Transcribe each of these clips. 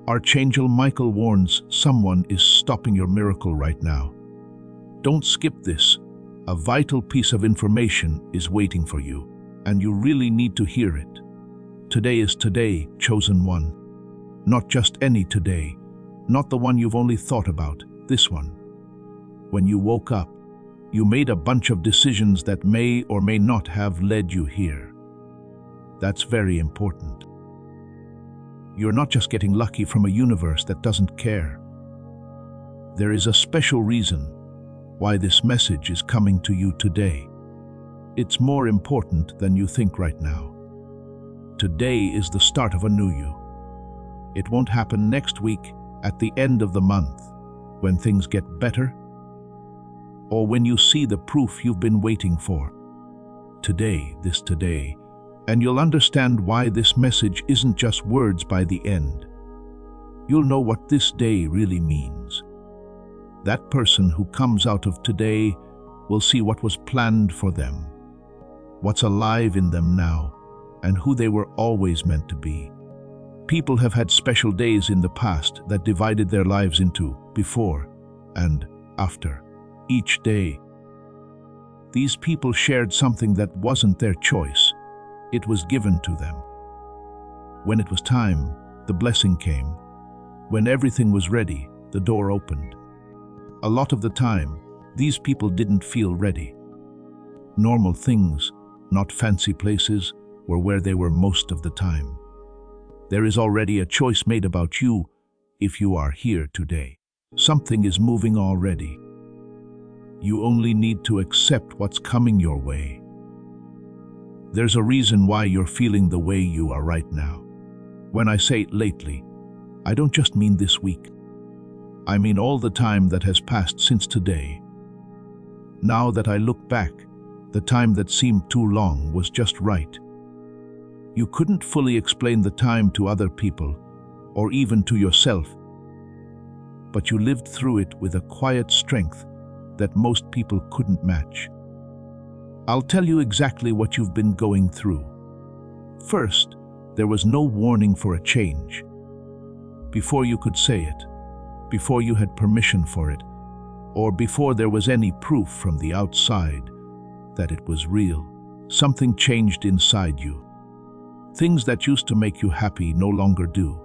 Archangel Michael warns someone is stopping your miracle right now. Don't skip this. A vital piece of information is waiting for you, and you really need to hear it. Today is today, chosen one. Not just any today, not the one you've only thought about, this one. When you woke up, you made a bunch of decisions that may or may not have led you here. That's very important. You're not just getting lucky from a universe that doesn't care. There is a special reason why this message is coming to you today. It's more important than you think right now. Today is the start of a new you. It won't happen next week, at the end of the month, when things get better, or when you see the proof you've been waiting for. Today, this today, and you'll understand why this message isn't just words by the end. You'll know what this day really means. That person who comes out of today will see what was planned for them, what's alive in them now, and who they were always meant to be. People have had special days in the past that divided their lives into before and after. Each day, these people shared something that wasn't their choice. It was given to them. When it was time, the blessing came. When everything was ready, the door opened. A lot of the time, these people didn't feel ready. Normal things, not fancy places, were where they were most of the time. There is already a choice made about you if you are here today. Something is moving already. You only need to accept what's coming your way. There's a reason why you're feeling the way you are right now. When I say lately, I don't just mean this week. I mean all the time that has passed since today. Now that I look back, the time that seemed too long was just right. You couldn't fully explain the time to other people, or even to yourself, but you lived through it with a quiet strength that most people couldn't match. I'll tell you exactly what you've been going through. First, there was no warning for a change. Before you could say it, before you had permission for it, or before there was any proof from the outside that it was real, something changed inside you. Things that used to make you happy no longer do.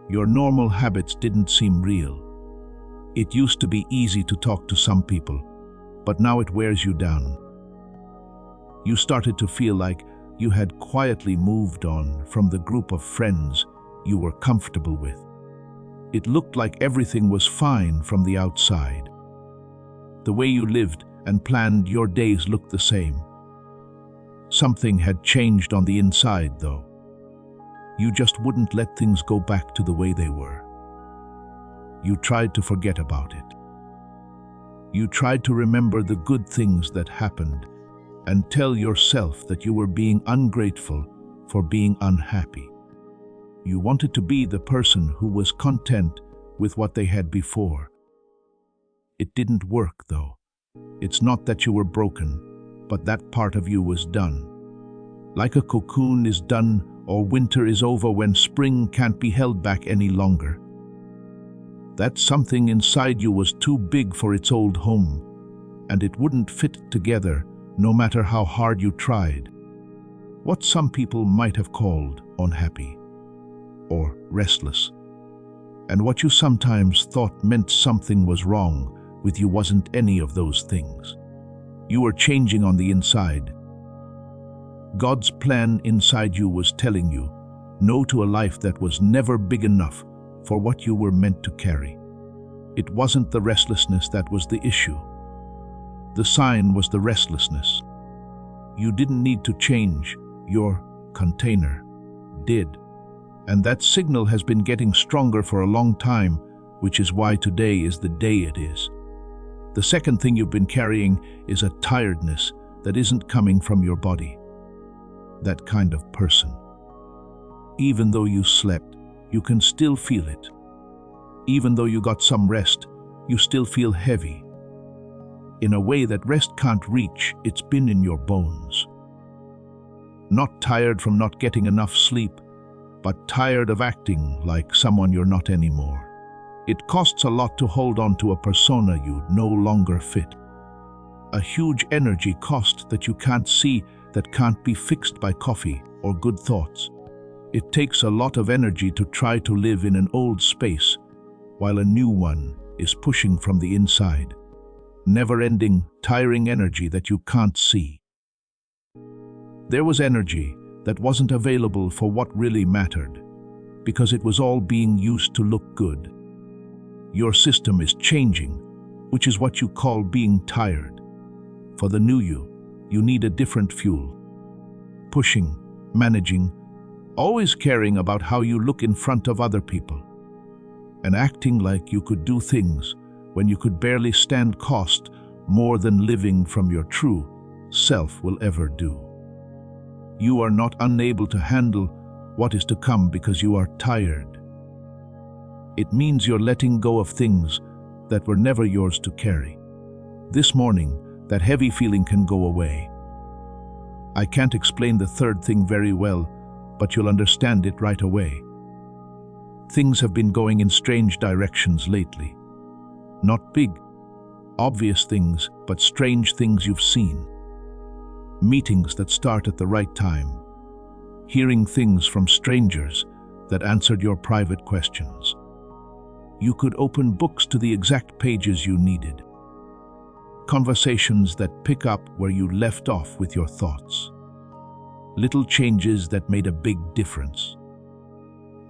Your normal habits didn't seem real. It used to be easy to talk to some people, but now it wears you down. You started to feel like you had quietly moved on from the group of friends you were comfortable with. It looked like everything was fine from the outside. The way you lived and planned your days looked the same. Something had changed on the inside, though. You just wouldn't let things go back to the way they were. You tried to forget about it. You tried to remember the good things that happened and tell yourself that you were being ungrateful for being unhappy. You wanted to be the person who was content with what they had before. It didn't work, though. It's not that you were broken, but that part of you was done. Like a cocoon is done or winter is over when spring can't be held back any longer. That something inside you was too big for its old home, and it wouldn't fit together no matter how hard you tried. What some people might have called unhappy or restless, and what you sometimes thought meant something was wrong with you wasn't any of those things. You were changing on the inside. God's plan inside you was telling you no to a life that was never big enough for what you were meant to carry. It wasn't the restlessness that was the issue. The sign was the restlessness. You didn't need to change, your container did. And that signal has been getting stronger for a long time, which is why today is the day it is. The second thing you've been carrying is a tiredness that isn't coming from your body. That kind of person. Even though you slept, you can still feel it. Even though you got some rest, you still feel heavy. In a way that rest can't reach, it's been in your bones. Not tired from not getting enough sleep, but tired of acting like someone you're not anymore. It costs a lot to hold on to a persona you no longer fit. A huge energy cost that you can't see, that can't be fixed by coffee or good thoughts. It takes a lot of energy to try to live in an old space, while a new one is pushing from the inside. Never-ending, tiring energy that you can't see. There was energy that wasn't available for what really mattered, because it was all being used to look good. Your system is changing, which is what you call being tired. For the new you need a different fuel. Pushing, managing, always caring about how you look in front of other people, and acting like you could do things when you could barely stand cost more than living from your true self will ever do. You are not unable to handle what is to come because you are tired. It means you're letting go of things that were never yours to carry. This morning, that heavy feeling can go away. I can't explain the third thing very well, but you'll understand it right away. Things have been going in strange directions lately. Not big, obvious things, but strange things you've seen. Meetings that start at the right time. Hearing things from strangers that answered your private questions. You could open books to the exact pages you needed. Conversations that pick up where you left off with your thoughts. Little changes that made a big difference.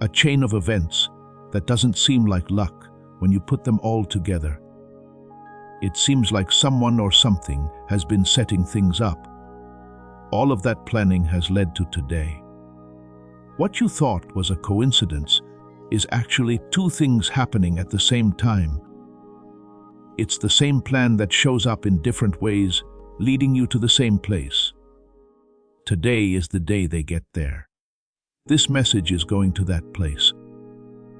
A chain of events that doesn't seem like luck when you put them all together. It seems like someone or something has been setting things up. All of that planning has led to today. What you thought was a coincidence is actually two things happening at the same time. It's the same plan that shows up in different ways, leading you to the same place. Today is the day they get there. This message is going to that place.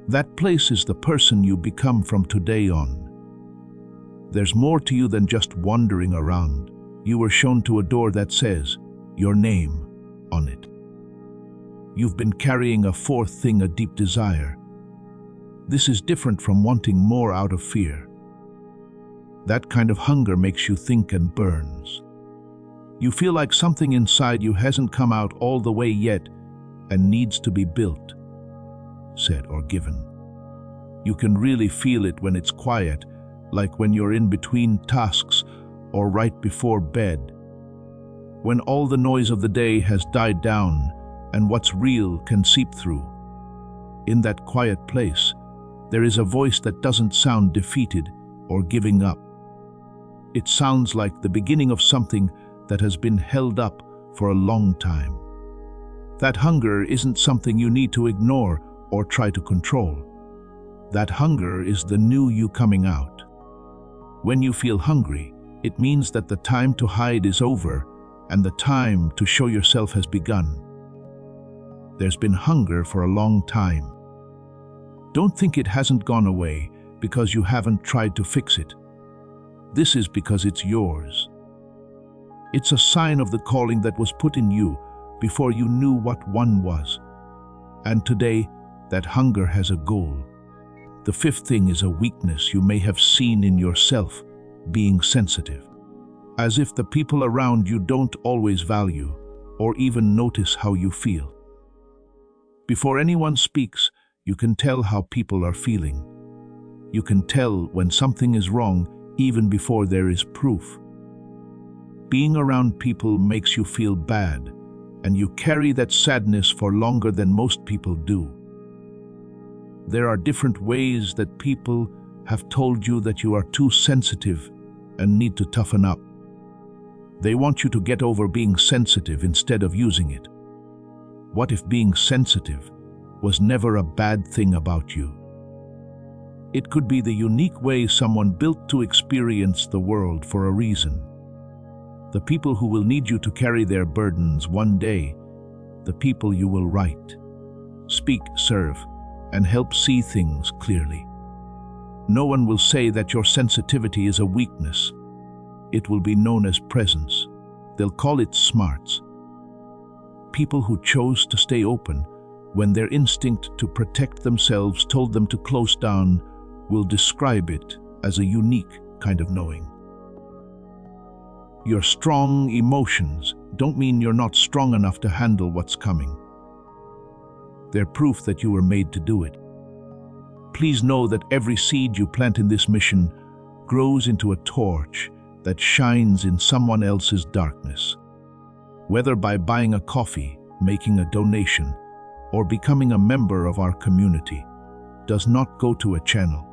That place is the person you become from today on. There's more to you than just wandering around. You were shown to a door that says, your name, on it. You've been carrying a fourth thing, a deep desire. This is different from wanting more out of fear. That kind of hunger makes you think and burns. You feel like something inside you hasn't come out all the way yet and needs to be built, said, or given. You can really feel it when it's quiet, like when you're in between tasks or right before bed. When all the noise of the day has died down and what's real can seep through. In that quiet place, there is a voice that doesn't sound defeated or giving up. It sounds like the beginning of something that has been held up for a long time. That hunger isn't something you need to ignore or try to control. That hunger is the new you coming out. When you feel hungry, it means that the time to hide is over and the time to show yourself has begun. There's been hunger for a long time. Don't think it hasn't gone away because you haven't tried to fix it. This is because it's yours. It's a sign of the calling that was put in you before you knew what one was. And today, that hunger has a goal. The fifth thing is a weakness you may have seen in yourself, being sensitive. As if the people around you don't always value or even notice how you feel. Before anyone speaks, you can tell how people are feeling. You can tell when something is wrong even before there is proof. Being around people makes you feel bad, and you carry that sadness for longer than most people do. There are different ways that people have told you that you are too sensitive and need to toughen up. They want you to get over being sensitive instead of using it. What if being sensitive was never a bad thing about you? It could be the unique way someone built to experience the world for a reason. The people who will need you to carry their burdens one day, the people you will write, speak, serve, and help see things clearly. No one will say that your sensitivity is a weakness. It will be known as presence. They'll call it smarts. People who chose to stay open when their instinct to protect themselves told them to close down, will describe it as a unique kind of knowing. Your strong emotions don't mean you're not strong enough to handle what's coming. They're proof that you were made to do it. Please know that every seed you plant in this mission grows into a torch that shines in someone else's darkness. Whether by buying a coffee, making a donation, or becoming a member of our community, does not go to a channel.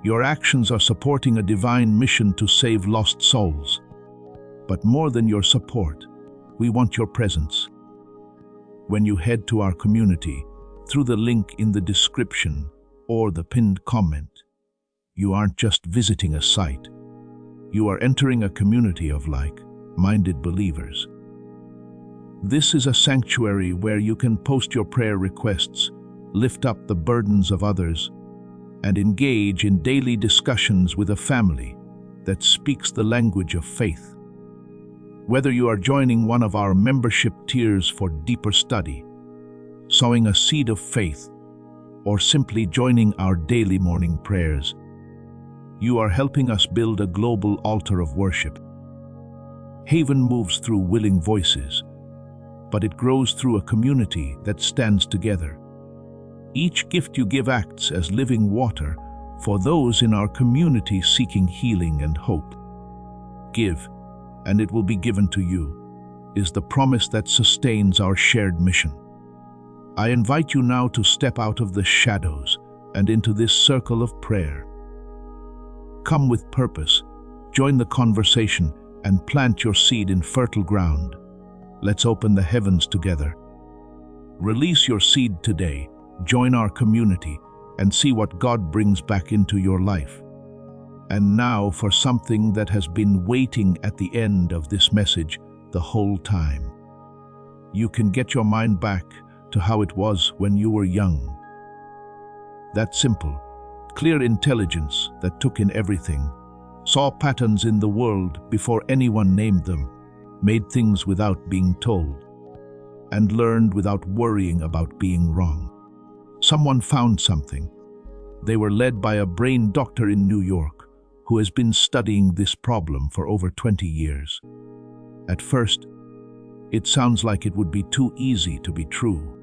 Your actions are supporting a divine mission to save lost souls. But more than your support, we want your presence. When you head to our community, through the link in the description or the pinned comment, you aren't just visiting a site. You are entering a community of like-minded believers. This is a sanctuary where you can post your prayer requests, lift up the burdens of others, and engage in daily discussions with a family that speaks the language of faith. Whether you are joining one of our membership tiers for deeper study, sowing a seed of faith, or simply joining our daily morning prayers, you are helping us build a global altar of worship. Haven moves through willing voices, but it grows through a community that stands together. Each gift you give acts as living water for those in our community seeking healing and hope. Give, and it will be given to you, is the promise that sustains our shared mission. I invite you now to step out of the shadows and into this circle of prayer. Come with purpose, join the conversation, and plant your seed in fertile ground. Let's open the heavens together. Release your seed today, join our community, and see what God brings back into your life. And now for something that has been waiting at the end of this message the whole time. You can get your mind back to how it was when you were young. That simple, clear intelligence that took in everything, saw patterns in the world before anyone named them, made things without being told, and learned without worrying about being wrong. Someone found something. They were led by a brain doctor in New York who has been studying this problem for over 20 years. At first, it sounds like it would be too easy to be true.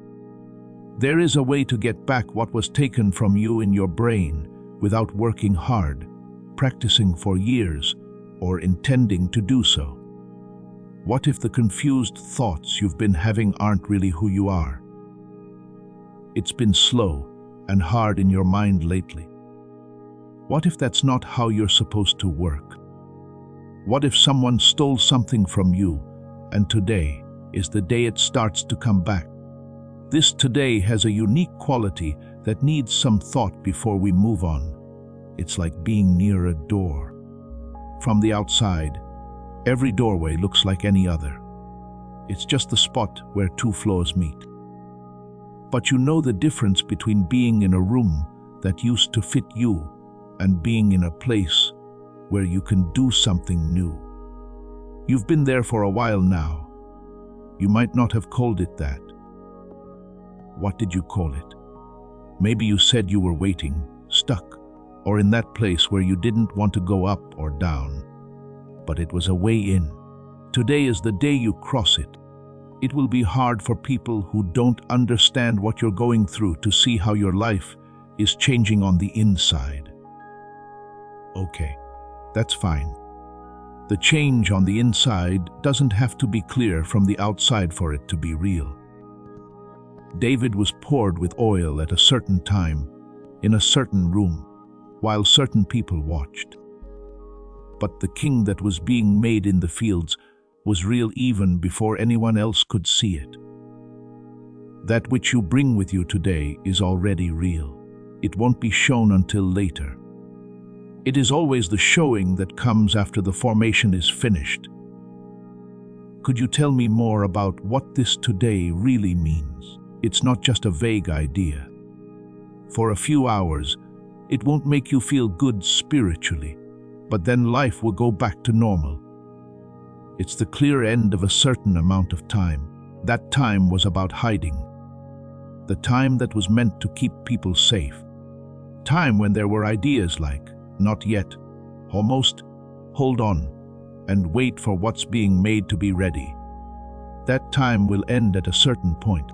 There is a way to get back what was taken from you in your brain without working hard, practicing for years, or intending to do so. What if the confused thoughts you've been having aren't really who you are? It's been slow and hard in your mind lately. What if that's not how you're supposed to work? What if someone stole something from you, and today is the day it starts to come back? This today has a unique quality that needs some thought before we move on. It's like being near a door. From the outside, every doorway looks like any other. It's just the spot where two floors meet. But you know the difference between being in a room that used to fit you and being in a place where you can do something new. You've been there for a while now. You might not have called it that. What did you call it? Maybe you said you were waiting, stuck, or in that place where you didn't want to go up or down. But it was a way in. Today is the day you cross it. It will be hard for people who don't understand what you're going through to see how your life is changing on the inside. Okay, that's fine. The change on the inside doesn't have to be clear from the outside for it to be real. David was poured with oil at a certain time, in a certain room, while certain people watched. But the king that was being made in the fields was real even before anyone else could see it. That which you bring with you today is already real. It won't be shown until later. It is always the showing that comes after the formation is finished. Could you tell me more about what this today really means? It's not just a vague idea. For a few hours, it won't make you feel good spiritually, but then life will go back to normal. It's the clear end of a certain amount of time. That time was about hiding. the time that was meant to keep people safe. Time when there were ideas like, not yet, almost, hold on, and wait for what's being made to be ready. That time will end at a certain point.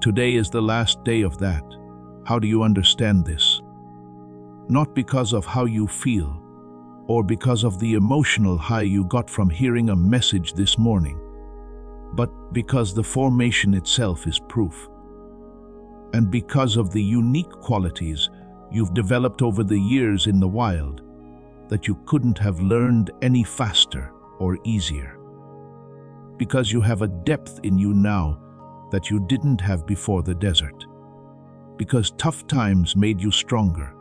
Today is the last day of that. How do you understand this? Not because of how you feel, or because of the emotional high you got from hearing a message this morning, but because the formation itself is proof. And because of the unique qualities you've developed over the years in the wild, that you couldn't have learned any faster or easier. Because you have a depth in you now that you didn't have before the desert. Because tough times made you stronger.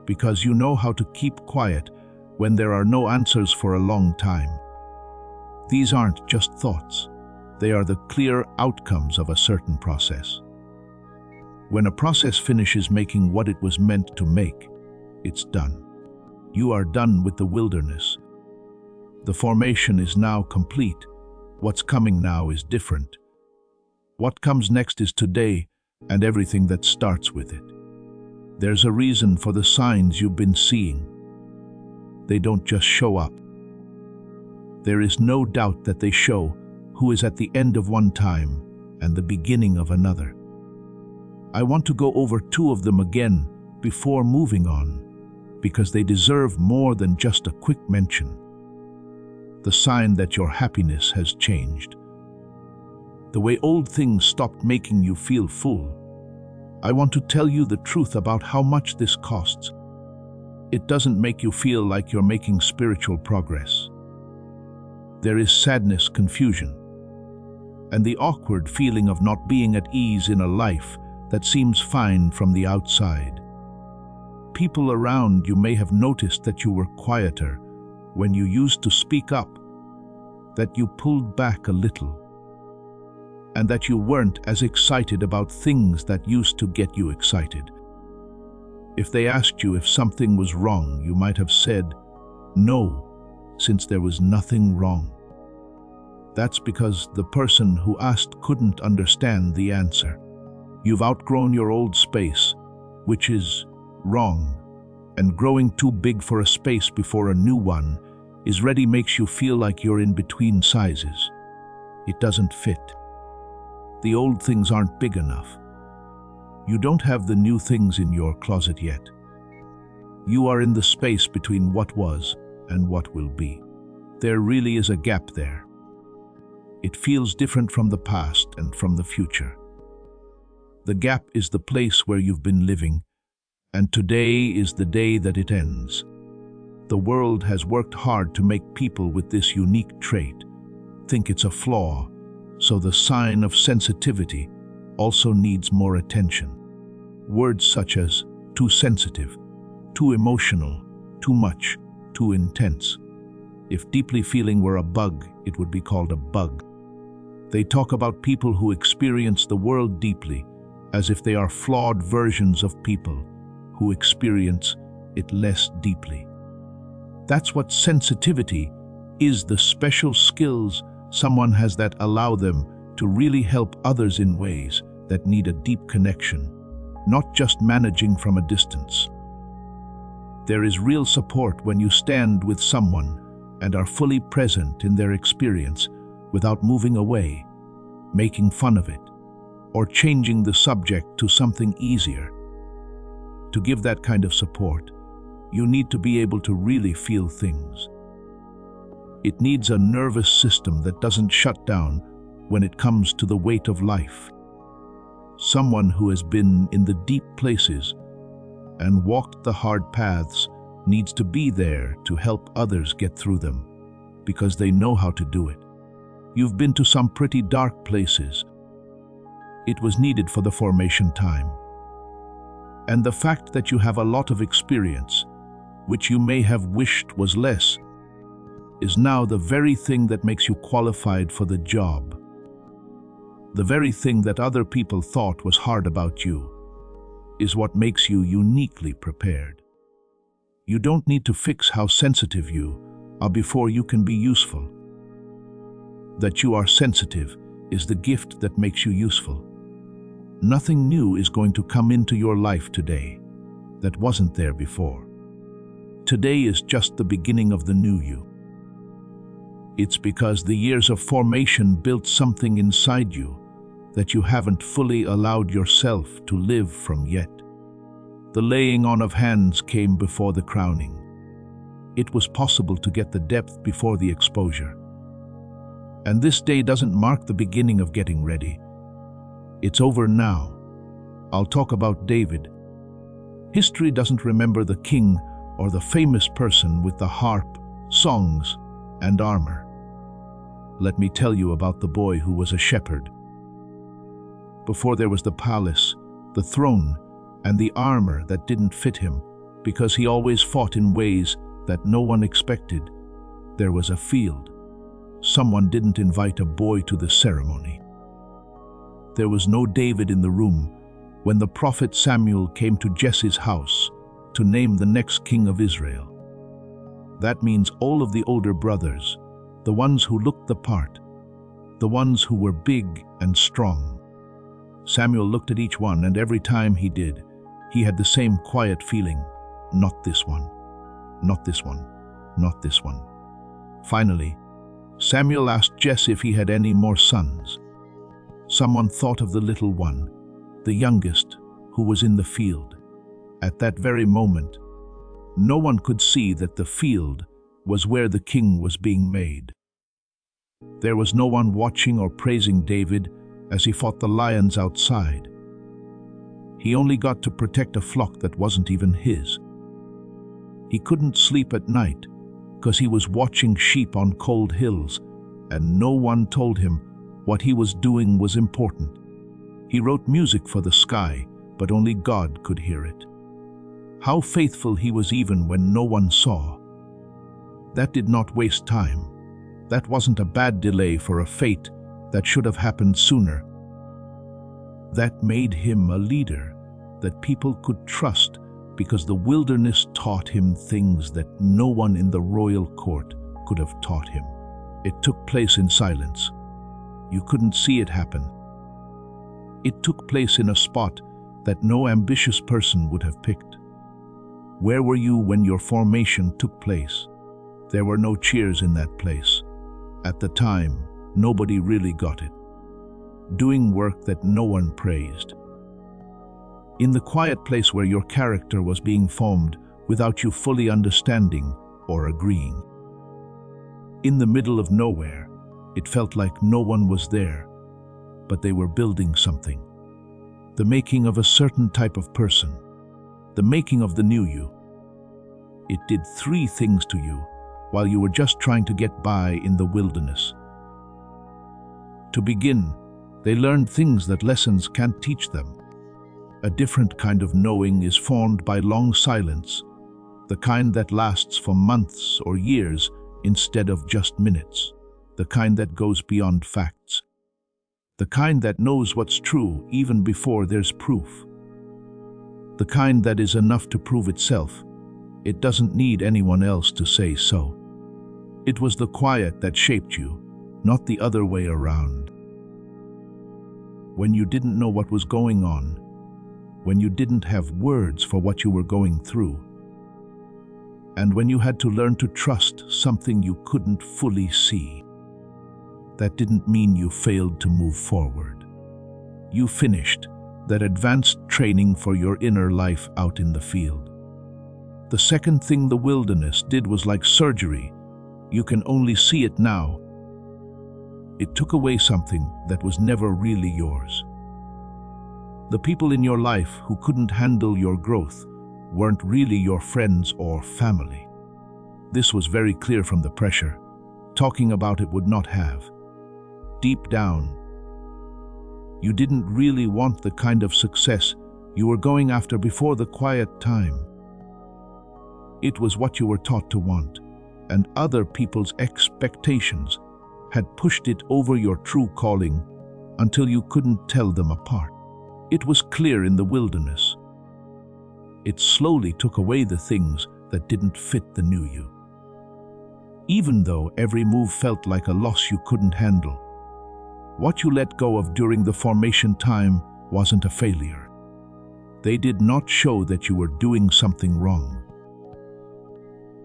Because you know how to keep quiet when there are no answers for a long time. These aren't just thoughts. They are the clear outcomes of a certain process. When a process finishes making what it was meant to make, it's done. You are done with the wilderness. The formation is now complete. What's coming now is different. What comes next is today and everything that starts with it. There's a reason for the signs you've been seeing. They don't just show up. There is no doubt that they show who is at the end of one time and the beginning of another. I want to go over two of them again before moving on, because they deserve more than just a quick mention. The sign that your happiness has changed. The way old things stopped making you feel full. I want to tell you the truth about how much this costs. It doesn't make you feel like you're making spiritual progress. There is sadness, confusion, and the awkward feeling of not being at ease in a life that seems fine from the outside. People around you may have noticed that you were quieter when you used to speak up, that you pulled back a little, and that you weren't as excited about things that used to get you excited. If they asked you if something was wrong, you might have said no, since there was nothing wrong. That's because the person who asked couldn't understand the answer. You've outgrown your old space, which is wrong, and growing too big for a space before a new one is ready makes you feel like you're in between sizes. It doesn't fit. The old things aren't big enough. You don't have the new things in your closet yet. You are in the space between what was and what will be. There really is a gap there. It feels different from the past and from the future. The gap is the place where you've been living, and today is the day that it ends. The world has worked hard to make people with this unique trait think it's a flaw, so the sign of sensitivity also needs more attention. Words such as too sensitive, too emotional, too much, too intense. If deeply feeling were a bug, it would be called a bug. They talk about people who experience the world deeply, as if they are flawed versions of people who experience it less deeply. That's what sensitivity is, the special skills someone has that allow them to really help others in ways that need a deep connection, not just managing from a distance. There is real support when you stand with someone and are fully present in their experience without moving away, making fun of it, or changing the subject to something easier. To give that kind of support, you need to be able to really feel things. It needs a nervous system that doesn't shut down when it comes to the weight of life. Someone who has been in the deep places and walked the hard paths needs to be there to help others get through them, because they know how to do it. You've been to some pretty dark places. It was needed for the formation time. And the fact that you have a lot of experience, which you may have wished was less, is now the very thing that makes you qualified for the job. The very thing that other people thought was hard about you is what makes you uniquely prepared. You don't need to fix how sensitive you are before you can be useful. That you are sensitive is the gift that makes you useful. Nothing new is going to come into your life today that wasn't there before. Today is just the beginning of the new you. It's because the years of formation built something inside you that you haven't fully allowed yourself to live from yet. The laying on of hands came before the crowning. It was possible to get the depth before the exposure. And this day doesn't mark the beginning of getting ready. It's over now. I'll talk about David. History doesn't remember the king or the famous person with the harp, songs, and armor. Let me tell you about the boy who was a shepherd. Before there was the palace, the throne, and the armor that didn't fit him, because he always fought in ways that no one expected, there was a field. Someone didn't invite a boy to the ceremony. There was no David in the room when the prophet Samuel came to Jesse's house to name the next king of Israel. That means all of the older brothers, the ones who looked the part, the ones who were big and strong. Samuel looked at each one, and every time he did, he had the same quiet feeling, not this one, not this one, not this one. Finally, Samuel asked Jesse if he had any more sons. Someone thought of the little one, the youngest, who was in the field. At that very moment, no one could see that the field was where the king was being made. There was no one watching or praising David as he fought the lions outside. He only got to protect a flock that wasn't even his. He couldn't sleep at night because he was watching sheep on cold hills, and no one told him what he was doing was important. He wrote music for the sky, but only God could hear it. How faithful he was even when no one saw. That did not waste time. That wasn't a bad delay for a fate that should have happened sooner. That made him a leader that people could trust, because the wilderness taught him things that no one in the royal court could have taught him. It took place in silence. You couldn't see it happen. It took place in a spot that no ambitious person would have picked. Where were you when your formation took place? There were no cheers in that place. At the time, nobody really got it. Doing work that no one praised. In the quiet place where your character was being formed without you fully understanding or agreeing. In the middle of nowhere, it felt like no one was there, but they were building something. The making of a certain type of person. The making of the new you. It did 3 things to you while you were just trying to get by in the wilderness. To begin, they learned things that lessons can't teach them. A different kind of knowing is formed by long silence, the kind that lasts for months or years instead of just minutes, the kind that goes beyond facts, the kind that knows what's true even before there's proof, the kind that is enough to prove itself. It doesn't need anyone else to say so. It was the quiet that shaped you, not the other way around. When you didn't know what was going on, when you didn't have words for what you were going through, and when you had to learn to trust something you couldn't fully see. That didn't mean you failed to move forward. You finished that advanced training for your inner life out in the field. The second thing the wilderness did was like surgery. You can only see it now. It took away something that was never really yours. The people in your life who couldn't handle your growth weren't really your friends or family. This was very clear from the pressure. Talking about it would not have. Deep down, you didn't really want the kind of success you were going after before the quiet time. It was what you were taught to want, and other people's expectations had pushed it over your true calling until you couldn't tell them apart. It was clear in the wilderness. It slowly took away the things that didn't fit the new you. Even though every move felt like a loss you couldn't handle, what you let go of during the formation time wasn't a failure. They did not show that you were doing something wrong.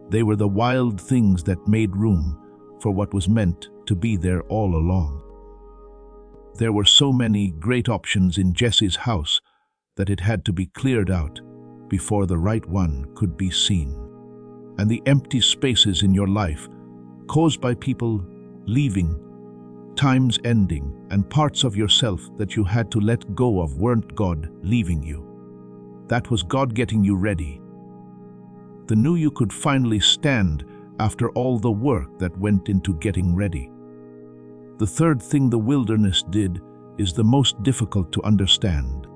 They were the wild things that made room for what was meant to be there all along. There were so many great options in Jesse's house that it had to be cleared out before the right one could be seen. And the empty spaces in your life, caused by people leaving, times ending, and parts of yourself that you had to let go of, weren't God leaving you. That was God getting you ready. The new you could finally stand after all the work that went into getting ready. The third thing the wilderness did is the most difficult to understand.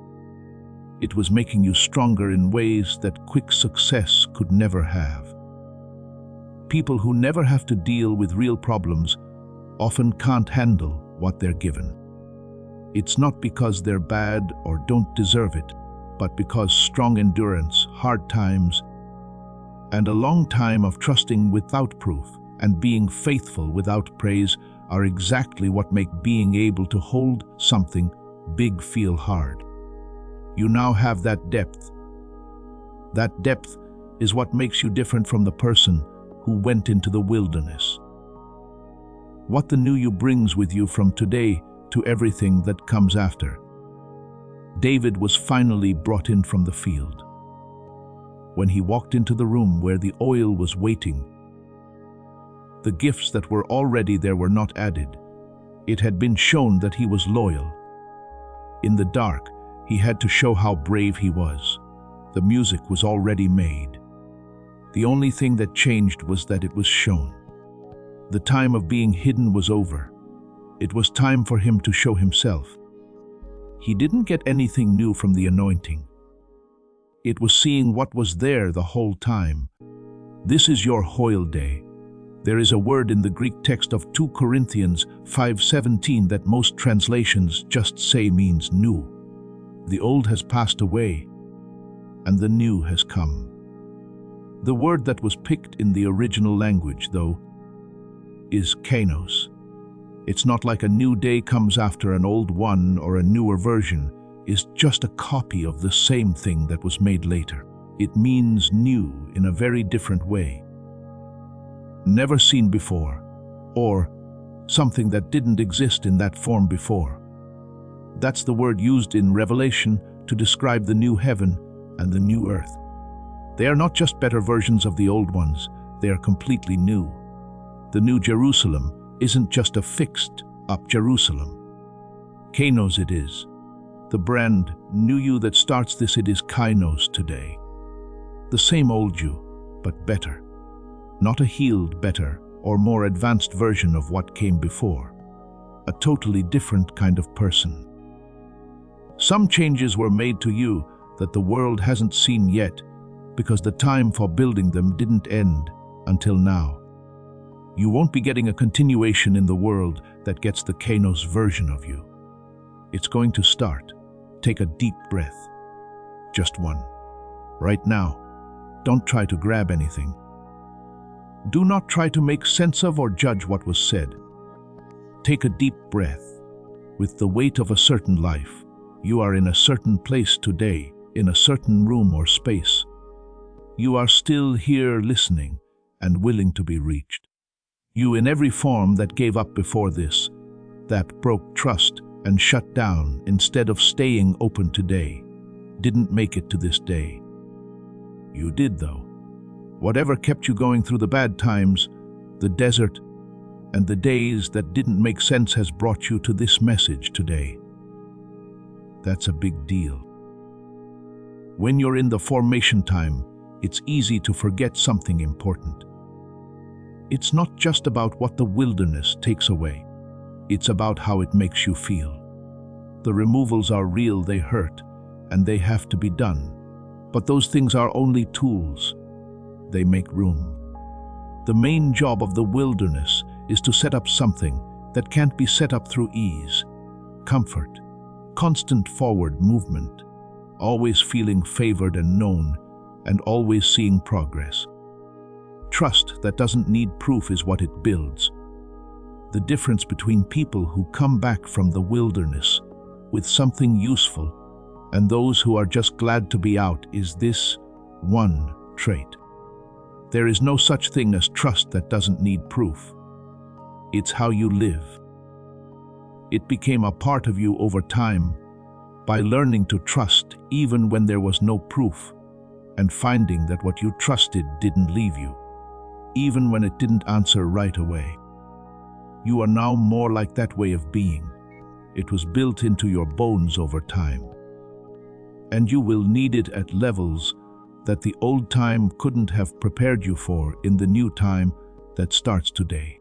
It was making you stronger in ways that quick success could never have. People who never have to deal with real problems often can't handle what they're given. It's not because they're bad or don't deserve it, but because strong endurance, hard times, and a long time of trusting without proof and being faithful without praise are exactly what make being able to hold something big feel hard. You now have that depth. That depth is what makes you different from the person who went into the wilderness. What the new you brings with you from today to everything that comes after. David was finally brought in from the field. When he walked into the room where the oil was waiting, the gifts that were already there were not added. It had been shown that he was loyal. In the dark, he had to show how brave he was. The music was already made. The only thing that changed was that it was shown. The time of being hidden was over. It was time for him to show himself. He didn't get anything new from the anointing. It was seeing what was there the whole time. This is your Hoil day. There is a word in the Greek text of 2 Corinthians 5:17 that most translations just say means new. The old has passed away, and the new has come. The word that was picked in the original language, though, is kainos. It's not like a new day comes after an old one or a newer version. It's just a copy of the same thing that was made later. It means new in a very different way. Never seen before, or something that didn't exist in that form before. That's the word used in Revelation to describe the new heaven and the new earth. They are not just better versions of the old ones, they are completely new. The New Jerusalem isn't just a fixed-up Jerusalem. Kainos it is. The brand new you that starts this, it is kainos today. The same old you, but better. Not a healed, better, or more advanced version of what came before. A totally different kind of person. Some changes were made to you that the world hasn't seen yet, because the time for building them didn't end until now. You won't be getting a continuation in the world that gets the kainos version of you. It's going to start. Take a deep breath. Just one. Right now. Don't try to grab anything. Do not try to make sense of or judge what was said. Take a deep breath. With the weight of a certain life, you are in a certain place today, in a certain room or space. You are still here listening and willing to be reached. You in every form that gave up before this, that broke trust and shut down instead of staying open today, didn't make it to this day. You did though. Whatever kept you going through the bad times, the desert, and the days that didn't make sense has brought you to this message today. That's a big deal. When you're in the formation time, it's easy to forget something important. It's not just about what the wilderness takes away. It's about how it makes you feel. The removals are real, they hurt, and they have to be done. But those things are only tools. They make room. The main job of the wilderness is to set up something that can't be set up through ease, comfort, constant forward movement, always feeling favored and known, and always seeing progress. Trust that doesn't need proof is what it builds. The difference between people who come back from the wilderness with something useful, and those who are just glad to be out, is this one trait. There is no such thing as trust that doesn't need proof. It's how you live. It became a part of you over time by learning to trust even when there was no proof, and finding that what you trusted didn't leave you, even when it didn't answer right away. You are now more like that way of being. It was built into your bones over time. And you will need it at levels that the old time couldn't have prepared you for in the new time that starts today,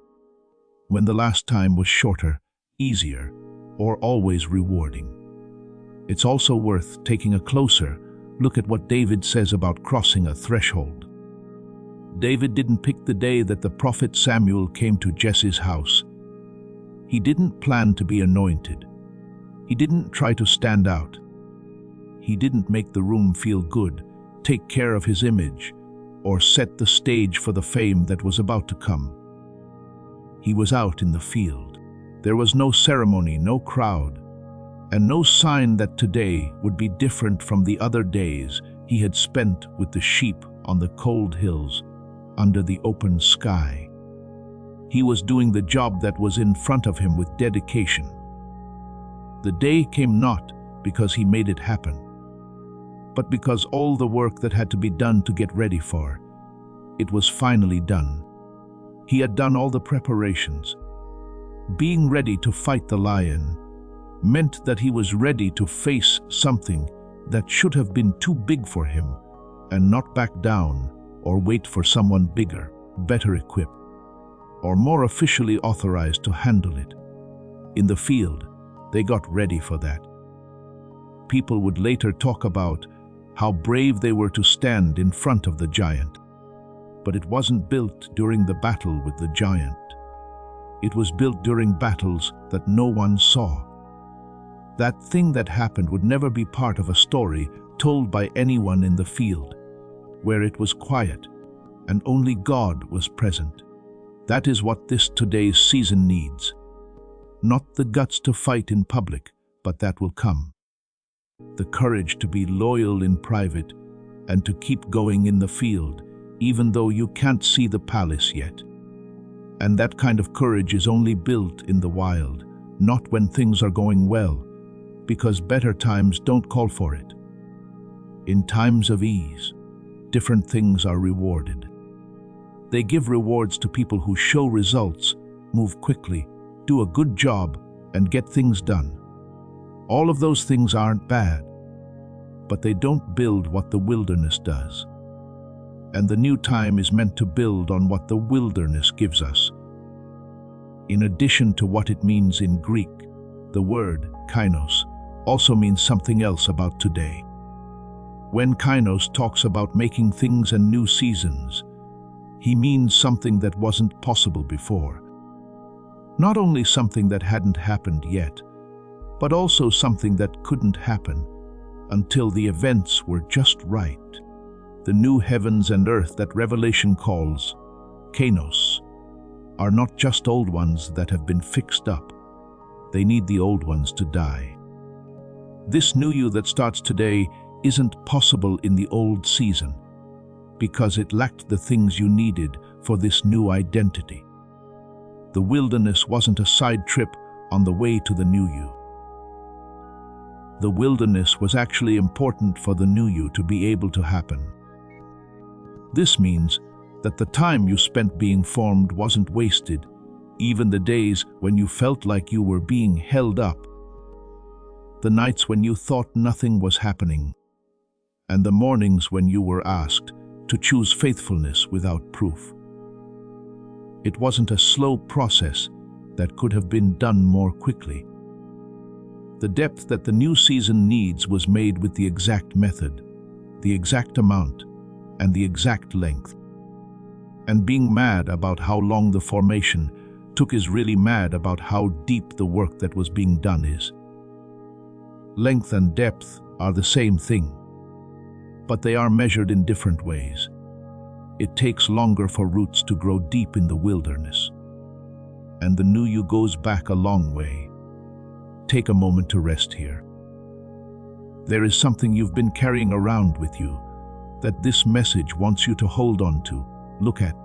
when the last time was shorter, easier, or always rewarding. It's also worth taking a closer look at what David says about crossing a threshold. David didn't pick the day that the prophet Samuel came to Jesse's house. He didn't plan to be anointed. He didn't try to stand out. He didn't make the room feel good, take care of his image, or set the stage for the fame that was about to come. He was out in the field. There was no ceremony, no crowd, and no sign that today would be different from the other days he had spent with the sheep on the cold hills under the open sky. He was doing the job that was in front of him with dedication. The day came not because he made it happen, but because all the work that had to be done to get ready for it was finally done. He had done all the preparations. Being ready to fight the lion meant that he was ready to face something that should have been too big for him and not back down or wait for someone bigger, better equipped, or more officially authorized to handle it. In the field, they got ready for that. People would later talk about how brave they were to stand in front of the giant. But it wasn't built during the battle with the giant. It was built during battles that no one saw. That thing that happened would never be part of a story told by anyone in the field, where it was quiet and only God was present. That is what this today's season needs. Not the guts to fight in public, but that will come. The courage to be loyal in private and to keep going in the field, even though you can't see the palace yet. And that kind of courage is only built in the wild, not when things are going well, because better times don't call for it. In times of ease, different things are rewarded. They give rewards to people who show results, move quickly, do a good job, and get things done. All of those things aren't bad, but they don't build what the wilderness does. And the new time is meant to build on what the wilderness gives us. In addition to what it means in Greek, the word kainos also means something else about today. When kainos talks about making things and new seasons, he means something that wasn't possible before. Not only something that hadn't happened yet, but also something that couldn't happen until the events were just right. The new heavens and earth that Revelation calls kainos are not just old ones that have been fixed up. They need the old ones to die. This new you that starts today isn't possible in the old season because it lacked the things you needed for this new identity. The wilderness wasn't a side trip on the way to the new you. The wilderness was actually important for the new you to be able to happen. This means that the time you spent being formed wasn't wasted, even the days when you felt like you were being held up, the nights when you thought nothing was happening, and the mornings when you were asked to choose faithfulness without proof. It wasn't a slow process that could have been done more quickly. The depth that the new season needs was made with the exact method, the exact amount, and the exact length. And being mad about how long the formation took is really mad about how deep the work that was being done is. Length and depth are the same thing, but they are measured in different ways. It takes longer for roots to grow deep in the wilderness, and the new you goes back a long way. Take a moment to rest here. There is something you've been carrying around with you that this message wants you to hold on to, look at,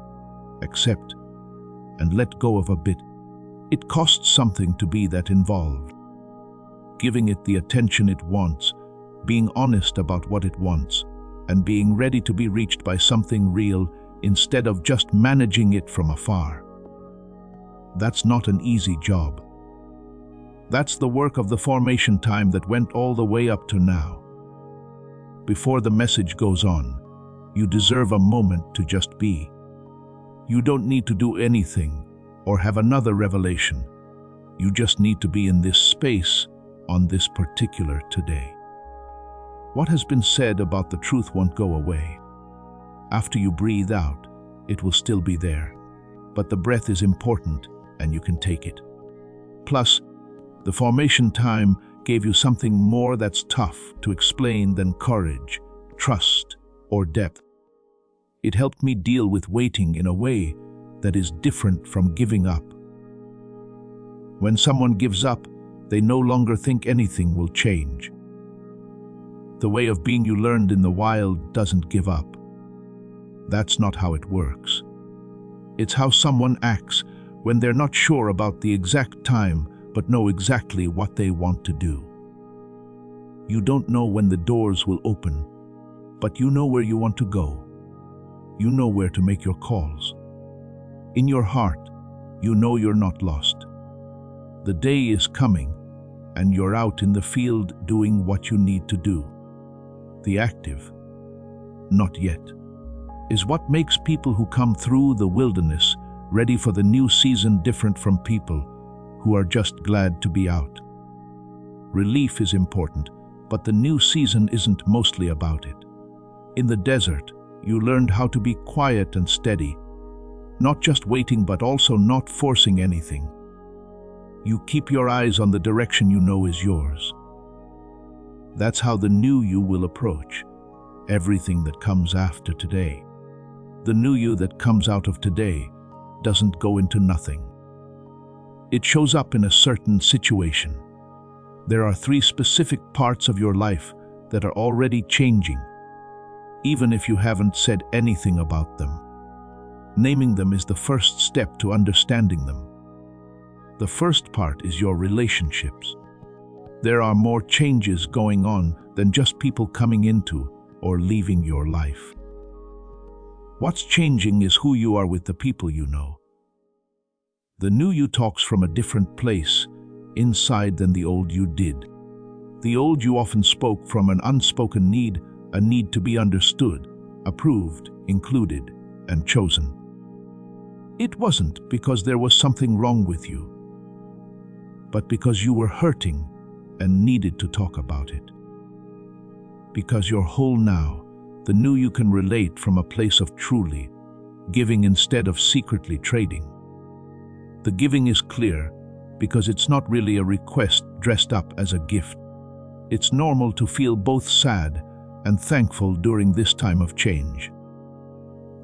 accept, and let go of a bit. It costs something to be that involved. Giving it the attention it wants, being honest about what it wants, and being ready to be reached by something real instead of just managing it from afar. That's not an easy job. That's the work of the formation time that went all the way up to now. Before the message goes on, you deserve a moment to just be. You don't need to do anything or have another revelation. You just need to be in this space on this particular today. What has been said about the truth won't go away. After you breathe out, it will still be there. But the breath is important and you can take it. Plus, the formation time gave you something more that's tough to explain than courage, trust, or depth. It helped me deal with waiting in a way that is different from giving up. When someone gives up, they no longer think anything will change. The way of being you learned in the wild doesn't give up. That's not how it works. It's how someone acts when they're not sure about the exact time but know exactly what they want to do. You don't know when the doors will open, but you know where you want to go. You know where to make your calls. In your heart, you know you're not lost. The day is coming, and you're out in the field doing what you need to do. The active, not yet, is what makes people who come through the wilderness ready for the new season different from people who are just glad to be out. Relief is important, but the new season isn't mostly about it. In the desert, you learned how to be quiet and steady, not just waiting but also not forcing anything. You keep your eyes on the direction you know is yours. That's how the new you will approach everything that comes after today. The new you that comes out of today doesn't go into nothing. It shows up in a certain situation. There are 3 specific parts of your life that are already changing, even if you haven't said anything about them. Naming them is the first step to understanding them. The first part is your relationships. There are more changes going on than just people coming into or leaving your life. What's changing is who you are with the people you know. The new you talks from a different place inside than the old you did. The old you often spoke from an unspoken need, a need to be understood, approved, included, and chosen. It wasn't because there was something wrong with you, but because you were hurting and needed to talk about it. Because you're whole now, the new you can relate from a place of truly giving instead of secretly trading. The giving is clear because it's not really a request dressed up as a gift. It's normal to feel both sad and thankful during this time of change.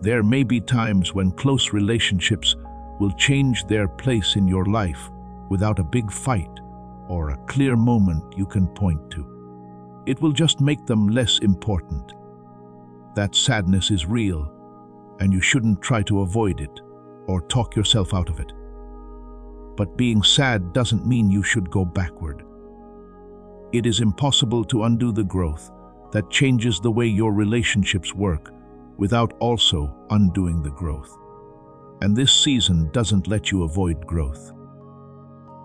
There may be times when close relationships will change their place in your life without a big fight or a clear moment you can point to. It will just make them less important. That sadness is real, and you shouldn't try to avoid it or talk yourself out of it. But being sad doesn't mean you should go backward. It is impossible to undo the growth that changes the way your relationships work without also undoing the growth. And this season doesn't let you avoid growth.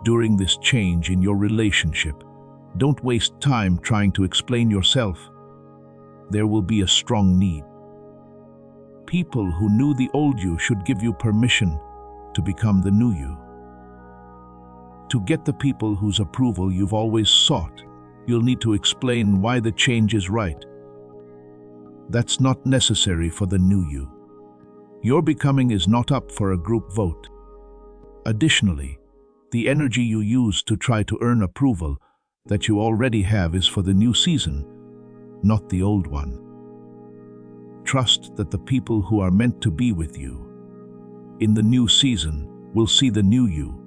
During this change in your relationship, don't waste time trying to explain yourself. There will be a strong need. People who knew the old you should give you permission to become the new you. To get the people whose approval you've always sought, you'll need to explain why the change is right. That's not necessary for the new you. Your becoming is not up for a group vote. Additionally, the energy you use to try to earn approval that you already have is for the new season, not the old one. Trust that the people who are meant to be with you in the new season will see the new you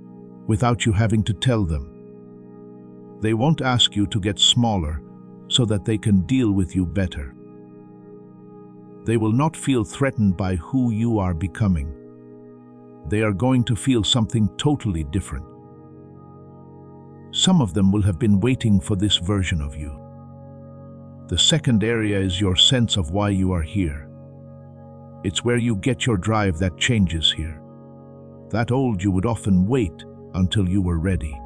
without you having to tell them. They won't ask you to get smaller so that they can deal with you better. They will not feel threatened by who you are becoming. They are going to feel something totally different. Some of them will have been waiting for this version of you. The second area is your sense of why you are here. It's where you get your drive that changes here. That old you would often wait until you were ready.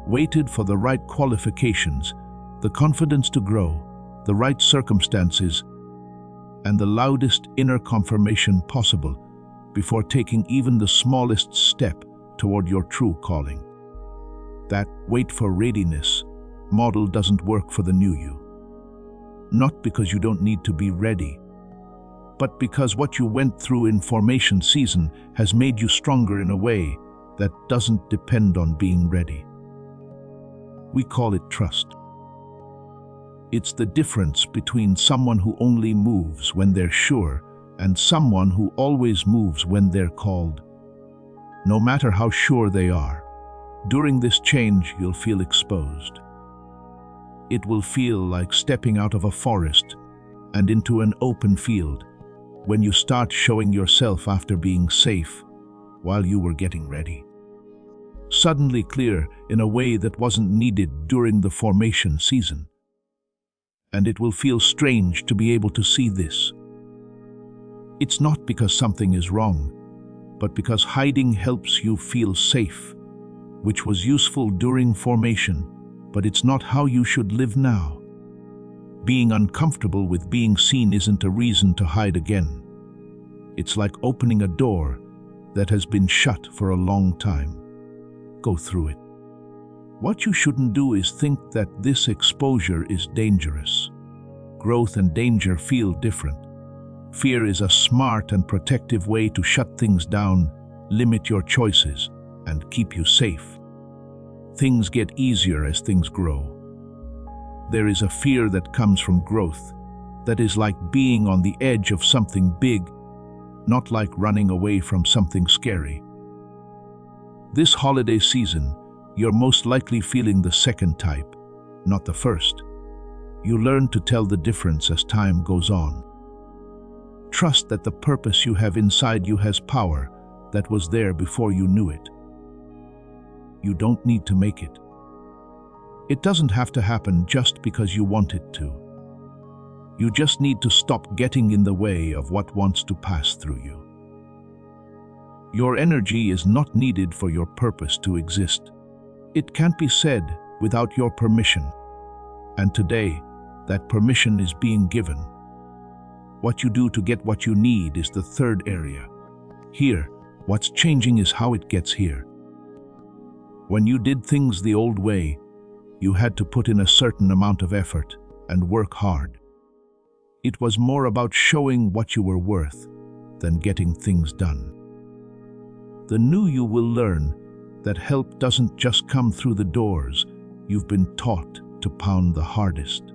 Waited for the right qualifications, the confidence to grow, the right circumstances, and the loudest inner confirmation possible before taking even the smallest step toward your true calling. That wait for readiness model doesn't work for the new you. Not because you don't need to be ready, but because what you went through in formation season has made you stronger in a way that doesn't depend on being ready. We call it trust. It's the difference between someone who only moves when they're sure and someone who always moves when they're called. No matter how sure they are, during this change you'll feel exposed. It will feel like stepping out of a forest and into an open field when you start showing yourself after being safe while you were getting ready. Suddenly clear in a way that wasn't needed during the formation season. And it will feel strange to be able to see this. It's not because something is wrong, but because hiding helps you feel safe, which was useful during formation, but it's not how you should live now. Being uncomfortable with being seen isn't a reason to hide again. It's like opening a door that has been shut for a long time. Go through it. What you shouldn't do is think that this exposure is dangerous. Growth and danger feel different. Fear is a smart and protective way to shut things down, limit your choices, and keep you safe. Things get easier as things grow. There is a fear that comes from growth, that is like being on the edge of something big, not like running away from something scary. This holiday season, you're most likely feeling the second type, not the first. You learn to tell the difference as time goes on. Trust that the purpose you have inside you has power that was there before you knew it. You don't need to make it. It doesn't have to happen just because you want it to. You just need to stop getting in the way of what wants to pass through you. Your energy is not needed for your purpose to exist. It can't be said without your permission. And today, that permission is being given. What you do to get what you need is the third area. Here, what's changing is how it gets here. When you did things the old way, you had to put in a certain amount of effort and work hard. It was more about showing what you were worth than getting things done. The new you will learn that help doesn't just come through the doors you've been taught to pound the hardest.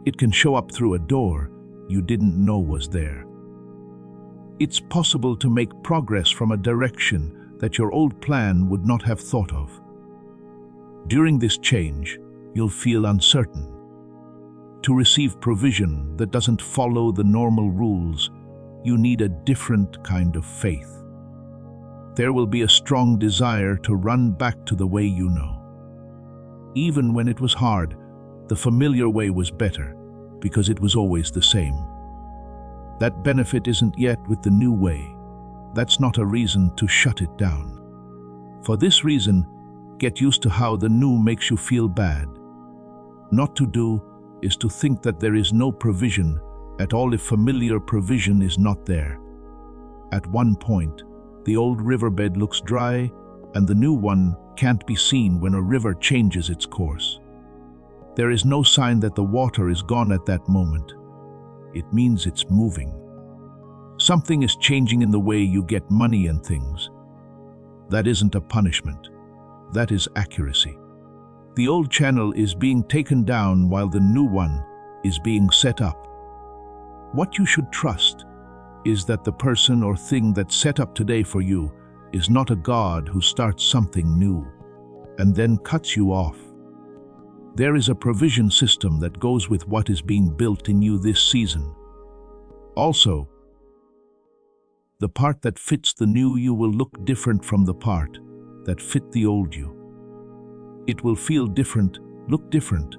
It can show up through a door you didn't know was there. It's possible to make progress from a direction that your old plan would not have thought of. During this change, you'll feel uncertain. To receive provision that doesn't follow the normal rules, you need a different kind of faith. There will be a strong desire to run back to the way you know. Even when it was hard, the familiar way was better, because it was always the same. That benefit isn't yet with the new way. That's not a reason to shut it down. For this reason, get used to how the new makes you feel bad. Not to do is to think that there is no provision at all if familiar provision is not there. At one point, the old riverbed looks dry and the new one can't be seen when a river changes its course. There is no sign that the water is gone at that moment. It means it's moving. Something is changing in the way you get money and things. That isn't a punishment. That is accuracy. The old channel is being taken down while the new one is being set up. What you should trust is that the person or thing that's set up today for you is not a God who starts something new and then cuts you off. There is a provision system that goes with what is being built in you this season. Also, the part that fits the new you will look different from the part that fit the old you. It will feel different, look different,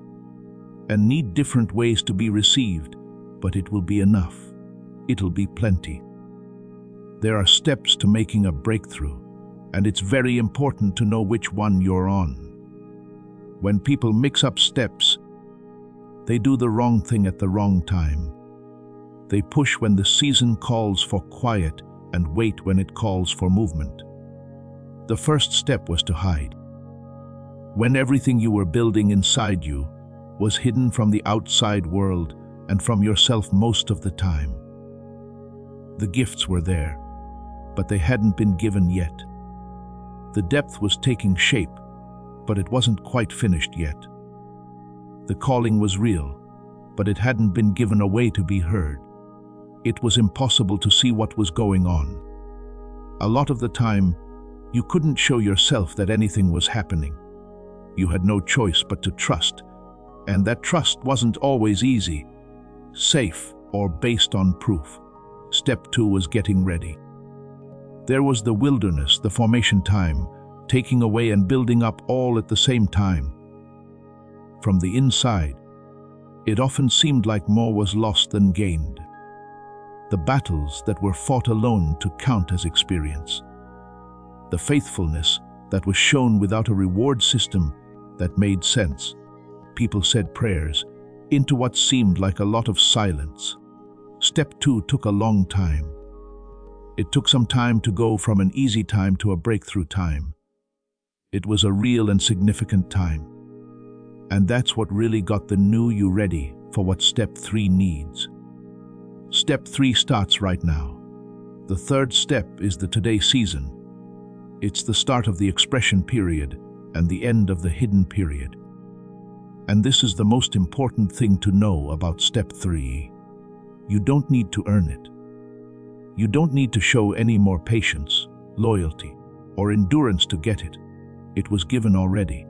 and need different ways to be received, but it will be enough. It'll be plenty. There are steps to making a breakthrough, and it's very important to know which one you're on. When people mix up steps, they do the wrong thing at the wrong time. They push when the season calls for quiet and wait when it calls for movement. The first step was to hide. When everything you were building inside you was hidden from the outside world and from yourself most of the time. The gifts were there, but they hadn't been given yet. The depth was taking shape, but it wasn't quite finished yet. The calling was real, but it hadn't been given away to be heard. It was impossible to see what was going on. A lot of the time, you couldn't show yourself that anything was happening. You had no choice but to trust, and that trust wasn't always easy, safe, or based on proof. Step 2 was getting ready. There was the wilderness, the formation time, taking away and building up all at the same time. From the inside, it often seemed like more was lost than gained. The battles that were fought alone to count as experience. The faithfulness that was shown without a reward system that made sense. People said prayers into what seemed like a lot of silence. Step 2 took a long time. It took some time to go from an easy time to a breakthrough time. It was a real and significant time. And that's what really got the new you ready for what Step 3 needs. Step 3 starts right now. The third step is the today season. It's the start of the expression period and the end of the hidden period. And this is the most important thing to know about Step 3. You don't need to earn it. You don't need to show any more patience, loyalty, or endurance to get it. It was given already.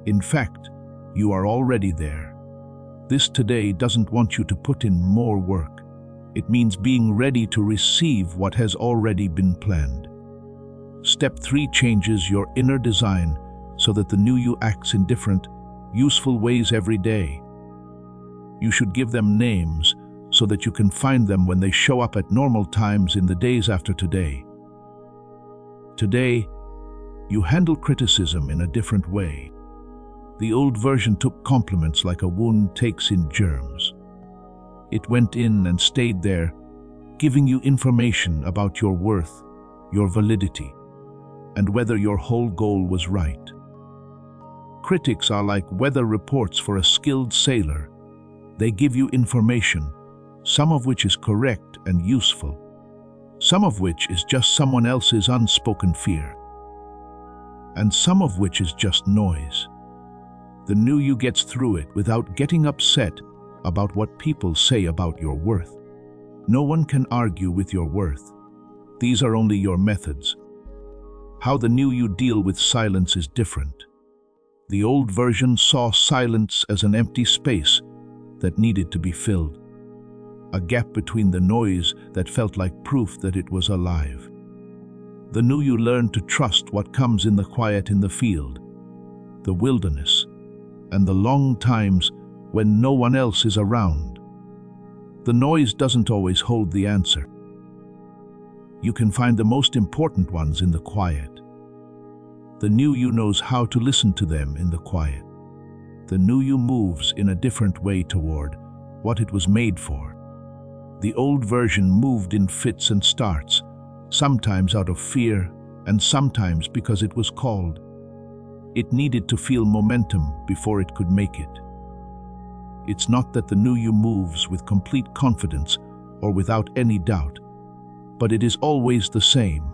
In fact, you are already there. This today doesn't want you to put in more work. It means being ready to receive what has already been planned. Step 3 changes your inner design so that the new you acts in different, useful ways every day. You should give them names so that you can find them when they show up at normal times in the days after today. Today, you handle criticism in a different way. The old version took compliments like a wound takes in germs. It went in and stayed there, giving you information about your worth, your validity, and whether your whole goal was right. Critics are like weather reports for a skilled sailor. They give you information, some of which is correct and useful, some of which is just someone else's unspoken fear, and some of which is just noise. The new you gets through it without getting upset about what people say about your worth. No one can argue with your worth. These are only your methods. How the new you deal with silence is different. The old version saw silence as an empty space that needed to be filled. A gap between the noise that felt like proof that it was alive. The new you learned to trust what comes in the quiet in the field, the wilderness, and the long times when no one else is around. The noise doesn't always hold the answer. You can find the most important ones in the quiet. The new you knows how to listen to them in the quiet. The new you moves in a different way toward what it was made for. The old version moved in fits and starts, sometimes out of fear and sometimes because it was called. It needed to feel momentum before it could make it. It's not that the new you moves with complete confidence or without any doubt, but it is always the same.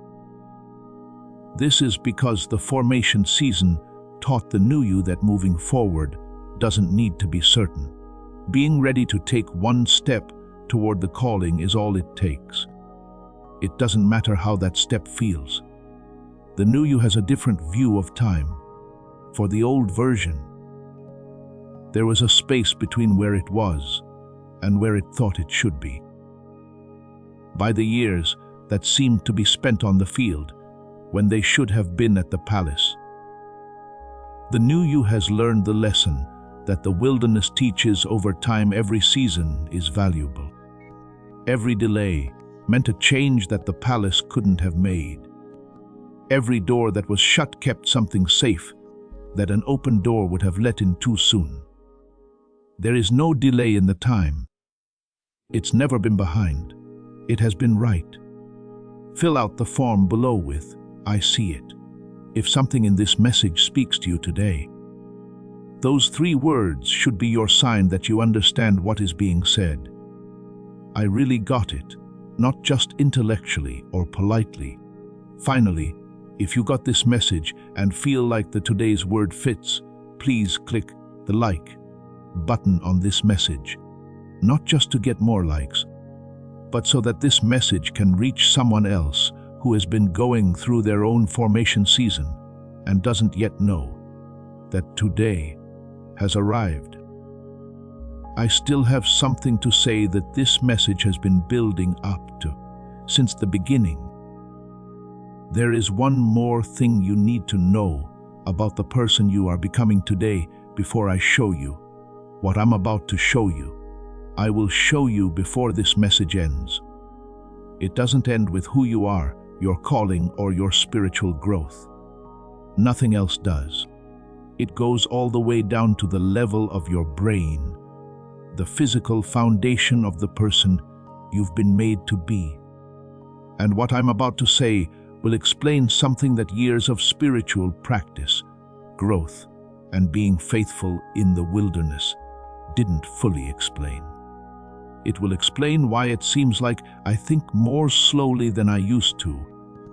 This is because the formation season taught the new you that moving forward doesn't need to be certain. Being ready to take one step toward the calling is all it takes. It doesn't matter how that step feels. The new you has a different view of time. For the old version, There was a space between where it was and where it thought it should be. By the years that seemed to be spent on the field, when they should have been at the palace, the new you has learned the lesson that the wilderness teaches over time. Every season is valuable. Every delay meant a change that the palace couldn't have made. Every door that was shut kept something safe that an open door would have let in too soon. There is no delay in the time. It's never been behind. It has been right. Fill out the form below with, "I see it." If something in this message speaks to you today, those 3 words should be your sign that you understand what is being said. I really got it, not just intellectually or politely. Finally, if you got this message and feel like today's word fits, please click the like button on this message, not just to get more likes, but so that this message can reach someone else who has been going through their own formation season and doesn't yet know that today has arrived. I still have something to say that this message has been building up to since the beginning. There is one more thing you need to know about the person you are becoming today before I show you what I'm about to show you. I will show you before this message ends. It doesn't end with who you are, your calling, or your spiritual growth. Nothing else does. It goes all the way down to the level of your brain, the physical foundation of the person you've been made to be. And what I'm about to say will explain something that years of spiritual practice, growth, and being faithful in the wilderness didn't fully explain. It will explain why it seems like I think more slowly than I used to,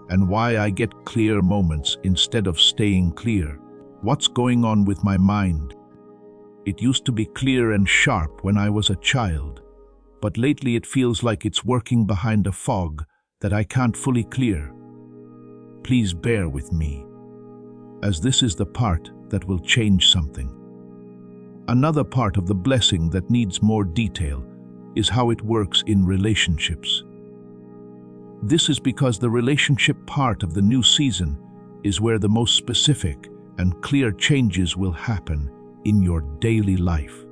and why I get clear moments instead of staying clear. What's going on with my mind? It used to be clear and sharp when I was a child, but lately it feels like it's working behind a fog that I can't fully clear. Please bear with me, as this is the part that will change something. Another part of the blessing that needs more detail is how it works in relationships. This is because the relationship part of the new season is where the most specific and clear changes will happen in your daily life.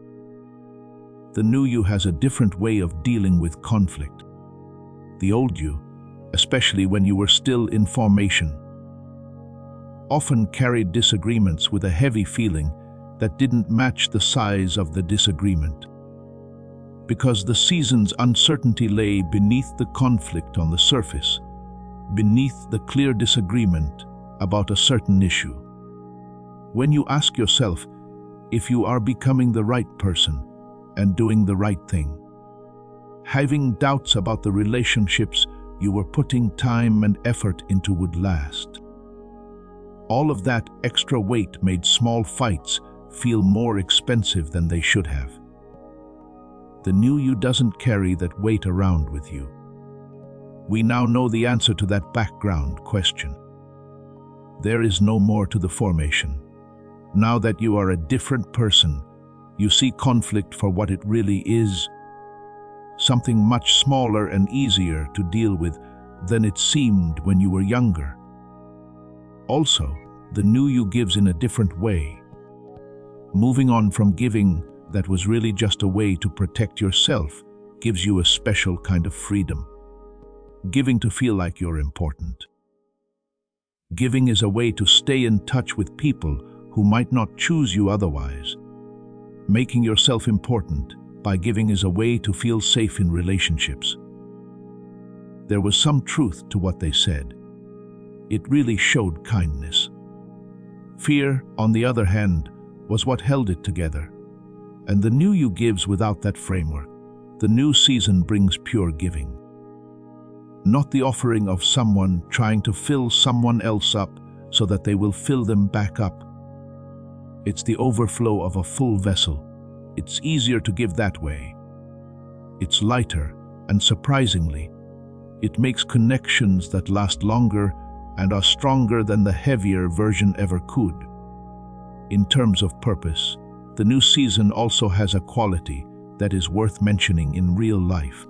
The new you has a different way of dealing with conflict. The old you, especially when you were still in formation, often carried disagreements with a heavy feeling that didn't match the size of the disagreement. Because the season's uncertainty lay beneath the conflict on the surface, beneath the clear disagreement about a certain issue. When you ask yourself if you are becoming the right person and doing the right thing, having doubts about the relationships you were putting time and effort into would last. All of that extra weight made small fights feel more expensive than they should have. The new you doesn't carry that weight around with you. We now know the answer to that background question. There is no more to the formation. Now that you are a different person, you see conflict for what it really is, something much smaller and easier to deal with than it seemed when you were younger. Also, the new you gives in a different way. Moving on from giving that was really just a way to protect yourself gives you a special kind of freedom. Giving to feel like you're important. Giving is a way to stay in touch with people who might not choose you otherwise. Making yourself important by giving is a way to feel safe in relationships. There was some truth to what they said. It really showed kindness. Fear, on the other hand, was what held it together. And the new you gives without that framework. The new season brings pure giving. Not the offering of someone trying to fill someone else up so that they will fill them back up. It's the overflow of a full vessel. It's easier to give that way. It's lighter, and surprisingly, it makes connections that last longer and are stronger than the heavier version ever could. In terms of purpose, the new season also has a quality that is worth mentioning in real life.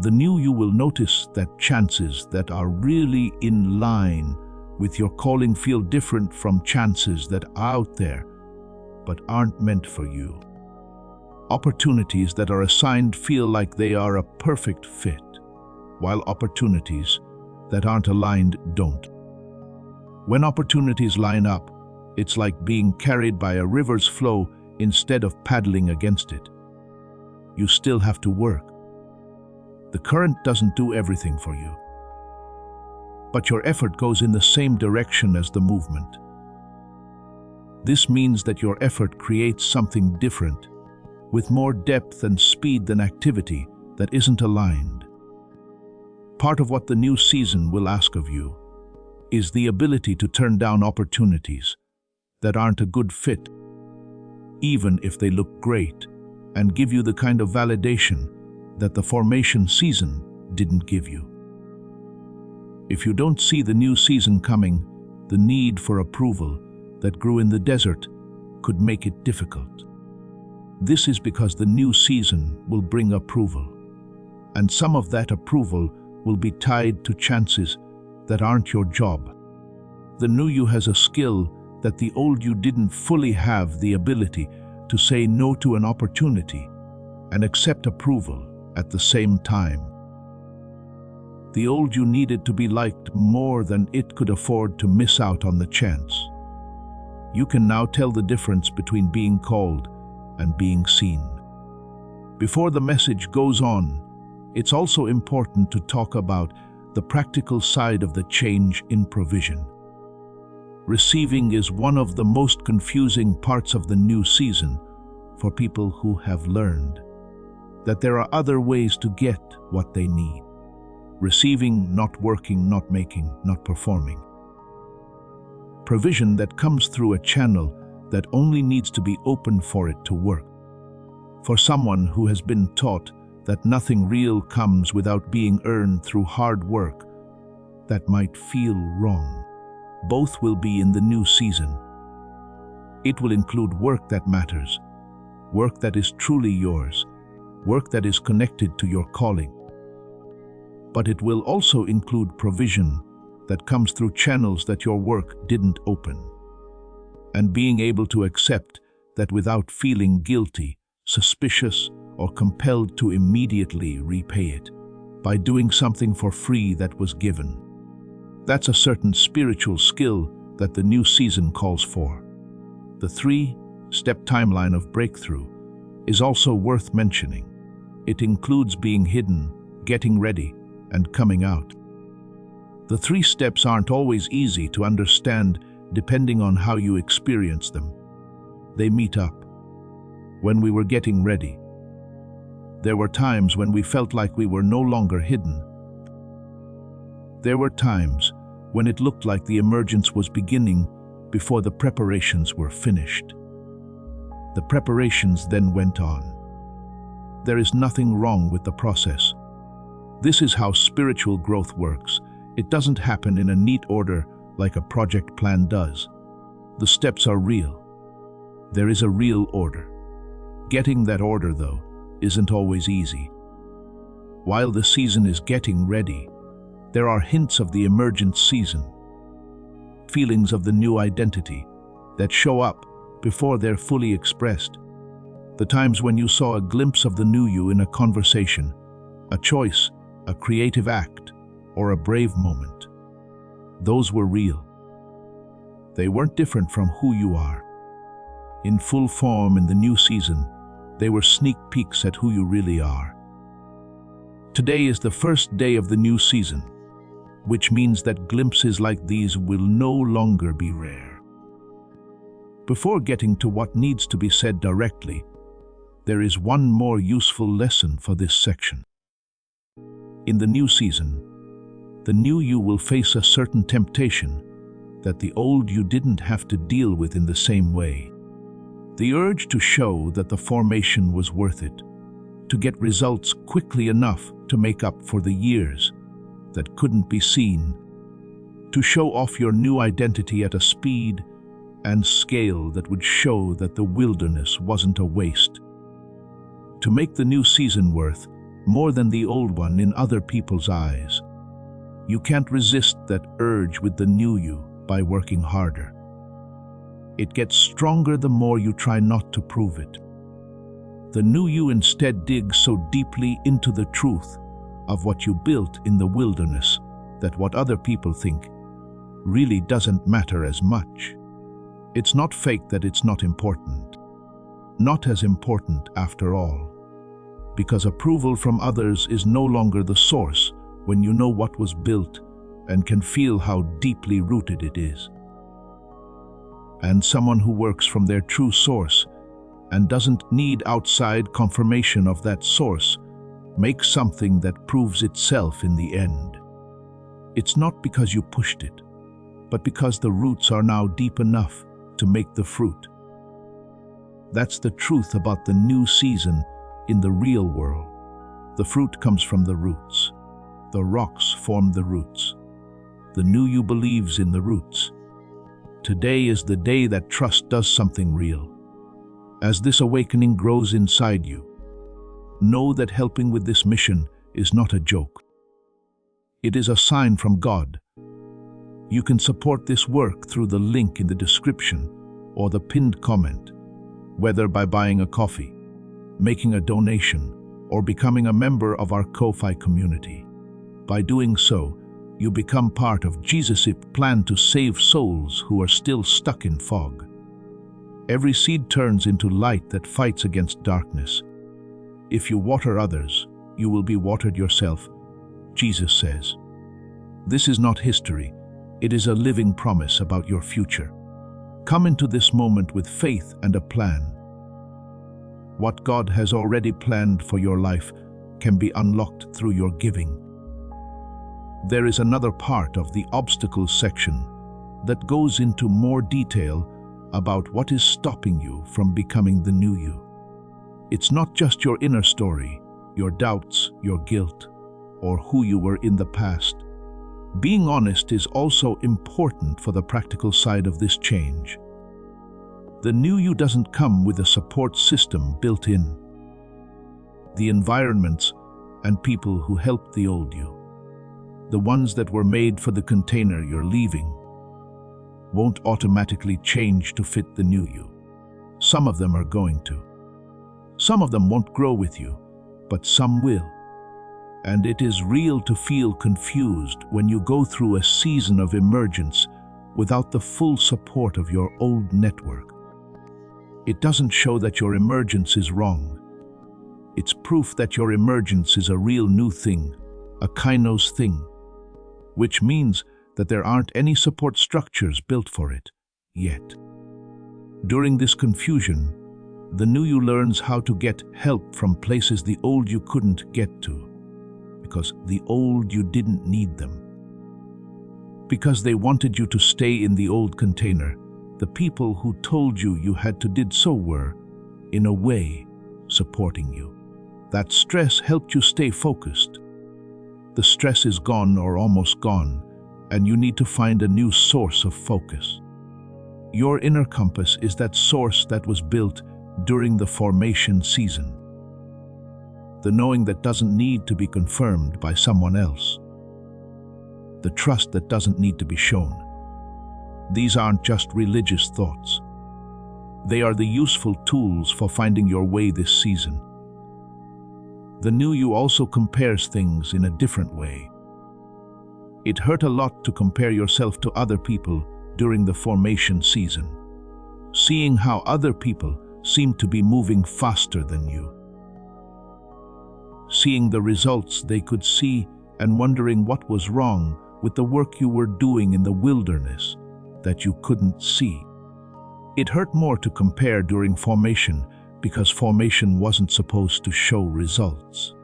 The new you will notice that chances that are really in line with your calling feel different from chances that are out there but aren't meant for you. Opportunities that are assigned feel like they are a perfect fit, while opportunities that aren't aligned don't. When opportunities line up, it's like being carried by a river's flow instead of paddling against it. You still have to work. The current doesn't do everything for you, but your effort goes in the same direction as the movement. This means that your effort creates something different, with more depth and speed than activity that isn't aligned. Part of what the new season will ask of you is the ability to turn down opportunities that aren't a good fit, even if they look great, and give you the kind of validation that the formation season didn't give you. If you don't see the new season coming, the need for approval that grew in the desert could make it difficult. This is because the new season will bring approval, and some of that approval will be tied to chances that aren't your job. The new you has a skill that the old you didn't fully have the ability to say no to an opportunity and accept approval at the same time. The old you needed to be liked more than it could afford to miss out on the chance. You can now tell the difference between being called and being seen. Before the message goes on, it's also important to talk about the practical side of the change in provision. Receiving is one of the most confusing parts of the new season for people who have learned that there are other ways to get what they need. Receiving, not working, not making, not performing. Provision that comes through a channel that only needs to be open for it to work. For someone who has been taught that nothing real comes without being earned through hard work, that might feel wrong. Both will be in the new season. It will include work that matters, work that is truly yours, work that is connected to your calling. But it will also include provision that comes through channels that your work didn't open. And being able to accept that without feeling guilty, suspicious, or compelled to immediately repay it by doing something for free that was given. That's a certain spiritual skill that the new season calls for. The 3-step timeline of breakthrough is also worth mentioning. It includes being hidden, getting ready, and coming out. The 3 steps aren't always easy to understand depending on how you experience them. They meet up. When we were getting ready, there were times when we felt like we were no longer hidden. There were times when it looked like the emergence was beginning before the preparations were finished. The preparations then went on. There is nothing wrong with the process. This is how spiritual growth works. It doesn't happen in a neat order like a project plan does. The steps are real. There is a real order. Getting that order, though, isn't always easy. While the season is getting ready, there are hints of the emergent season, feelings of the new identity that show up before they're fully expressed. The times when you saw a glimpse of the new you in a conversation, a choice, a creative act, or a brave moment. Those were real. They weren't different from who you are. In full form in the new season, they were sneak peeks at who you really are. Today is the first day of the new season, which means that glimpses like these will no longer be rare. Before getting to what needs to be said directly, there is one more useful lesson for this section. In the new season, the new you will face a certain temptation that the old you didn't have to deal with in the same way. The urge to show that the formation was worth it, to get results quickly enough to make up for the years that couldn't be seen, to show off your new identity at a speed and scale that would show that the wilderness wasn't a waste. To make the new season worth more than the old one in other people's eyes. You can't resist that urge with the new you by working harder. It gets stronger the more you try not to prove it. The new you instead digs so deeply into the truth of what you built in the wilderness that what other people think really doesn't matter as much. It's not fake that it's not important. Not as important after all. Because approval from others is no longer the source when you know what was built and can feel how deeply rooted it is. And someone who works from their true source and doesn't need outside confirmation of that source makes something that proves itself in the end. It's not because you pushed it, but because the roots are now deep enough to make the fruit. That's the truth about the new season in the real world. The fruit comes from the roots. The rocks form the roots. The new you believes in the roots. Today is the day that trust does something real. As this awakening grows inside you, know that helping with this mission is not a joke. It is a sign from God. You can support this work through the link in the description or the pinned comment, whether by buying a coffee, making a donation, or becoming a member of our Ko-Fi community. By doing so, you become part of Jesus' plan to save souls who are still stuck in fog. Every seed turns into light that fights against darkness. If you water others, you will be watered yourself, Jesus says. This is not history, it is a living promise about your future. Come into this moment with faith and a plan. What God has already planned for your life can be unlocked through your giving. There is another part of the obstacles section that goes into more detail about what is stopping you from becoming the new you. It's not just your inner story, your doubts, your guilt, or who you were in the past. Being honest is also important for the practical side of this change. The new you doesn't come with a support system built in. The environments and people who helped the old you, the ones that were made for the container you're leaving, won't automatically change to fit the new you. Some of them are going to. Some of them won't grow with you, but some will. And it is real to feel confused when you go through a season of emergence without the full support of your old network. It doesn't show that your emergence is wrong. It's proof that your emergence is a real new thing, a kainos thing, which means that there aren't any support structures built for it yet. During this confusion, the new you learns how to get help from places the old you couldn't get to, because the old you didn't need them. Because they wanted you to stay in the old container, the people who told you you had to did so were, in a way, supporting you. That stress helped you stay focused. The stress is gone or almost gone, and you need to find a new source of focus. Your inner compass is that source that was built during the formation season. The knowing that doesn't need to be confirmed by someone else. The trust that doesn't need to be shown. These aren't just religious thoughts. They are the useful tools for finding your way this season. The new you also compares things in a different way. It hurt a lot to compare yourself to other people during the formation season, seeing how other people seemed to be moving faster than you. Seeing the results they could see and wondering what was wrong with the work you were doing in the wilderness that you couldn't see. It hurt more to compare during formation because formation wasn't supposed to show results.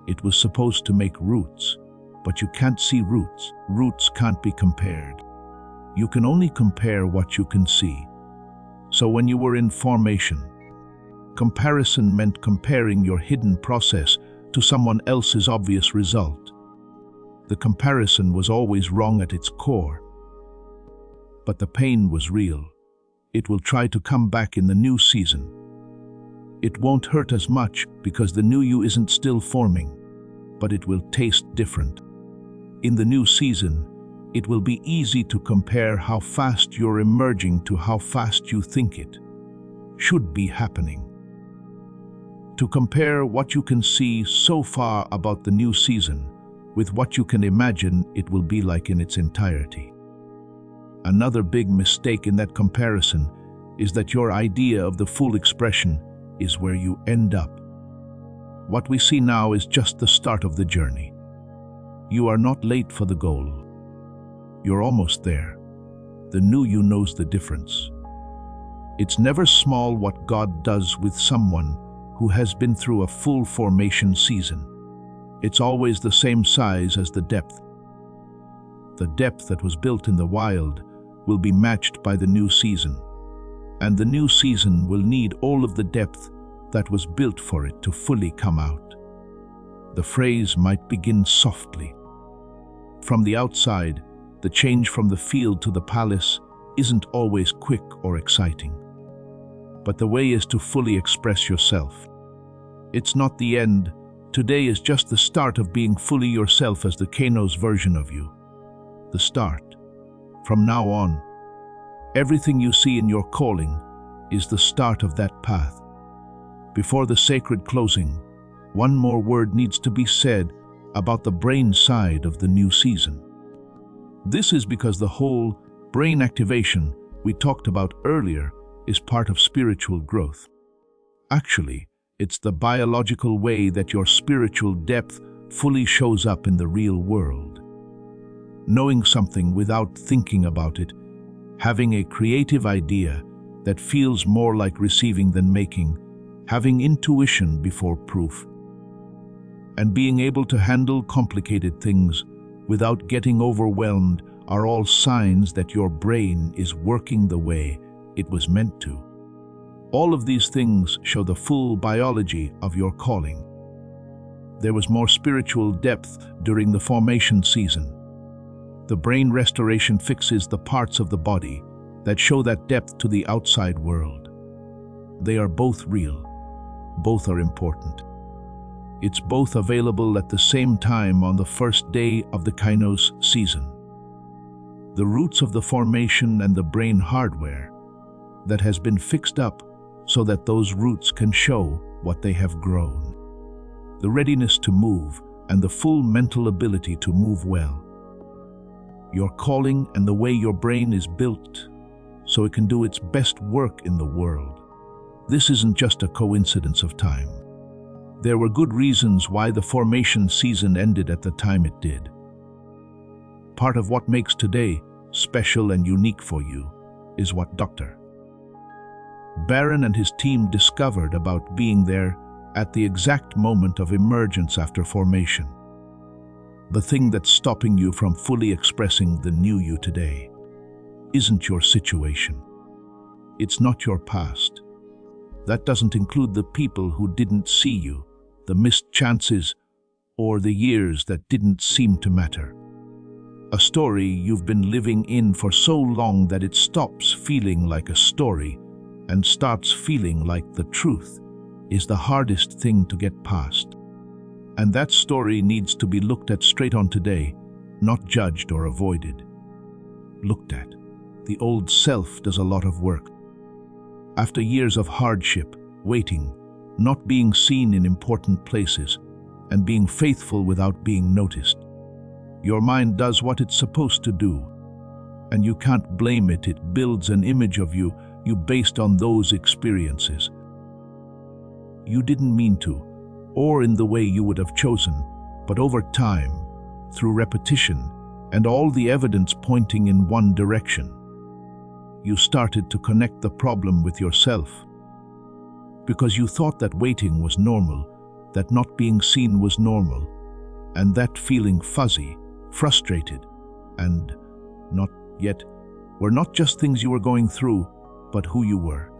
It was supposed to make roots, but you can't see roots. Roots can't be compared. You can only compare what you can see. So when you were in formation, comparison meant comparing your hidden process to someone else's obvious result. The comparison was always wrong at its core. but the pain was real. It will try to come back in the new season. It won't hurt as much because the new you isn't still forming, but it will taste different. In the new season, it will be easy to compare how fast you're emerging to how fast you think it should be happening. To compare what you can see so far about the new season with what you can imagine it will be like in its entirety. Another big mistake in that comparison is that your idea of the full expression is where you end up. What we see now is just the start of the journey. You are not late for the goal. You're almost there. The new you knows the difference. It's never small what God does with someone who has been through a full formation season. It's always the same size as the depth. The depth that was built in the wild will be matched by the new season, and the new season will need all of the depth that was built for it to fully come out. The phrase might begin softly. From the outside, the change from the field to the palace isn't always quick or exciting. But the way is to fully express yourself. It's not the end. Today is just the start of being fully yourself as the Kano's version of you. The start. From now on, everything you see in your calling is the start of that path. Before the sacred closing, one more word needs to be said about the brain side of the new season. This is because the whole brain activation we talked about earlier is part of spiritual growth. Actually, it's the biological way that your spiritual depth fully shows up in the real world. Knowing something without thinking about it, having a creative idea that feels more like receiving than making, having intuition before proof, and being able to handle complicated things without getting overwhelmed are all signs that your brain is working the way it was meant to. All of these things show the full biology of your calling. There was more spiritual depth during the formation season. The brain restoration fixes the parts of the body that show that depth to the outside world. They are both real. Both are important. It's both available at the same time on the first day of the Kainos season. The roots of the formation and the brain hardware that has been fixed up so that those roots can show what they have grown. The readiness to move and the full mental ability to move well. Your calling and the way your brain is built so it can do its best work in the world. This isn't just a coincidence of time. There were good reasons why the formation season ended at the time it did. Part of what makes today special and unique for you is what Dr. Baron and his team discovered about being there at the exact moment of emergence after formation. The thing that's stopping you from fully expressing the new you today isn't your situation. It's not your past. That doesn't include the people who didn't see you, the missed chances, or the years that didn't seem to matter. A story you've been living in for so long that it stops feeling like a story and starts feeling like the truth is the hardest thing to get past. And that story needs to be looked at straight on today, not judged or avoided. Looked at. The old self does a lot of work. After years of hardship, waiting, not being seen in important places, and being faithful without being noticed, your mind does what it's supposed to do, and you can't blame it. It builds an image of you based on those experiences. You didn't mean to, or in the way you would have chosen, but over time, through repetition, and all the evidence pointing in one direction, you started to connect the problem with yourself. Because you thought that waiting was normal, that not being seen was normal, and that feeling fuzzy, frustrated, and not yet were not just things you were going through, but who you were.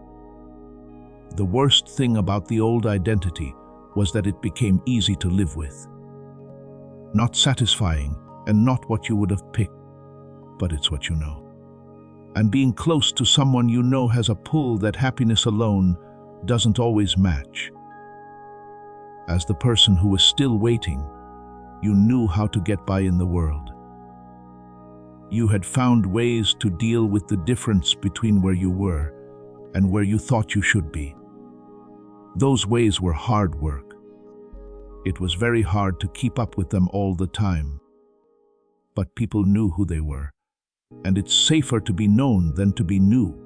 The worst thing about the old identity was that it became easy to live with. Not satisfying and not what you would have picked, but it's what you know. and being close to someone you know has a pull that happiness alone doesn't always match. As the person who was still waiting, you knew how to get by in the world. You had found ways to deal with the difference between where you were and where you thought you should be. Those ways were hard work. It was very hard to keep up with them all the time. But people knew who they were, and it's safer to be known than to be new.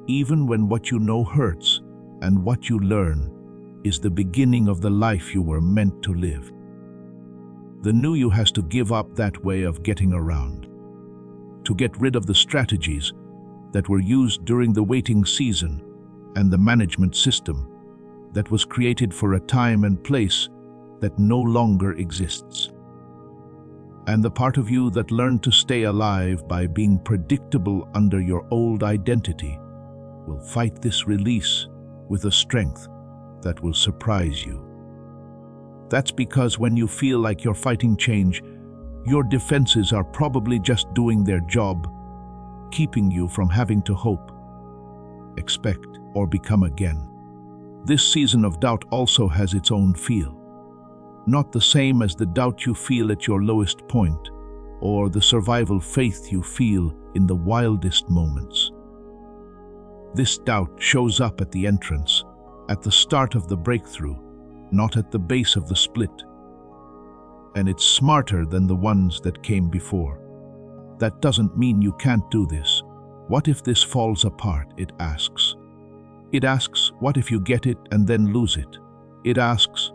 Even when what you know hurts, and what you learn is the beginning of the life you were meant to live. The new you has to give up that way of getting around, to get rid of the strategies that were used during the waiting season and the management system that was created for a time and place that no longer exists. And the part of you that learned to stay alive by being predictable under your old identity will fight this release with a strength that will surprise you. That's because when you feel like you're fighting change, your defenses are probably just doing their job, keeping you from having to hope, expect, or become again. This season of doubt also has its own feel. Not the same as the doubt you feel at your lowest point, or the survival faith you feel in the wildest moments. This doubt shows up at the entrance, at the start of the breakthrough, not at the base of the split. And it's smarter than the ones that came before. That doesn't mean you can't do this. What if this falls apart? It asks. It asks, what if you get it and then lose it? It asks,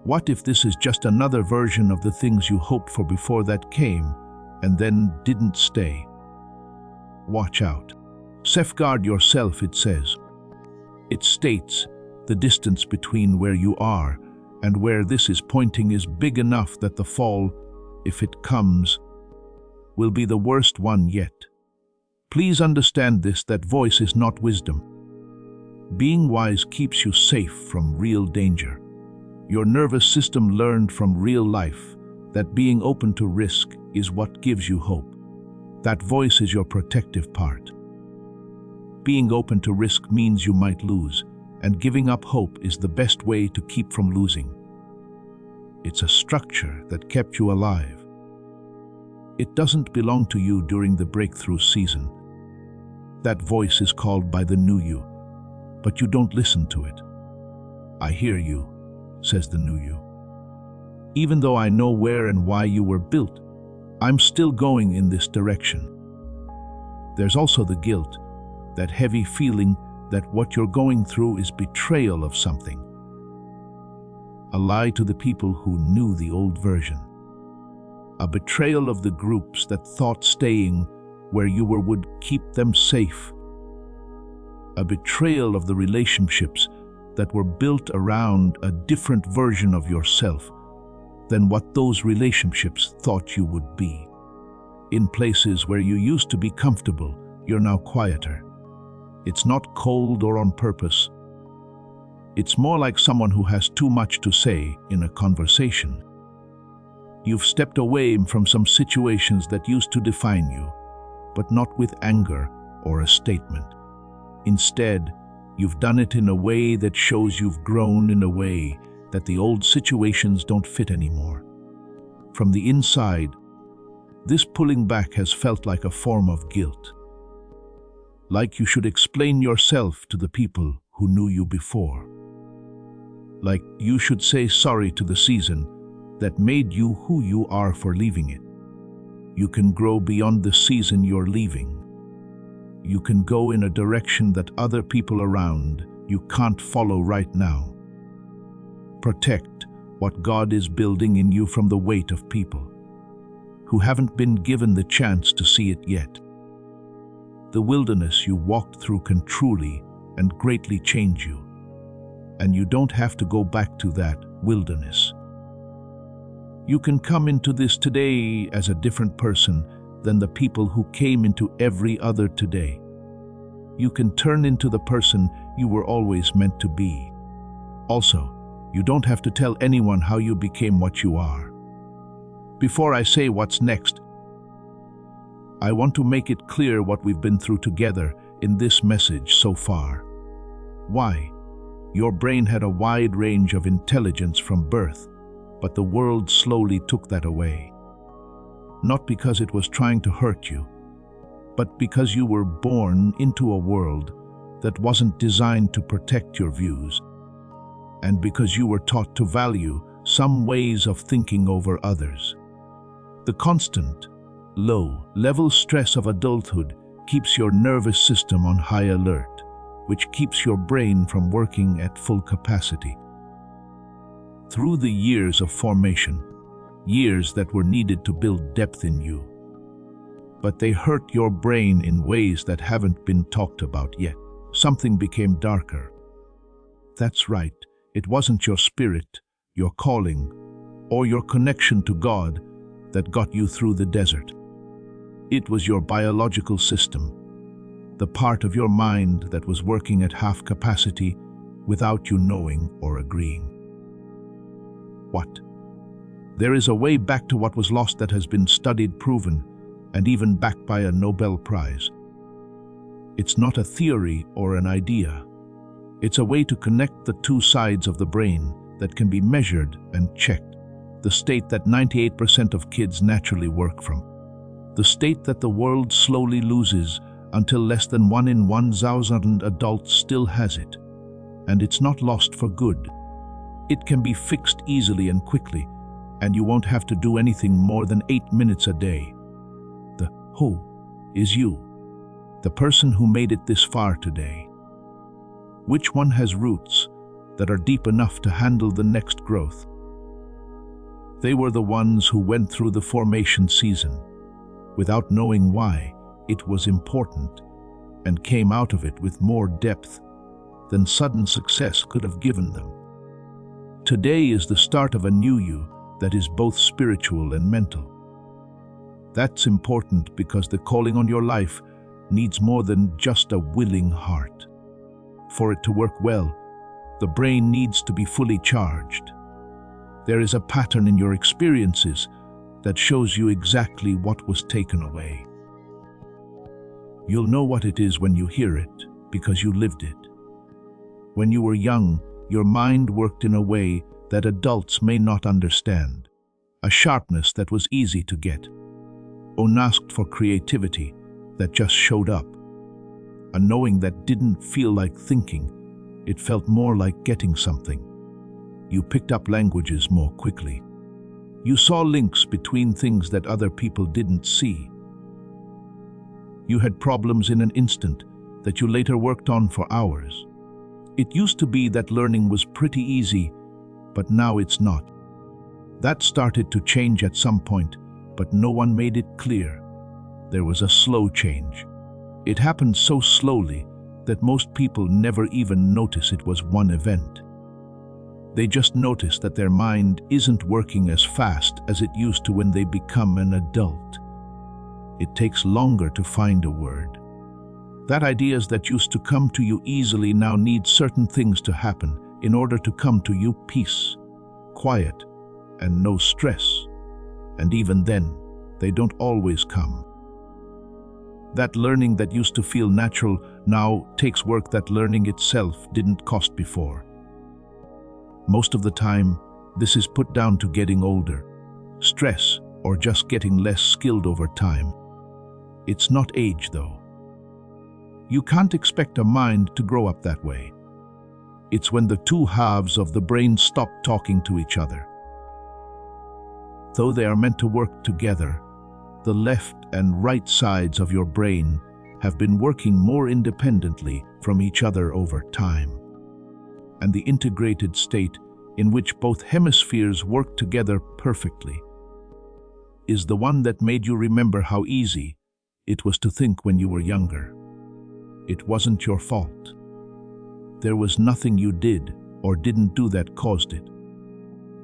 what if this is just another version of the things you hoped for before that came and then didn't stay? Watch out. Safeguard yourself, it says. It states the distance between where you are and where this is pointing is big enough that the fall, if it comes, will be the worst one yet. Please understand this, that voice is not wisdom. Being wise keeps you safe from real danger. Your nervous system learned from real life that being open to risk is what gives you hope. That voice is your protective part. Being open to risk means you might lose, and giving up hope is the best way to keep from losing. It's a structure that kept you alive. It doesn't belong to you during the breakthrough season. That voice is called by the new you, but you don't listen to it. I hear you, says the new you. Even though I know where and why you were built, I'm still going in this direction. There's also the guilt, that heavy feeling that what you're going through is betrayal of something. A lie to the people who knew the old version. A betrayal of the groups that thought staying where you were would keep them safe. A betrayal of the relationships that were built around a different version of yourself than what those relationships thought you would be. In places where you used to be comfortable, you're now quieter. It's not cold or on purpose. It's more like someone who has too much to say in a conversation. You've stepped away from some situations that used to define you, but not with anger or a statement. Instead, you've done it in a way that shows you've grown, in a way that the old situations don't fit anymore. From the inside, this pulling back has felt like a form of guilt. Like you should explain yourself to the people who knew you before. Like you should say sorry to the season that made you who you are for leaving it. You can grow beyond the season you're leaving. You can go in a direction that other people around you can't follow right now. Protect what God is building in you from the weight of people who haven't been given the chance to see it yet. The wilderness you walked through can truly and greatly change you, and you don't have to go back to that wilderness. You can come into this today as a different person than the people who came into every other today. You can turn into the person you were always meant to be. Also, you don't have to tell anyone how you became what you are. Before I say what's next, I want to make it clear what we've been through together in this message so far. Why? Your brain had a wide range of intelligence from birth, but the world slowly took that away. Not because it was trying to hurt you, but because you were born into a world that wasn't designed to protect your views, and because you were taught to value some ways of thinking over others. The constant, low-level stress of adulthood keeps your nervous system on high alert, which keeps your brain from working at full capacity. Through the years of formation, years that were needed to build depth in you, but they hurt your brain in ways that haven't been talked about yet. Something became darker. That's right, it wasn't your spirit, your calling, or your connection to God that got you through the desert. It was your biological system, the part of your mind that was working at half capacity without you knowing or agreeing. What? There is a way back to what was lost that has been studied, proven, and even backed by a Nobel Prize. It's not a theory or an idea. It's a way to connect the two sides of the brain that can be measured and checked. The state that 98% of kids naturally work from. The state that the world slowly loses until less than 1 in 1,000 adults still has it. And it's not lost for good. It can be fixed easily and quickly, and you won't have to do anything more than 8 minutes a day. The who is you, the person who made it this far today. Which one has roots that are deep enough to handle the next growth? They were the ones who went through the formation season without knowing why it was important and came out of it with more depth than sudden success could have given them. Today is the start of a new you that is both spiritual and mental. That's important because the calling on your life needs more than just a willing heart. For it to work well, the brain needs to be fully charged. There is a pattern in your experiences that shows you exactly what was taken away. You'll know what it is when you hear it, because you lived it. When you were young, your mind worked in a way that adults may not understand. A sharpness that was easy to get. Unasked for creativity that just showed up. A knowing that didn't feel like thinking, it felt more like getting something. You picked up languages more quickly. You saw links between things that other people didn't see. You had problems in an instant that you later worked on for hours. It used to be that learning was pretty easy, but now it's not. That started to change at some point, but no one made it clear. There was a slow change. It happened so slowly that most people never even notice it was one event. They just notice that their mind isn't working as fast as it used to when they become an adult. It takes longer to find a word. That ideas that used to come to you easily now need certain things to happen in order to come to you: peace, quiet, and no stress. And even then, they don't always come. That learning that used to feel natural now takes work that learning itself didn't cost before. Most of the time, this is put down to getting older, stress, or just getting less skilled over time. It's not age, though. You can't expect a mind to grow up that way. It's when the two halves of the brain stop talking to each other. Though they are meant to work together, the left and right sides of your brain have been working more independently from each other over time. And the integrated state in which both hemispheres work together perfectly is the one that made you remember how easy it was to think when you were younger. It wasn't your fault. There was nothing you did or didn't do that caused it.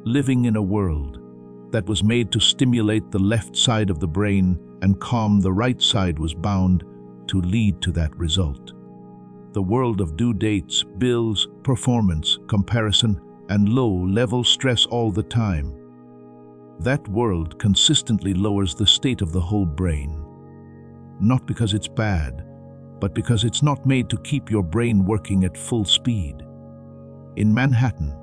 Living in a world that was made to stimulate the left side of the brain and calm the right side was bound to lead to that result. The world of due dates, bills, performance, comparison, and low-level stress all the time. That world consistently lowers the state of the whole brain. not because it's bad, but because it's not made to keep your brain working at full speed. In Manhattan,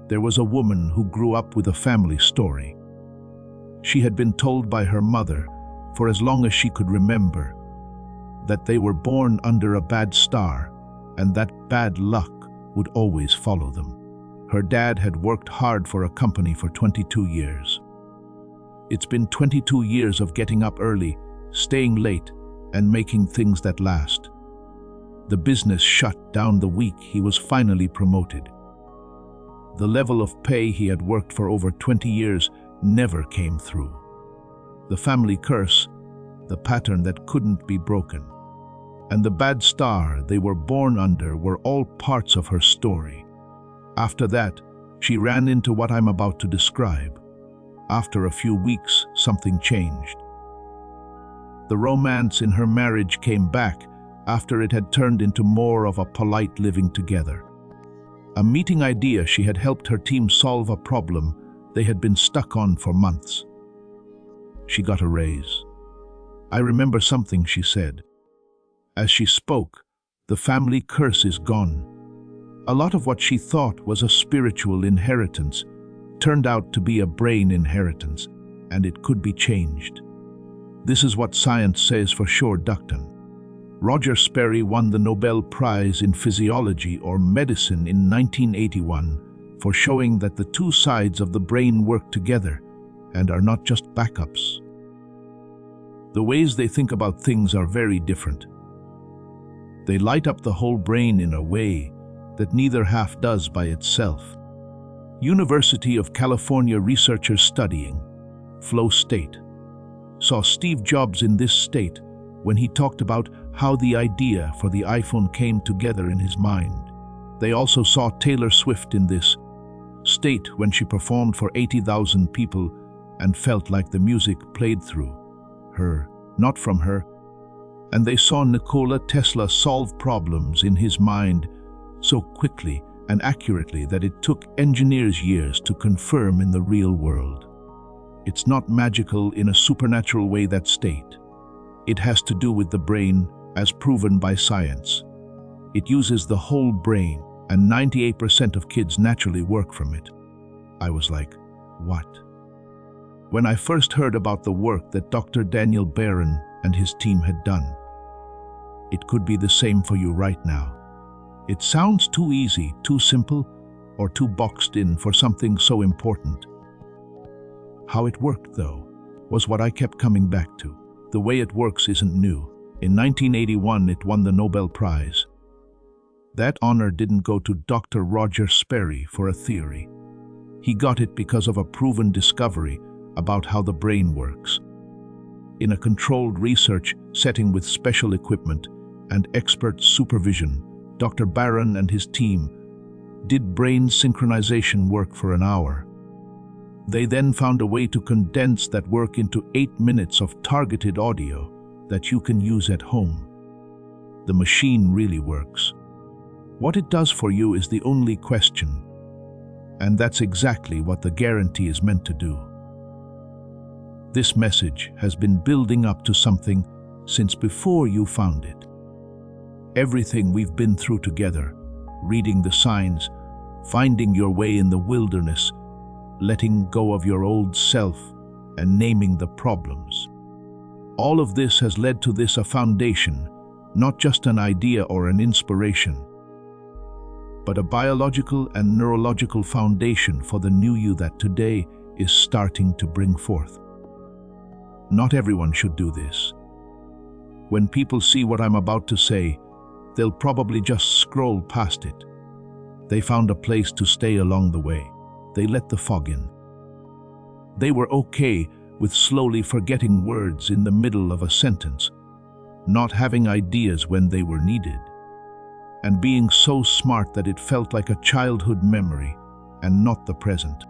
there was a woman who grew up with a family story. She had been told by her mother, for as long as she could remember, that they were born under a bad star and that bad luck would always follow them. Her dad had worked hard for a company for 22 years. It's been 22 years of getting up early, staying late, and making things that last. The business shut down the week he was finally promoted. The level of pay he had worked for over 20 years never came through. The family curse, the pattern that couldn't be broken, and the bad star they were born under were all parts of her story. After that, she ran into what I'm about to describe. After a few weeks, something changed. The romance in her marriage came back after it had turned into more of a polite living together. A meeting idea she had helped her team solve a problem they had been stuck on for months. She got a raise. I remember something she said. As she spoke, the family curse is gone. A lot of what she thought was a spiritual inheritance turned out to be a brain inheritance, and it could be changed. This is what science says for sure, Dr. Roger Sperry won the Nobel Prize in Physiology or Medicine in 1981 for showing that the two sides of the brain work together and are not just backups. The ways they think about things are very different. They light up the whole brain in a way that neither half does by itself. University of California researchers studying flow state saw Steve Jobs in this state when he talked about how the idea for the iPhone came together in his mind. They also saw Taylor Swift in this state when she performed for 80,000 people and felt like the music played through her, not from her. And they saw Nikola Tesla solve problems in his mind so quickly and accurately that it took engineers years to confirm in the real world. It's not magical in a supernatural way, that state. It has to do with the brain, as proven by science. It uses the whole brain, and 98% of kids naturally work from it. I was like, what? When I first heard about the work that Dr. Daniel Barron and his team had done, it could be the same for you right now. It sounds too easy, too simple, or too boxed in for something so important. How it worked, though, was what I kept coming back to. The way it works isn't new. In 1981, it won the Nobel Prize. That honor didn't go to Dr. Roger Sperry for a theory. He got it because of a proven discovery about how the brain works. In a controlled research setting with special equipment and expert supervision, Dr. Barron and his team did brain synchronization work for an hour. They then found a way to condense that work into 8 minutes of targeted audio that you can use at home. The machine really works. What it does for you is the only question, and that's exactly what the guarantee is meant to do. This message has been building up to something since before you found it. Everything we've been through together, reading the signs, finding your way in the wilderness, letting go of your old self, and naming the problems. All of this has led to this, a foundation, not just an idea or an inspiration, but a biological and neurological foundation for the new you that today is starting to bring forth. Not everyone should do this. When people see what I'm about to say, they'll probably just scroll past it. They found a place to stay along the way. They let the fog in. They were okay with slowly forgetting words in the middle of a sentence, not having ideas when they were needed, and being so smart that it felt like a childhood memory and not the present.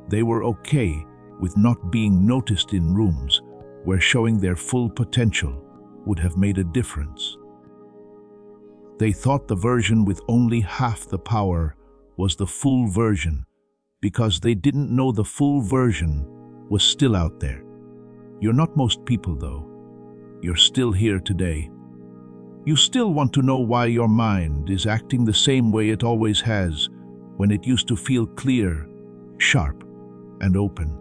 They were okay with not being noticed in rooms where showing their full potential would have made a difference. They thought the version with only half the power was the full version because they didn't know the full version was still out there. You're not most people, though. you're still here today. You still want to know why your mind is acting the same way it always has when it used to feel clear, sharp, and open.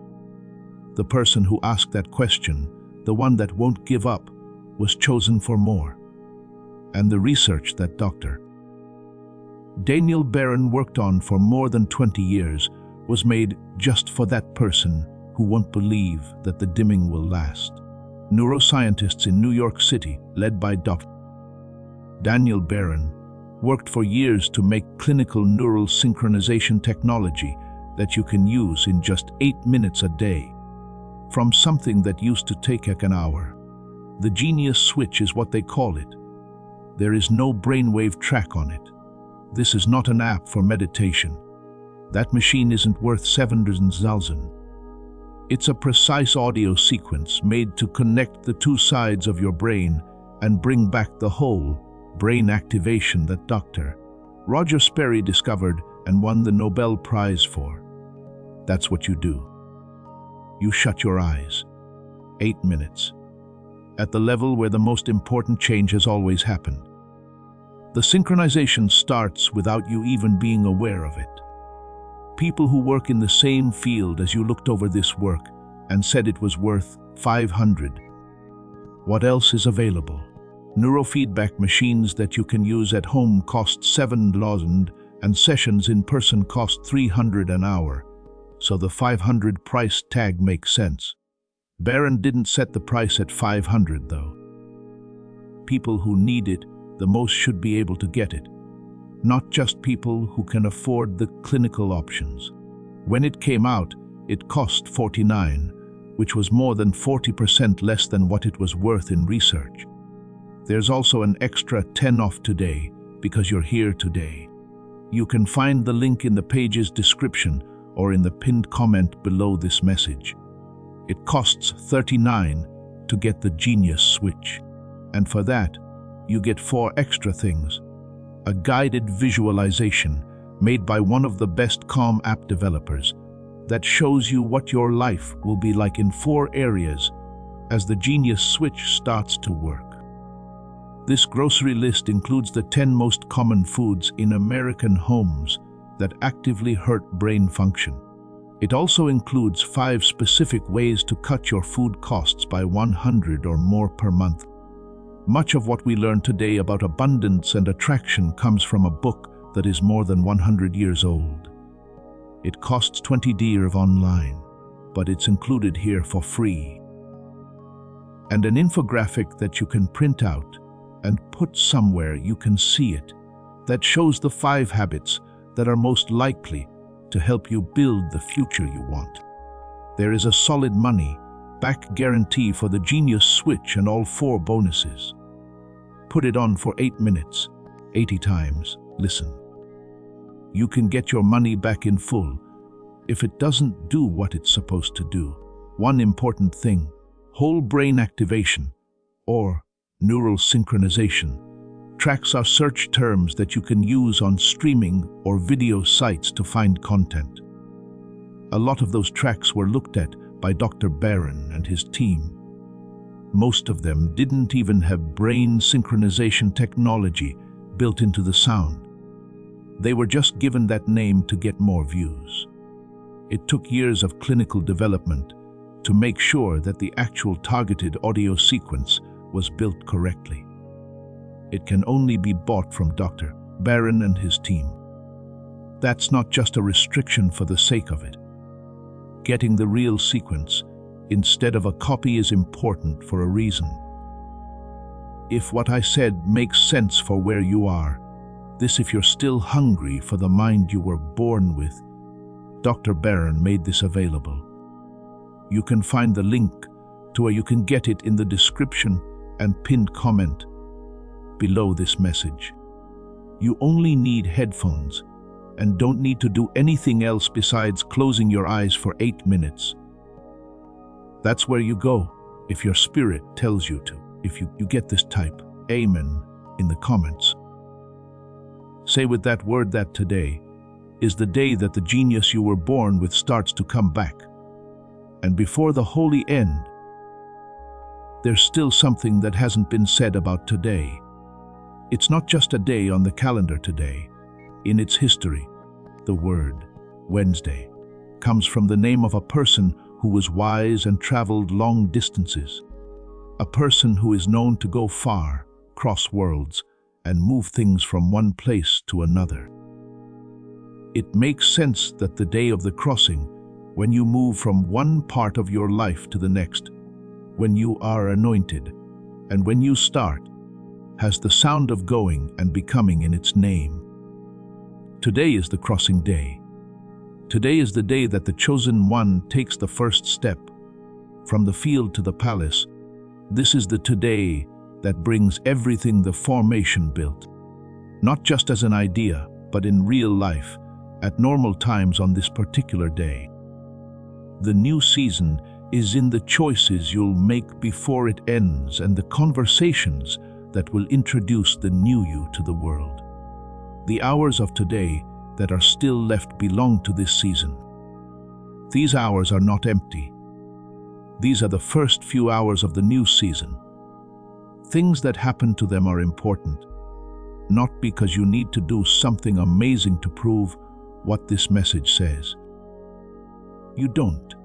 The person who asked that question, the one that won't give up, was chosen for more. And the research that Dr. Daniel Barron worked on for more than 20 years was made just for that person who won't believe that the dimming will last. Neuroscientists in New York City, led by Dr. Daniel Barron, worked for years to make clinical neural synchronization technology that you can use in just 8 minutes a day. From something that used to take an hour. The genius switch is what they call it. There is no brainwave track on it. This is not an app for meditation. That machine isn't worth 7,000. It's a precise audio sequence made to connect the two sides of your brain and bring back the whole brain activation that Dr. Roger Sperry discovered and won the Nobel Prize for. That's what you do. You shut your eyes. 8 minutes. At the level where the most important change has always happened. The synchronization starts without you even being aware of it. People who work in the same field as you looked over this work and said it was worth 500. What else is available? Neurofeedback machines that you can use at home cost 7,000 and sessions in person cost 300 an hour. So the 500 price tag makes sense. Barron didn't set the price at 500 though. People who need it the most should be able to get it, not just people who can afford the clinical options. When it came out, it cost $49, which was more than 40% less than what it was worth in research. There's also an extra 10 off today because you're here today. You can find the link in the page's description or in the pinned comment below this message. It costs $39 to get the Genius Switch, and for that, you get 4 extra things. A guided visualization made by one of the best Calm app developers that shows you what your life will be like in 4 areas as the Genius Switch starts to work. This grocery list includes the 10 most common foods in American homes that actively hurt brain function. It also includes 5 specific ways to cut your food costs by 100 or more per month. Much of what we learn today about abundance and attraction comes from a book that is more than 100 years old. It costs $20 online, but it's included here for free. And an infographic that you can print out and put somewhere you can see it, that shows the 5 habits that are most likely to help you build the future you want. There is a solid money-back guarantee for the Genius Switch and all 4 bonuses. Put it on for 8 minutes, 80 times, listen. You can get your money back in full if it doesn't do what it's supposed to do. One important thing, whole brain activation, or neural synchronization, tracks are search terms that you can use on streaming or video sites to find content. A lot of those tracks were looked at by Dr. Barron and his team. Most of them didn't even have brain synchronization technology built into the sound. They were just given that name to get more views. It took years of clinical development to make sure that the actual targeted audio sequence was built correctly. It can only be bought from Dr. Barron and his team. That's not just a restriction for the sake of it. Getting the real sequence instead of a copy is important for a reason. If what I said makes sense for where you are, if you're still hungry for the mind you were born with, Dr. Barron made this available. You can find the link to where you can get it in the description and pinned comment below this message. You only need headphones and don't need to do anything else besides closing your eyes for 8 minutes. That's where you go if your spirit tells you to. If you get this, type Amen in the comments. Say with that word that today is the day that the genius you were born with starts to come back. And before the holy end, there's still something that hasn't been said about today. It's not just a day on the calendar today. In its history, the word Wednesday comes from the name of a person who was wise and traveled long distances. A person who is known to go far, cross worlds, and move things from one place to another. It makes sense that the day of the crossing, when you move from one part of your life to the next, when you are anointed, and when you start, has the sound of going and becoming in its name. Today is the crossing day. Today is the day that the chosen one takes the first step, from the field to the palace. This is the today that brings everything the formation built, not just as an idea, but in real life, at normal times on this particular day. The new season is in the choices you'll make before it ends and the conversations that will introduce the new you to the world. The hours of today that are still left belong to this season. These hours are not empty. These are the first few hours of the new season. Things that happen to them are important, not because you need to do something amazing to prove what this message says. You don't.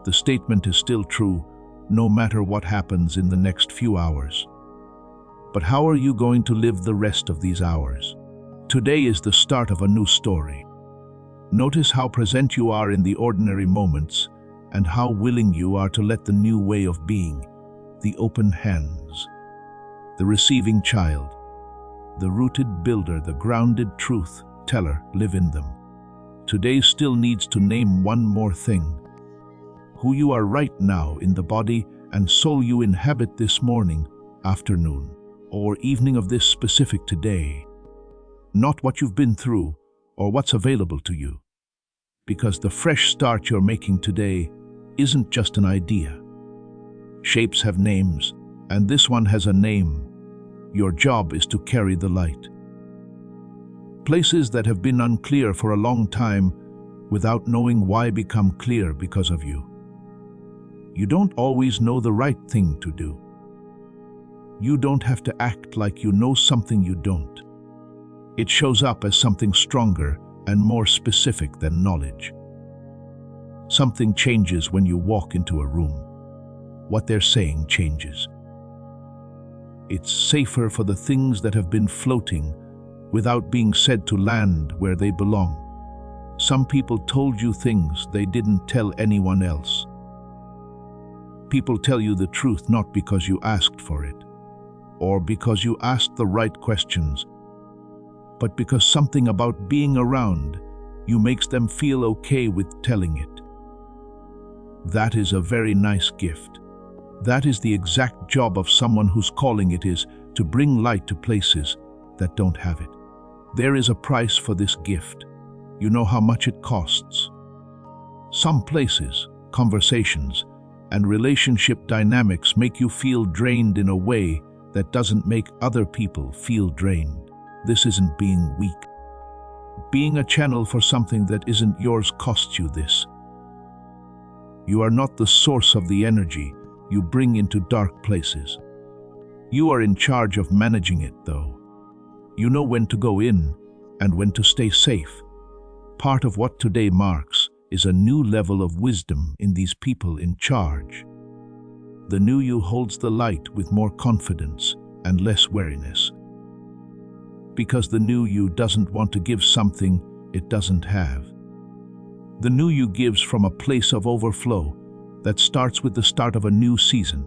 The statement is still true, no matter what happens in the next few hours. But how are you going to live the rest of these hours? Today is the start of a new story. Notice how present you are in the ordinary moments and how willing you are to let the new way of being, the open hands, the receiving child, the rooted builder, the grounded truth teller live in them. Today still needs to name one more thing. Who you are right now in the body and soul you inhabit this morning, afternoon, or evening of this specific today. Not what you've been through or what's available to you. Because the fresh start you're making today isn't just an idea. Shapes have names, and this one has a name. Your job is to carry the light. Places that have been unclear for a long time without knowing why become clear because of you. You don't always know the right thing to do. You don't have to act like you know something you don't. It shows up as something stronger and more specific than knowledge. Something changes when you walk into a room. What they're saying changes. It's safer for the things that have been floating without being said to land where they belong. Some people told you things they didn't tell anyone else. People tell you the truth not because you asked for it, or because you asked the right questions, but because something about being around you makes them feel okay with telling it. That is a very nice gift. That is the exact job of someone whose calling it is to bring light to places that don't have it. There is a price for this gift. You know how much it costs. Some places, conversations, and relationship dynamics make you feel drained in a way that doesn't make other people feel drained. This isn't being weak. Being a channel for something that isn't yours costs you this. You are not the source of the energy you bring into dark places. You are in charge of managing it, though. You know when to go in and when to stay safe. Part of what today marks is a new level of wisdom in these people in charge. The new you holds the light with more confidence and less wariness. Because the new you doesn't want to give something it doesn't have. The new you gives from a place of overflow that starts with the start of a new season.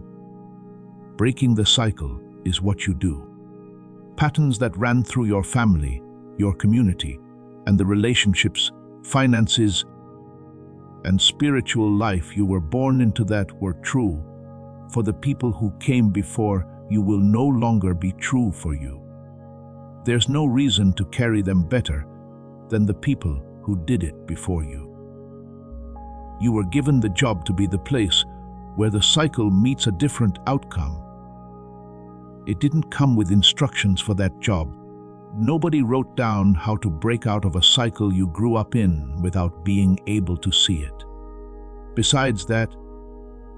Breaking the cycle is what you do. Patterns that ran through your family, your community, and the relationships, finances, and spiritual life you were born into that were true for the people who came before you will no longer be true for you. There's no reason to carry them better than the people who did it before you. You were given the job to be the place where the cycle meets a different outcome. It didn't come with instructions for that job. Nobody wrote down how to break out of a cycle you grew up in without being able to see it. Besides that,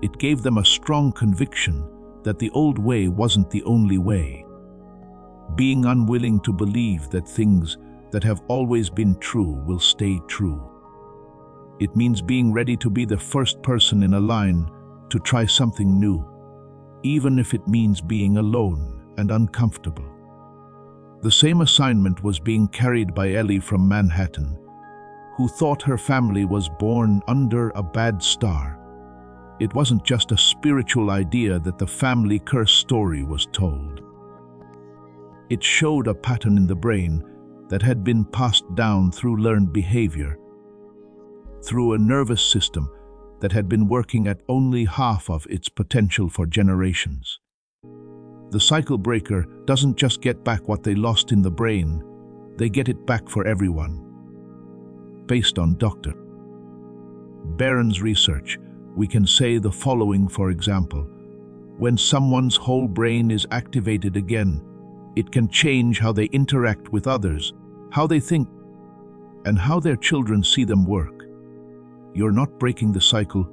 it gave them a strong conviction that the old way wasn't the only way. Being unwilling to believe that things that have always been true will stay true. It means being ready to be the first person in a line to try something new, even if it means being alone and uncomfortable. The same assignment was being carried by Ellie from Manhattan, who thought her family was born under a bad star. It wasn't just a spiritual idea that the family curse story was told. It showed a pattern in the brain that had been passed down through learned behavior, through a nervous system that had been working at only half of its potential for generations. The cycle breaker doesn't just get back what they lost in the brain, they get it back for everyone. Based on Dr. Barron's research, we can say the following, for example. When someone's whole brain is activated again, it can change how they interact with others, how they think, and how their children see them work. You're not breaking the cycle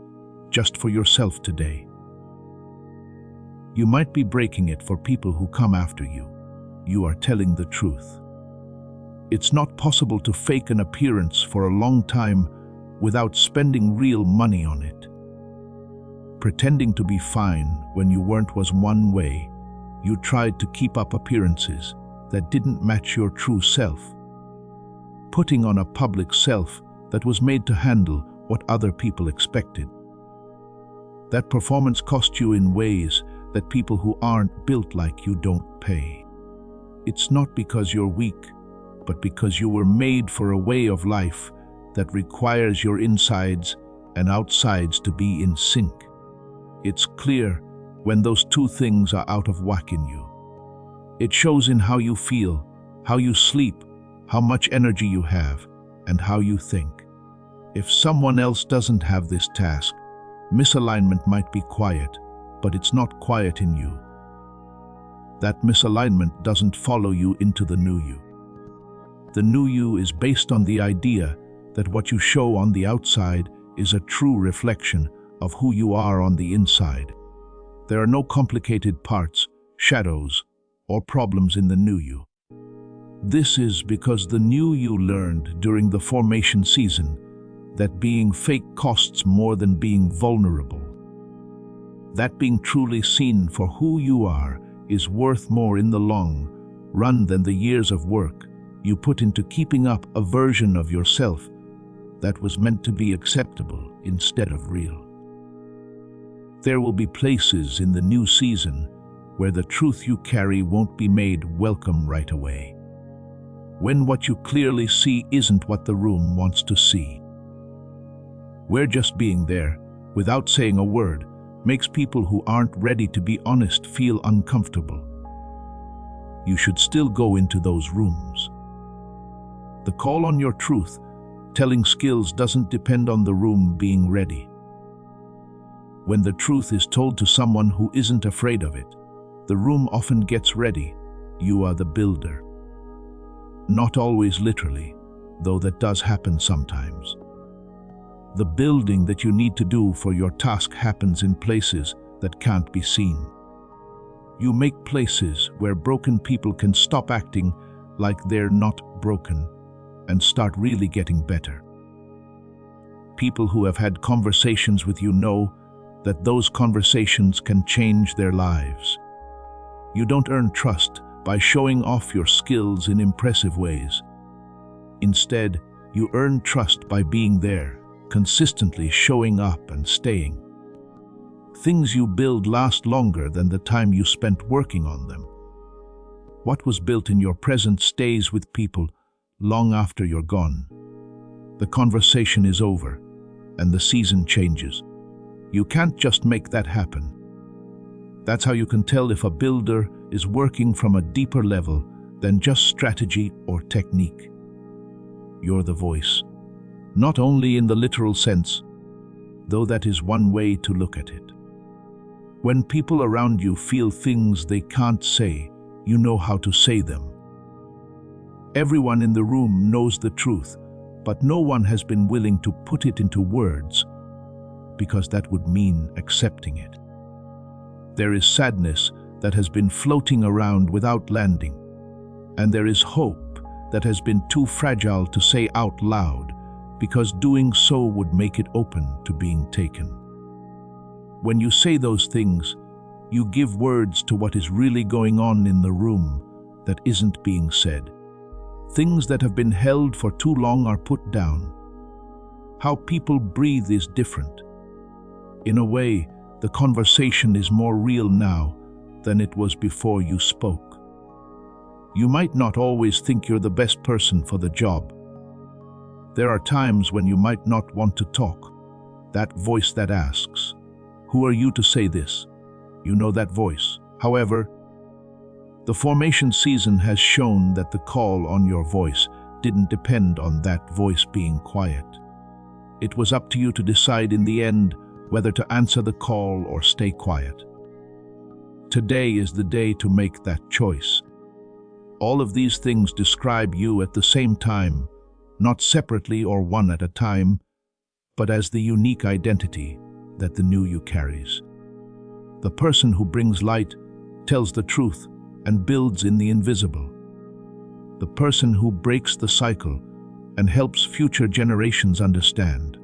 just for yourself today. You might be breaking it for people who come after you. You are telling the truth. It's not possible to fake an appearance for a long time without spending real money on it. Pretending to be fine when you weren't was one way. You tried to keep up appearances that didn't match your true self. Putting on a public self that was made to handle what other people expected. That performance cost you in ways that people who aren't built like you don't pay. It's not because you're weak, but because you were made for a way of life that requires your insides and outsides to be in sync. It's clear when those two things are out of whack in you. It shows in how you feel, how you sleep, how much energy you have, and how you think. If someone else doesn't have this task, misalignment might be quiet, but it's not quiet in you. That misalignment doesn't follow you into the new you. The new you is based on the idea that what you show on the outside is a true reflection of who you are on the inside. There are no complicated parts, shadows, or problems in the new you. This is because the new you learned during the formation season that being fake costs more than being vulnerable. That being truly seen for who you are is worth more in the long run than the years of work you put into keeping up a version of yourself that was meant to be acceptable instead of real. There will be places in the new season where the truth you carry won't be made welcome right away. When what you clearly see isn't what the room wants to see. Where just being there, without saying a word, makes people who aren't ready to be honest feel uncomfortable. You should still go into those rooms. The call on your truth, telling skills doesn't depend on the room being ready. When the truth is told to someone who isn't afraid of it, the room often gets ready. You are the builder. Not always literally, though that does happen sometimes. The building that you need to do for your task happens in places that can't be seen. You make places where broken people can stop acting like they're not broken and start really getting better. People who have had conversations with you know that those conversations can change their lives. You don't earn trust by showing off your skills in impressive ways. Instead, you earn trust by being there, consistently showing up and staying. Things you build last longer than the time you spent working on them. What was built in your present stays with people long after you're gone. The conversation is over, and the season changes. You can't just make that happen. That's how you can tell if a builder is working from a deeper level than just strategy or technique. You're the voice, not only in the literal sense, though that is one way to look at it. When people around you feel things they can't say, you know how to say them. Everyone in the room knows the truth, but no one has been willing to put it into words, because that would mean accepting it. There is sadness that has been floating around without landing. And there is hope that has been too fragile to say out loud, because doing so would make it open to being taken. When you say those things, you give words to what is really going on in the room that isn't being said. Things that have been held for too long are put down. How people breathe is different. In a way, the conversation is more real now than it was before you spoke. You might not always think you're the best person for the job. There are times when you might not want to talk. That voice that asks, "Who are you to say this?" You know that voice. However, the formation season has shown that the call on your voice didn't depend on that voice being quiet. It was up to you to decide in the end whether to answer the call or stay quiet. Today is the day to make that choice. All of these things describe you at the same time, not separately or one at a time, but as the unique identity that the new you carries. The person who brings light, tells the truth, and builds in the invisible. The person who breaks the cycle and helps future generations understand.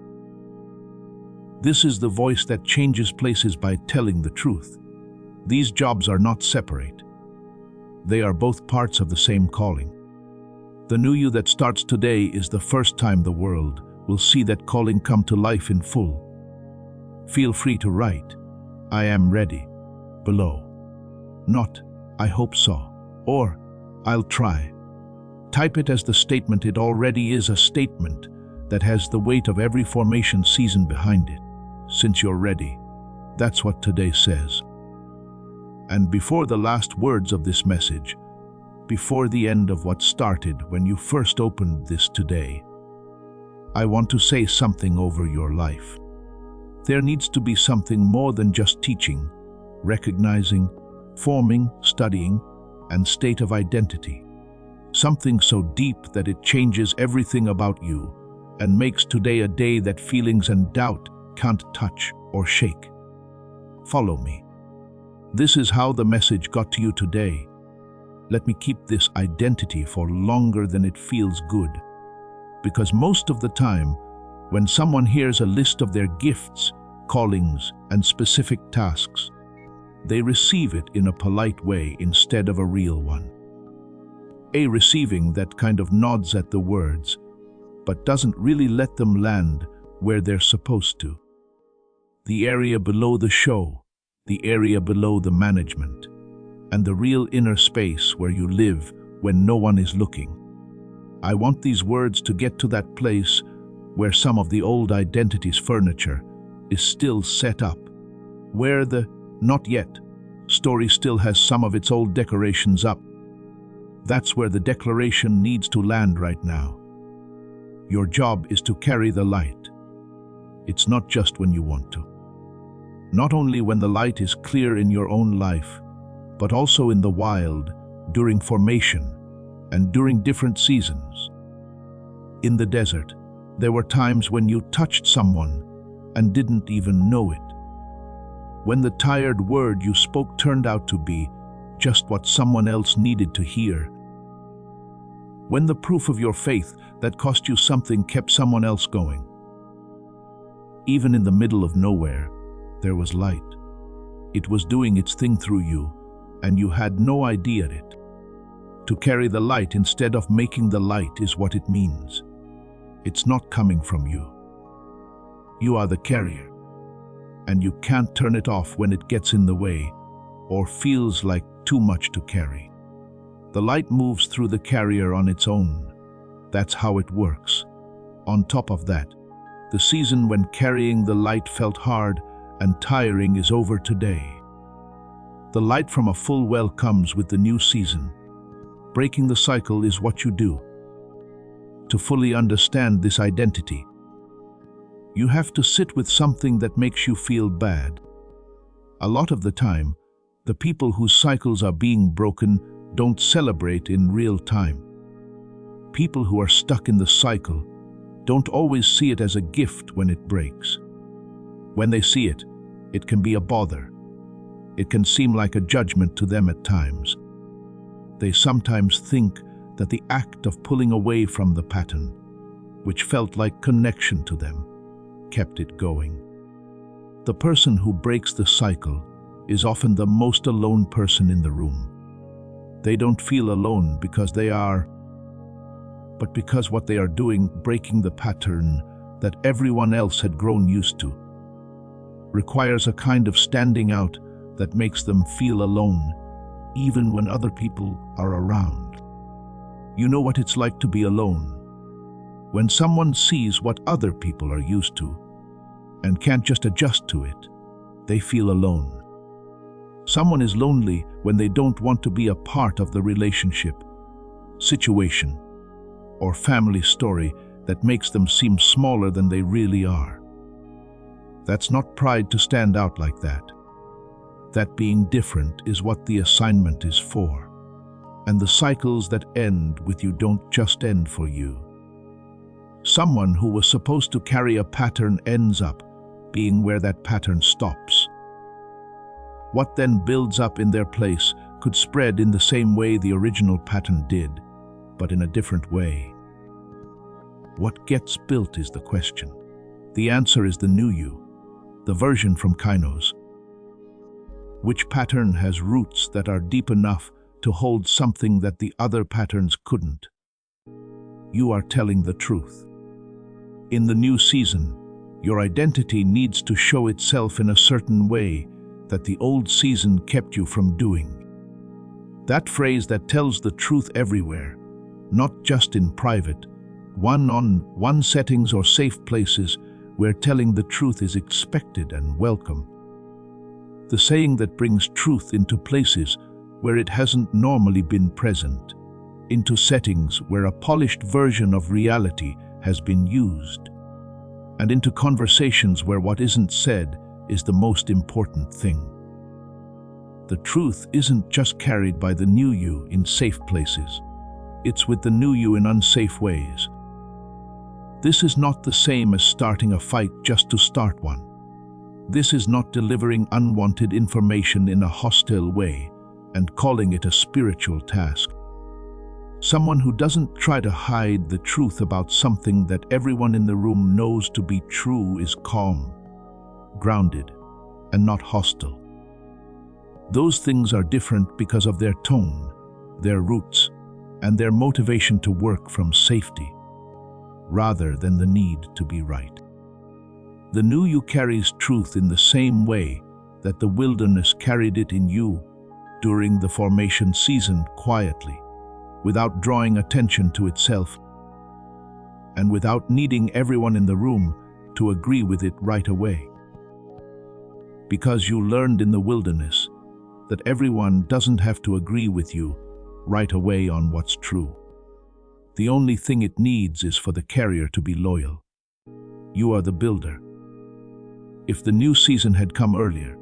This is the voice that changes places by telling the truth. These jobs are not separate. They are both parts of the same calling. The new you that starts today is the first time the world will see that calling come to life in full. Feel free to write, "I am ready," below. Not, "I hope so," or "I'll try." Type it as the statement. It already is a statement that has the weight of every formation season behind it. Since you're ready, that's what today says. And before the last words of this message, before the end of what started when you first opened this today, I want to say something over your life. There needs to be something more than just teaching, recognizing, forming, studying, and state of identity. Something so deep that it changes everything about you and makes today a day that feelings and doubt can't touch or shake. Follow me. This is how the message got to you today. Let me keep this identity for longer than it feels good. Because most of the time, when someone hears a list of their gifts, callings, and specific tasks, they receive it in a polite way instead of a real one. A receiving that kind of nods at the words, but doesn't really let them land where they're supposed to. The area below the show, the area below the management, and the real inner space where you live when no one is looking. I want these words to get to that place where some of the old identity's furniture is still set up, where the "not yet" story still has some of its old decorations up. That's where the declaration needs to land right now. Your job is to carry the light. It's not just when you want to. Not only when the light is clear in your own life, but also in the wild, during formation, and during different seasons. In the desert, there were times when you touched someone and didn't even know it. When the tired word you spoke turned out to be just what someone else needed to hear. When the proof of your faith that cost you something kept someone else going. Even in the middle of nowhere, there was light. It was doing its thing through you, and you had no idea it. To carry the light instead of making the light is what it means. It's not coming from you. You are the carrier, and you can't turn it off when it gets in the way or feels like too much to carry. The light moves through the carrier on its own. That's how it works. On top of that, the season when carrying the light felt hard and tiring is over today. The light from a full well comes with the new season. Breaking the cycle is what you do. To fully understand this identity, you have to sit with something that makes you feel bad. A lot of the time, the people whose cycles are being broken don't celebrate in real time. People who are stuck in the cycle don't always see it as a gift when it breaks. When they see it, it can be a bother. It can seem like a judgment to them at times. They sometimes think that the act of pulling away from the pattern, which felt like connection to them, kept it going. The person who breaks the cycle is often the most alone person in the room. They don't feel alone because they are, but because what they are doing, breaking the pattern that everyone else had grown used to, requires a kind of standing out that makes them feel alone, even when other people are around. You know what it's like to be alone. When someone sees what other people are used to and can't just adjust to it, they feel alone. Someone is lonely when they don't want to be a part of the relationship, situation, or family story that makes them seem smaller than they really are. That's not pride to stand out like that. That being different is what the assignment is for. And the cycles that end with you don't just end for you. Someone who was supposed to carry a pattern ends up being where that pattern stops. What then builds up in their place could spread in the same way the original pattern did, but in a different way. What gets built is the question. The answer is the new you, the version from Kainos. Which pattern has roots that are deep enough to hold something that the other patterns couldn't? You are telling the truth. In the new season, your identity needs to show itself in a certain way that the old season kept you from doing. That phrase that tells the truth everywhere, not just in private, one-on-one settings or safe places where telling the truth is expected and welcome. The saying that brings truth into places where it hasn't normally been present, into settings where a polished version of reality has been used, and into conversations where what isn't said is the most important thing. The truth isn't just carried by the new you in safe places. It's with the new you in unsafe ways. This is not the same as starting a fight just to start one. This is not delivering unwanted information in a hostile way and calling it a spiritual task. Someone who doesn't try to hide the truth about something that everyone in the room knows to be true is calm, grounded, and not hostile. Those things are different because of their tone, their roots, and their motivation to work from safety, rather than the need to be right. The new you carries truth in the same way that the wilderness carried it in you during the formation season, quietly, without drawing attention to itself, and without needing everyone in the room to agree with it right away. Because you learned in the wilderness that everyone doesn't have to agree with you right away on what's true. The only thing it needs is for the carrier to be loyal. You are the builder. If the new season had come earlier,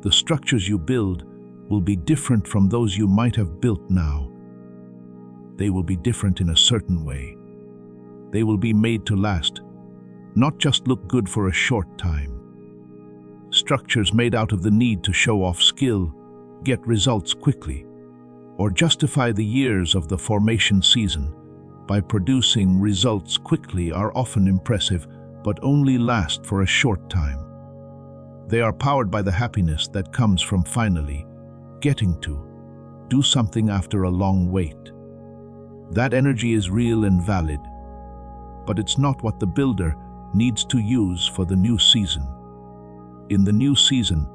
the structures you build will be different from those you might have built now. They will be different in a certain way. They will be made to last, not just look good for a short time. Structures made out of the need to show off skill, get results quickly, or justify the years of the formation season by producing results quickly are often impressive, but only last for a short time. They are powered by the happiness that comes from finally getting to do something after a long wait. That energy is real and valid, but it's not what the builder needs to use for the new season. In the new season,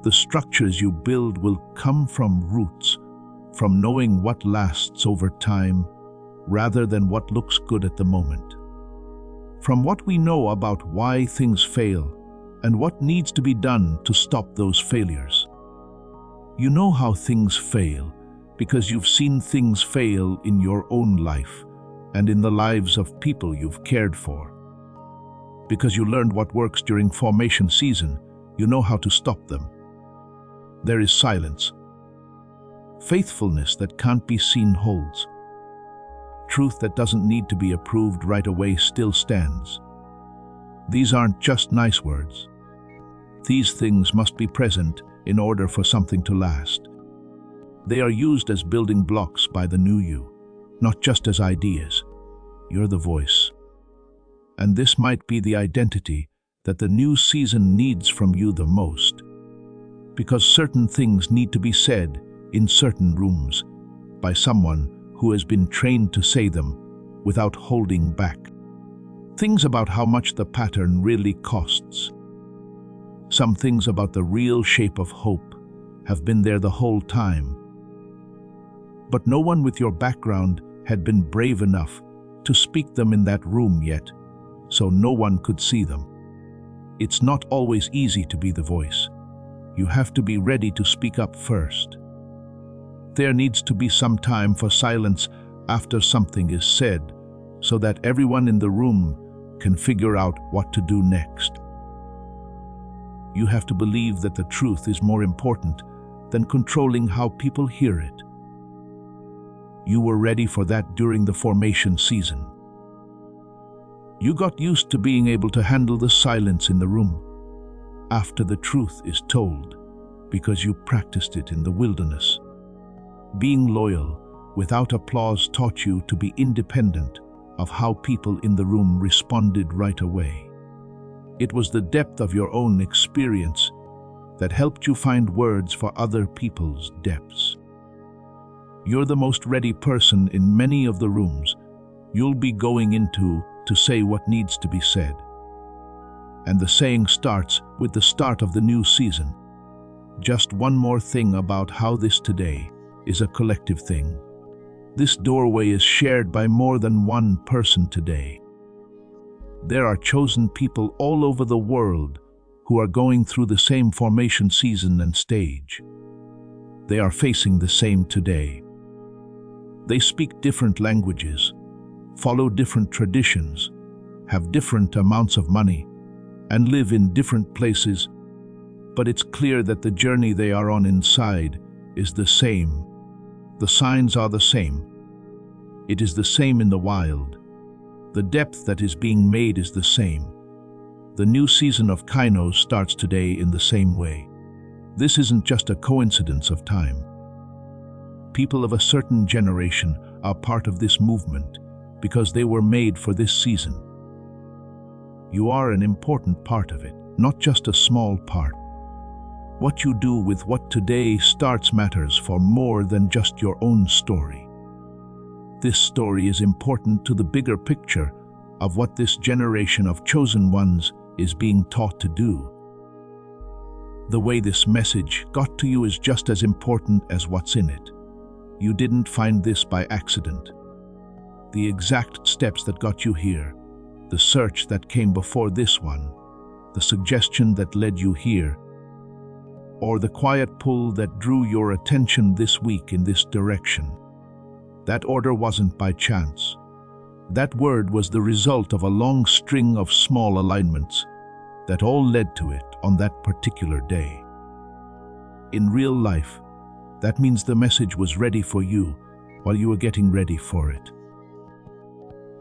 the structures you build will come from roots, from knowing what lasts over time, rather than what looks good at the moment. From what we know about why things fail and what needs to be done to stop those failures. You know how things fail because you've seen things fail in your own life and in the lives of people you've cared for. Because you learned what works during formation season, you know how to stop them. There is silence. Faithfulness that can't be seen holds. Truth that doesn't need to be approved right away still stands. These aren't just nice words. These things must be present in order for something to last. They are used as building blocks by the new you, not just as ideas. You're the voice. And this might be the identity that the new season needs from you the most. Because certain things need to be said in certain rooms by someone who has been trained to say them without holding back. Things about how much the pattern really costs. Some things about the real shape of hope have been there the whole time. But no one with your background had been brave enough to speak them in that room yet, so no one could see them. It's not always easy to be the voice. You have to be ready to speak up first. There needs to be some time for silence after something is said, so that everyone in the room can figure out what to do next. You have to believe that the truth is more important than controlling how people hear it. You were ready for that during the formation season. You got used to being able to handle the silence in the room after the truth is told, because you practiced it in the wilderness. Being loyal without applause taught you to be independent of how people in the room responded right away. It was the depth of your own experience that helped you find words for other people's depths. You're the most ready person in many of the rooms you'll be going into to say what needs to be said. And the saying starts with the start of the new season. Just one more thing about how this today is a collective thing. This doorway is shared by more than one person today. There are chosen people all over the world who are going through the same formation season and stage. They are facing the same today. They speak different languages, follow different traditions, have different amounts of money, and live in different places, but it's clear that the journey they are on inside is the same. The signs are the same. It is the same in the wild. The depth that is being made is the same. The new season of Kainos starts today in the same way. This isn't just a coincidence of time. People of a certain generation are part of this movement because they were made for this season. You are an important part of it, not just a small part. What you do with what today starts matters for more than just your own story. This story is important to the bigger picture of what this generation of chosen ones is being taught to do. The way this message got to you is just as important as what's in it. You didn't find this by accident. The exact steps that got you here, the search that came before this one, the suggestion that led you here, or the quiet pull that drew your attention this week in this direction. That order wasn't by chance. That word was the result of a long string of small alignments that all led to it on that particular day. In real life, that means the message was ready for you while you were getting ready for it.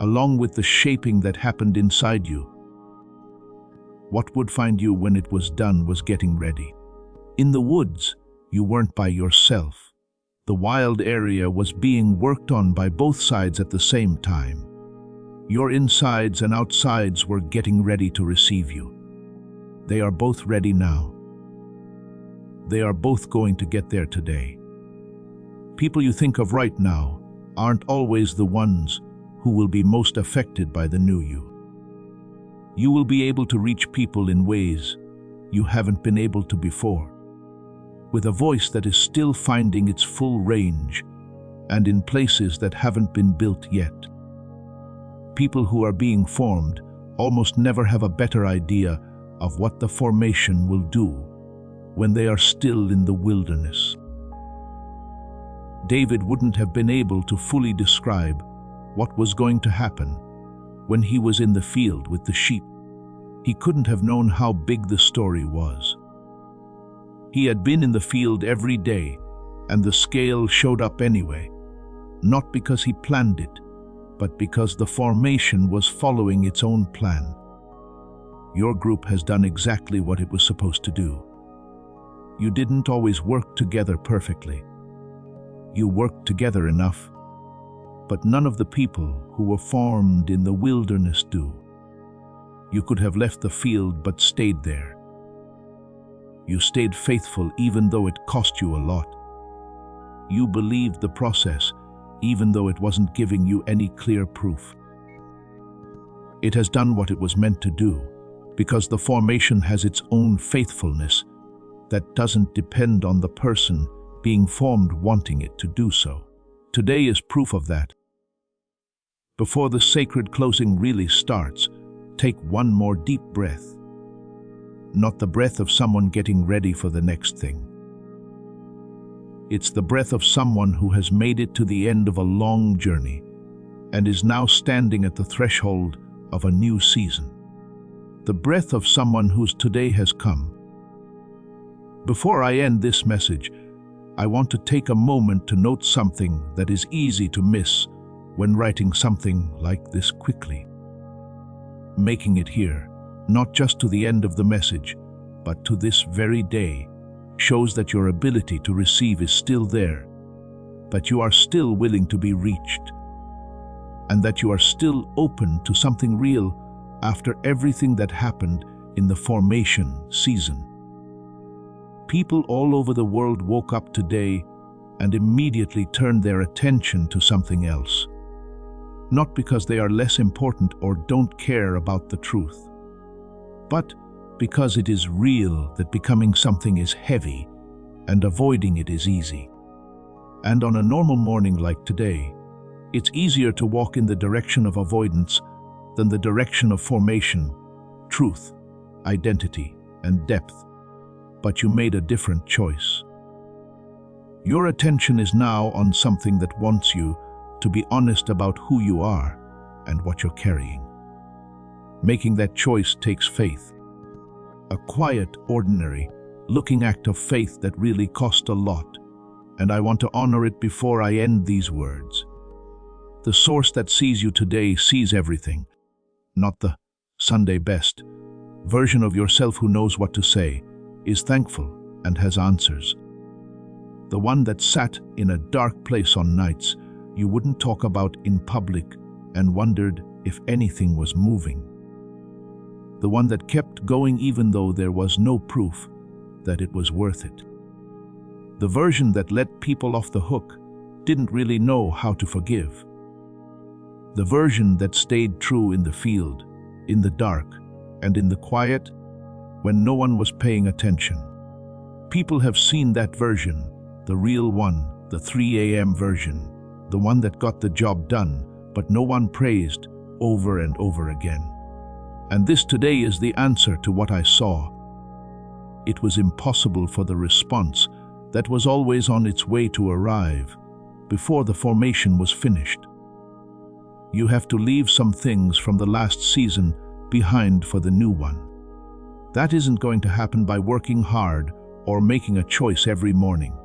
Along with the shaping that happened inside you, what would find you when it was done was getting ready. In the woods, you weren't by yourself. The wild area was being worked on by both sides at the same time. Your insides and outsides were getting ready to receive you. They are both ready now. They are both going to get there today. People you think of right now aren't always the ones who will be most affected by the new you. You will be able to reach people in ways you haven't been able to before, with a voice that is still finding its full range and in places that haven't been built yet. People who are being formed almost never have a better idea of what the formation will do when they are still in the wilderness. David wouldn't have been able to fully describe what was going to happen when he was in the field with the sheep. He couldn't have known how big the story was. He had been in the field every day, and the scale showed up anyway, not because he planned it, but because the formation was following its own plan. Your group has done exactly what it was supposed to do. You didn't always work together perfectly. You worked together enough, but none of the people who were formed in the wilderness do. You could have left the field but stayed there. You stayed faithful even though it cost you a lot. You believed the process even though it wasn't giving you any clear proof. It has done what it was meant to do because the formation has its own faithfulness that doesn't depend on the person being formed wanting it to do so. Today is proof of that. Before the sacred closing really starts, take one more deep breath. Not the breath of someone getting ready for the next thing. It's the breath of someone who has made it to the end of a long journey and is now standing at the threshold of a new season. The breath of someone whose today has come. Before I end this message, I want to take a moment to note something that is easy to miss when writing something like this quickly. Making it here, not just to the end of the message, but to this very day, shows that your ability to receive is still there, that you are still willing to be reached, and that you are still open to something real after everything that happened in the formation season. People all over the world woke up today and immediately turned their attention to something else. Not because they are less important or don't care about the truth, but because it is real that becoming something is heavy and avoiding it is easy. And on a normal morning like today, it's easier to walk in the direction of avoidance than the direction of formation, truth, identity, and depth. But you made a different choice. Your attention is now on something that wants you to be honest about who you are and what you're carrying. Making that choice takes faith. A quiet, ordinary, looking act of faith that really cost a lot, and I want to honor it before I end these words. The source that sees you today sees everything, not the Sunday best version of yourself who knows what to say, is thankful and has answers. The one that sat in a dark place on nights you wouldn't talk about in public and wondered if anything was moving. The one that kept going even though there was no proof that it was worth it. The version that let people off the hook didn't really know how to forgive. The version that stayed true in the field, in the dark, and in the quiet when no one was paying attention. People have seen that version, the real one, the 3 a.m. version, the one that got the job done, but no one praised over and over again. And this today is the answer to what I saw. It was impossible for the response that was always on its way to arrive before the formation was finished. You have to leave some things from the last season behind for the new one. That isn't going to happen by working hard or making a choice every morning.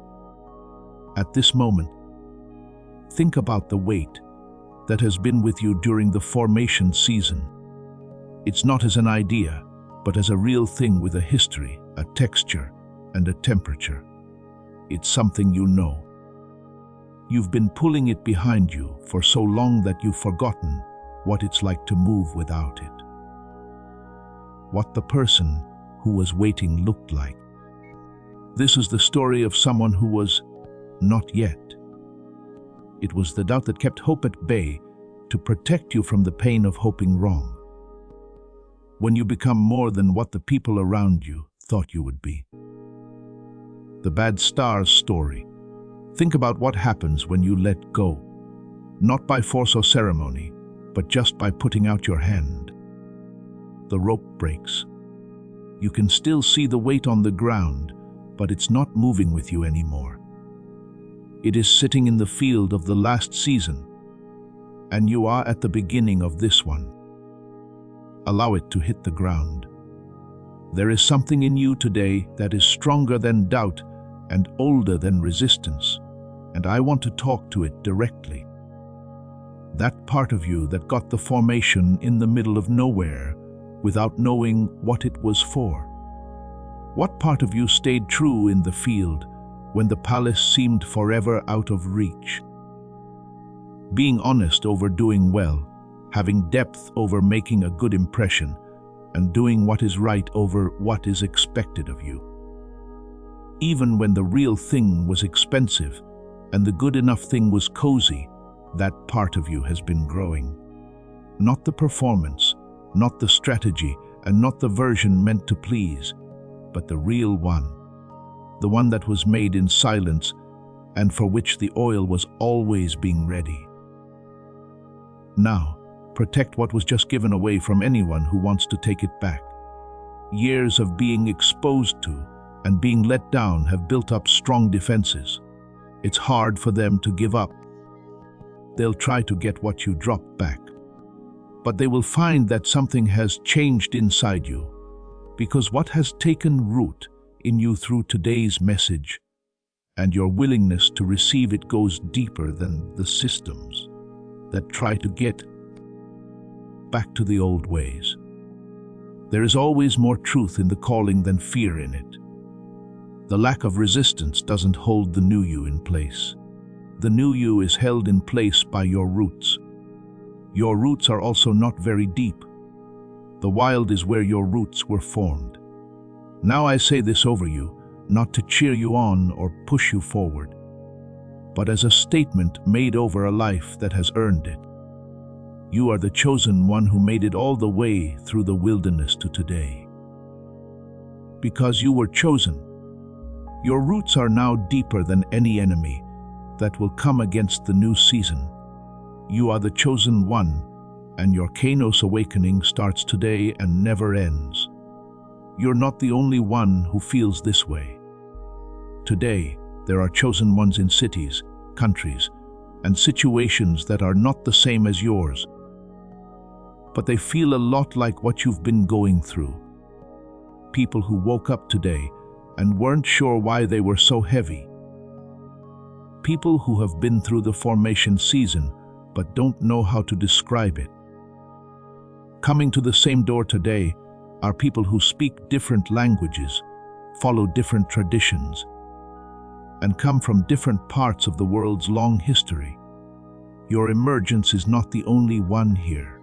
At this moment, think about the weight that has been with you during the formation season. It's not as an idea, but as a real thing with a history, a texture, and a temperature. It's something you know. You've been pulling it behind you for so long that you've forgotten what it's like to move without it. What the person who was waiting looked like. This is the story of someone who was not yet. It was the doubt that kept hope at bay to protect you from the pain of hoping wrong. When you become more than what the people around you thought you would be. The bad stars story. Think about what happens when you let go. Not by force or ceremony, but just by putting out your hand. The rope breaks. You can still see the weight on the ground, but it's not moving with you anymore. It is sitting in the field of the last season, and you are at the beginning of this one. Allow it to hit the ground. There is something in you today that is stronger than doubt and older than resistance, and I want to talk to it directly. That part of you that got the formation in the middle of nowhere without knowing what it was for. What part of you stayed true in the field when the palace seemed forever out of reach? Being honest over doing well, having depth over making a good impression, and doing what is right over what is expected of you. Even when the real thing was expensive and the good enough thing was cozy, that part of you has been growing. Not the performance, not the strategy, and not the version meant to please, but the real one. The one that was made in silence and for which the oil was always being ready. Now, protect what was just given away from anyone who wants to take it back. Years of being exposed to and being let down have built up strong defenses. It's hard for them to give up. They'll try to get what you dropped back. But they will find that something has changed inside you, because what has taken root in you through today's message and your willingness to receive it goes deeper than the systems that try to get back to the old ways. There is always more truth in the calling than fear in it. The lack of resistance doesn't hold the new you in place. The new you is held in place by your roots. Your roots are also not very deep. The wild is where your roots were formed. Now I say this over you, not to cheer you on or push you forward, but as a statement made over a life that has earned it. You are the chosen one who made it all the way through the wilderness to today. Because you were chosen, your roots are now deeper than any enemy that will come against the new season. You are the chosen one, and your Kainos awakening starts today and never ends. You're not the only one who feels this way. Today, there are chosen ones in cities, countries, and situations that are not the same as yours, but they feel a lot like what you've been going through. People who woke up today and weren't sure why they were so heavy. People who have been through the formation season but don't know how to describe it. Coming to the same door today are people who speak different languages, follow different traditions, and come from different parts of the world's long history. Your emergence is not the only one here.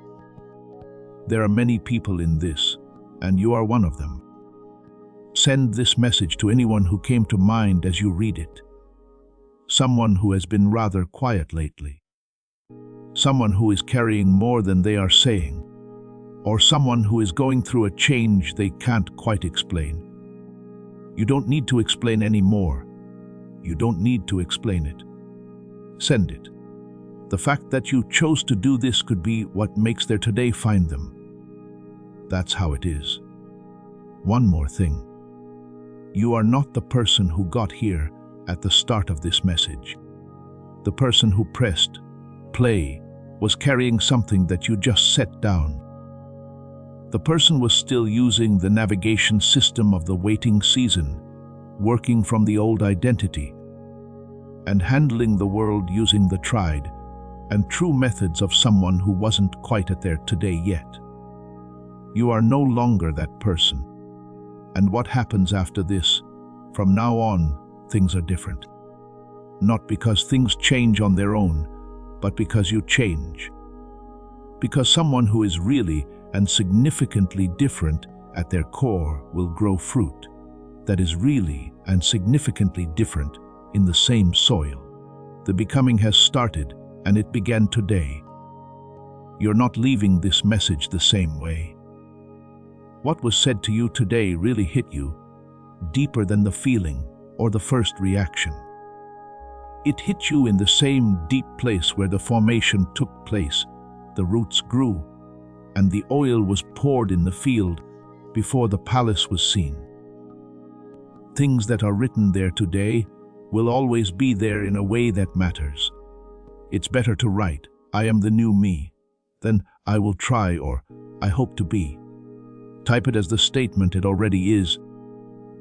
There are many people in this, and you are one of them. Send this message to anyone who came to mind as you read it. Someone who has been rather quiet lately. Someone who is carrying more than they are saying. Or someone who is going through a change they can't quite explain. You don't need to explain any more. You don't need to explain it. Send it. The fact that you chose to do this could be what makes their today find them. That's how it is. One more thing. You are not the person who got here at the start of this message. The person who pressed play was carrying something that you just set down. The person was still using the navigation system of the waiting season, working from the old identity, and handling the world using the tried and true methods of someone who wasn't quite at their today yet. You are no longer that person. And what happens after this? From now on, things are different. Not because things change on their own, but because you change. Because someone who is really and significantly different at their core will grow fruit that is really and significantly different in the same soil. The becoming has started, and it began today. You're not leaving this message the same way. What was said to you today really hit you, deeper than the feeling or the first reaction. It hit you in the same deep place where the formation took place, the roots grew, and the oil was poured in the field before the palace was seen. Things that are written there today will always be there in a way that matters. It's better to write, "I am the new me," than "I will try" or "I hope to be." Type it as the statement it already is,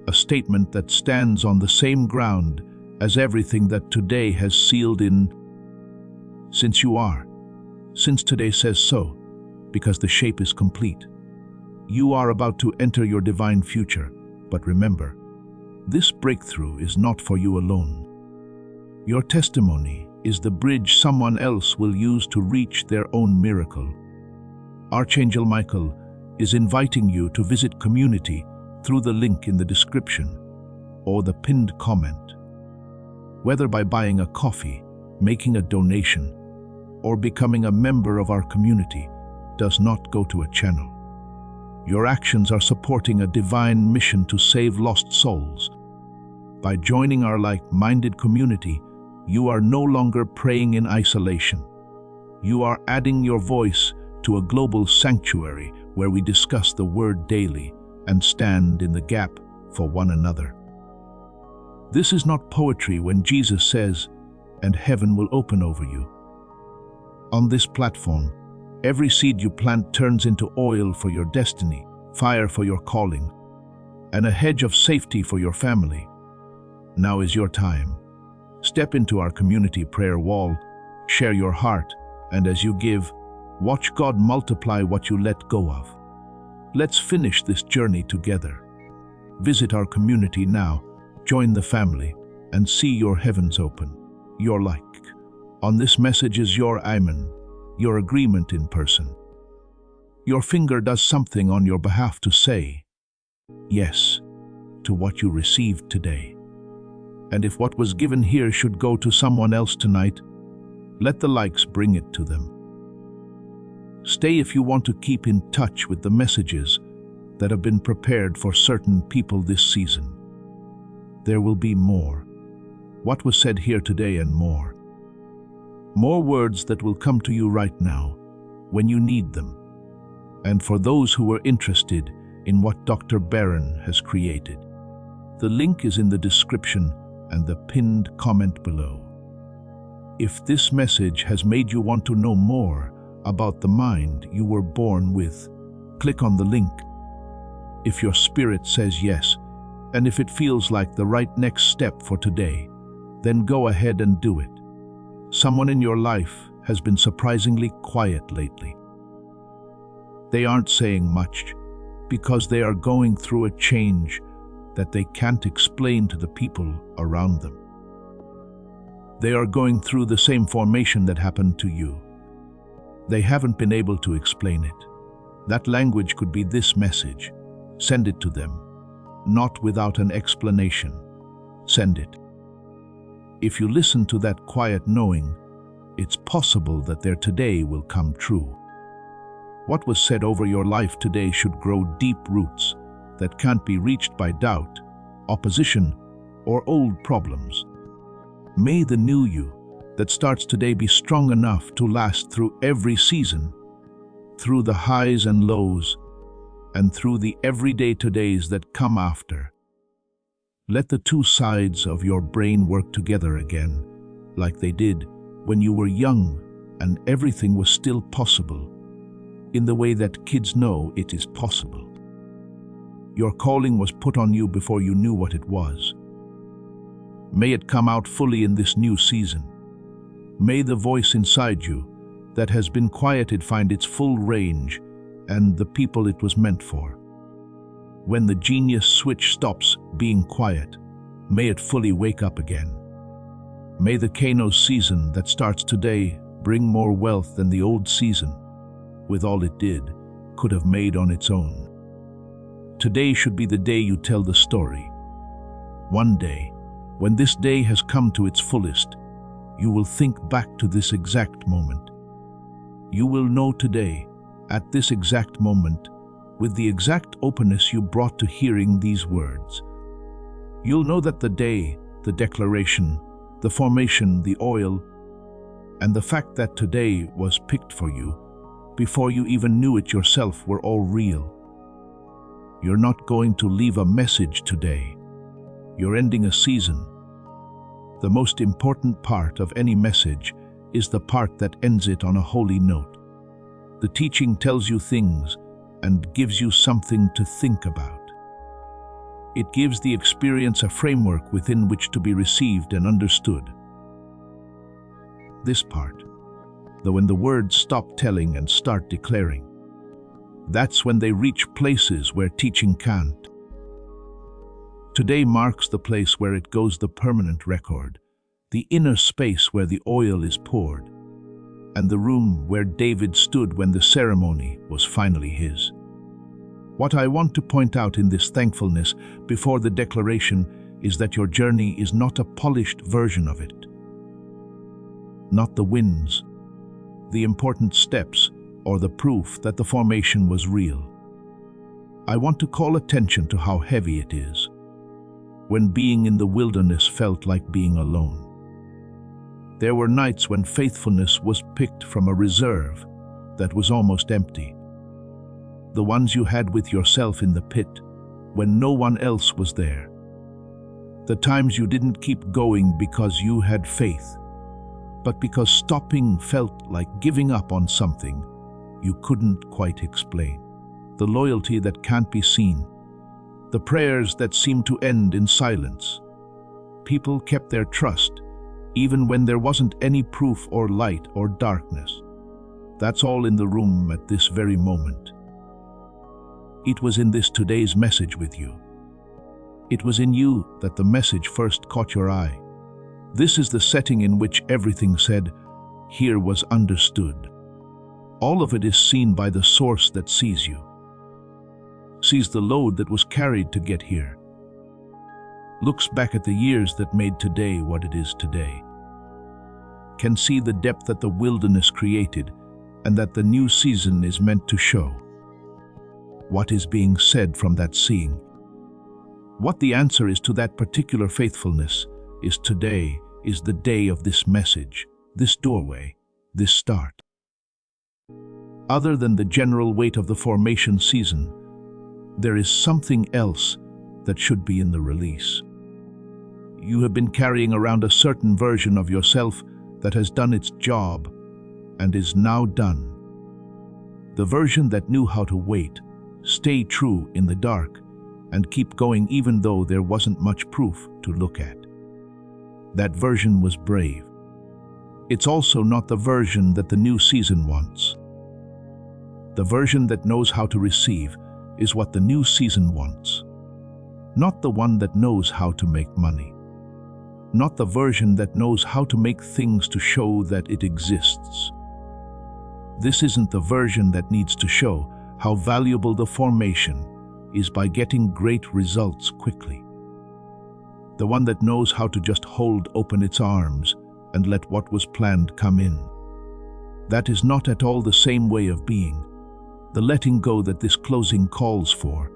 a statement that stands on the same ground as everything that today has sealed in. Since you are, since today says so, because the shape is complete. You are about to enter your divine future, But remember, this breakthrough is not for you alone. Your testimony is the bridge someone else will use to reach their own miracle. Archangel Michael is inviting you to visit community through the link in the description or the pinned comment. Whether by buying a coffee, making a donation, or becoming a member of our community does not go to a channel. Your actions are supporting a divine mission to save lost souls. By joining our like-minded community, you are no longer praying in isolation. You are adding your voice to a global sanctuary where we discuss the Word daily and stand in the gap for one another. This is not poetry when Jesus says, "And heaven will open over you." On this platform, every seed you plant turns into oil for your destiny, fire for your calling, and a hedge of safety for your family. Now is your time. Step into our community prayer wall, share your heart, and as you give, watch God multiply what you let go of. Let's finish this journey together. Visit our community now, join the family, and see your heavens open. Your like on this message is your amen, your agreement in person. Your finger does something on your behalf to say yes to what you received today. And if what was given here should go to someone else tonight, let the likes bring it to them. Stay if you want to keep in touch with the messages that have been prepared for certain people this season. There will be more. What was said here today and more. More words that will come to you right now when you need them. And for those who are interested in what Dr. Barron has created, the link is in the description and the pinned comment below. If this message has made you want to know more about the mind you were born with, click on the link. If your spirit says yes, and if it feels like the right next step for today, then go ahead and do it. Someone in your life has been surprisingly quiet lately. They aren't saying much because they are going through a change that they can't explain to the people around them. They are going through the same formation that happened to you. They haven't been able to explain it. That language could be this message. Send it to them, not without an explanation. Send it. If you listen to that quiet knowing, it's possible that their today will come true. What was said over your life today should grow deep roots that can't be reached by doubt, opposition, or old problems. May the new you that starts today be strong enough to last through every season, through the highs and lows, and through the everyday todays that come after. Let the two sides of your brain work together again, like they did when you were young and everything was still possible, in the way that kids know it is possible. Your calling was put on you before you knew what it was. May it come out fully in this new season. May the voice inside you that has been quieted find its full range and the people it was meant for. When the genius switch stops being quiet, may it fully wake up again. May the Kano's season that starts today bring more wealth than the old season, with all it did, could have made on its own. Today should be the day you tell the story. One day, when this day has come to its fullest, you will think back to this exact moment. You will know today, at this exact moment, with the exact openness you brought to hearing these words. You'll know that the day, the declaration, the formation, the oil, and the fact that today was picked for you, before you even knew it yourself, were all real. You're not going to leave a message today. You're ending a season. The most important part of any message is the part that ends it on a holy note. The teaching tells you things and gives you something to think about. It gives the experience a framework within which to be received and understood. This part, when the words stop telling and start declaring, that's when they reach places where teaching can't. Today marks the place where it goes, the permanent record, the inner space where the oil is poured, and the room where David stood when the ceremony was finally his. What I want to point out in this thankfulness before the declaration is that your journey is not a polished version of it. Not the wins, the important steps, or the proof that the formation was real. I want to call attention to how heavy it is when being in the wilderness felt like being alone. There were nights when faithfulness was picked from a reserve that was almost empty. The ones you had with yourself in the pit when no one else was there. The times you didn't keep going because you had faith, but because stopping felt like giving up on something you couldn't quite explain. The loyalty that can't be seen. The prayers that seemed to end in silence. People kept their trust, even when there wasn't any proof or light or darkness. That's all in the room at this very moment. It was in this today's message with you. It was in you that the message first caught your eye. This is the setting in which everything said, here was understood. All of it is seen by the source that sees you. Sees the load that was carried to get here. Looks back at the years that made today what it is today. Can see the depth that the wilderness created and that the new season is meant to show. What is being said from that seeing? What the answer is to that particular faithfulness is today is the day of this message, this doorway, this start. Other than the general weight of the formation season, there is something else that should be in the release. You have been carrying around a certain version of yourself that has done its job and is now done. The version that knew how to wait, stay true in the dark, and keep going even though there wasn't much proof to look at. That version was brave. It's also not the version that the new season wants. The version that knows how to receive is what the new season wants. Not the one that knows how to make money. Not the version that knows how to make things to show that it exists. This isn't the version that needs to show how valuable the formation is by getting great results quickly. The one that knows how to just hold open its arms and let what was planned come in. That is not at all the same way of being. The letting go that this closing calls for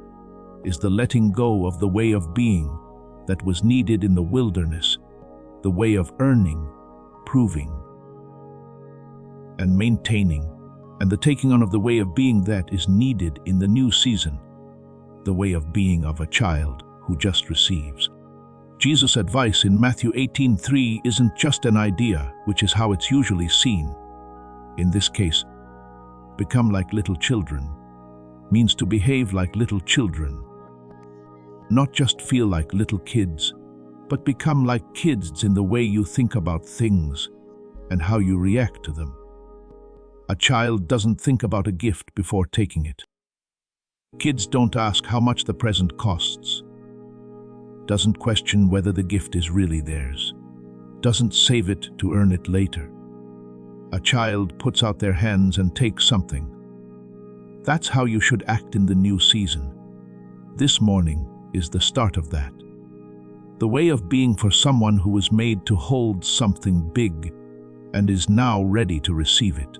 is the letting go of the way of being that was needed in the wilderness, the way of earning, proving, and maintaining, and the taking on of the way of being that is needed in the new season, the way of being of a child who just receives. Jesus' advice in Matthew 18:3 isn't just an idea, which is how it's usually seen. In this case, become like little children means to behave like little children. Not just feel like little kids, but become like kids in the way you think about things and how you react to them. A child doesn't think about a gift before taking it. Kids don't ask how much the present costs. Doesn't question whether the gift is really theirs. Doesn't save it to earn it later. A child puts out their hands and takes something. That's how you should act in the new season. This morning is the start of that. The way of being for someone who was made to hold something big and is now ready to receive it.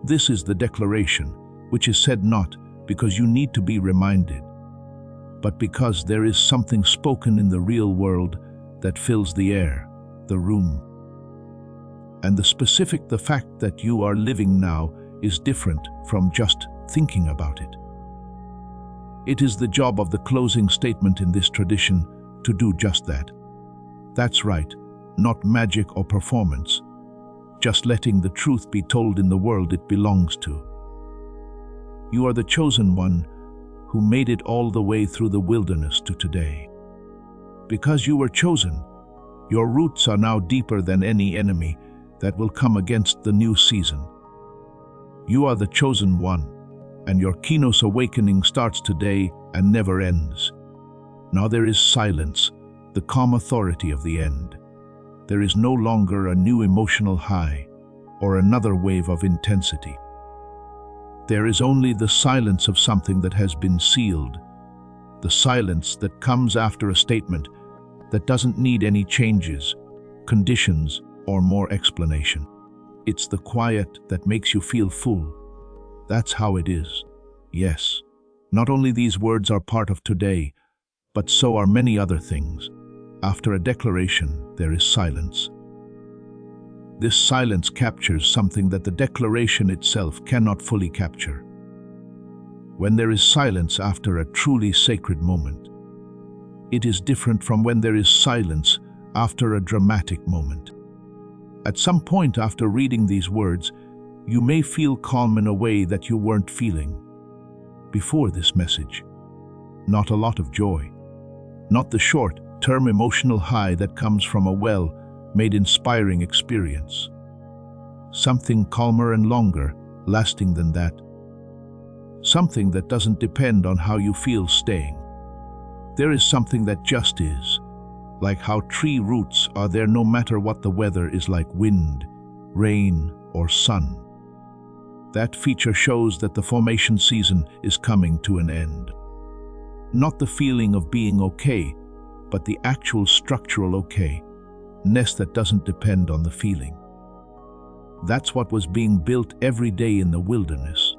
This is the declaration, which is said not because you need to be reminded, but because there is something spoken in the real world that fills the air, the room. And the fact that you are living now is different from just thinking about it. It is the job of the closing statement in this tradition to do just that. That's right, not magic or performance, just letting the truth be told in the world it belongs to. You are the chosen one who made it all the way through the wilderness to today. Because you were chosen, your roots are now deeper than any enemy that will come against the new season. You are the chosen one, and your Kainos awakening starts today and never ends. Now there is silence, the calm authority of the end. There is no longer a new emotional high or another wave of intensity. There is only the silence of something that has been sealed, the silence that comes after a statement that doesn't need any changes, conditions, or more explanation. It's the quiet that makes you feel full. That's how it is. Yes, not only these words are part of today, but so are many other things. After a declaration, there is silence. This silence captures something that the declaration itself cannot fully capture. When there is silence after a truly sacred moment, it is different from when there is silence after a dramatic moment. At some point after reading these words, you may feel calm in a way that you weren't feeling before this message. Not a lot of joy, not the short-term emotional high that comes from a well-made inspiring experience. Something calmer and longer lasting than that. Something that doesn't depend on how you feel staying. There is something that just is, like how tree roots are there no matter what the weather is like, wind, rain, or sun. That feature shows that the formation season is coming to an end. Not the feeling of being okay, but the actual structural okay-ness that doesn't depend on the feeling. That's what was being built every day in the wilderness.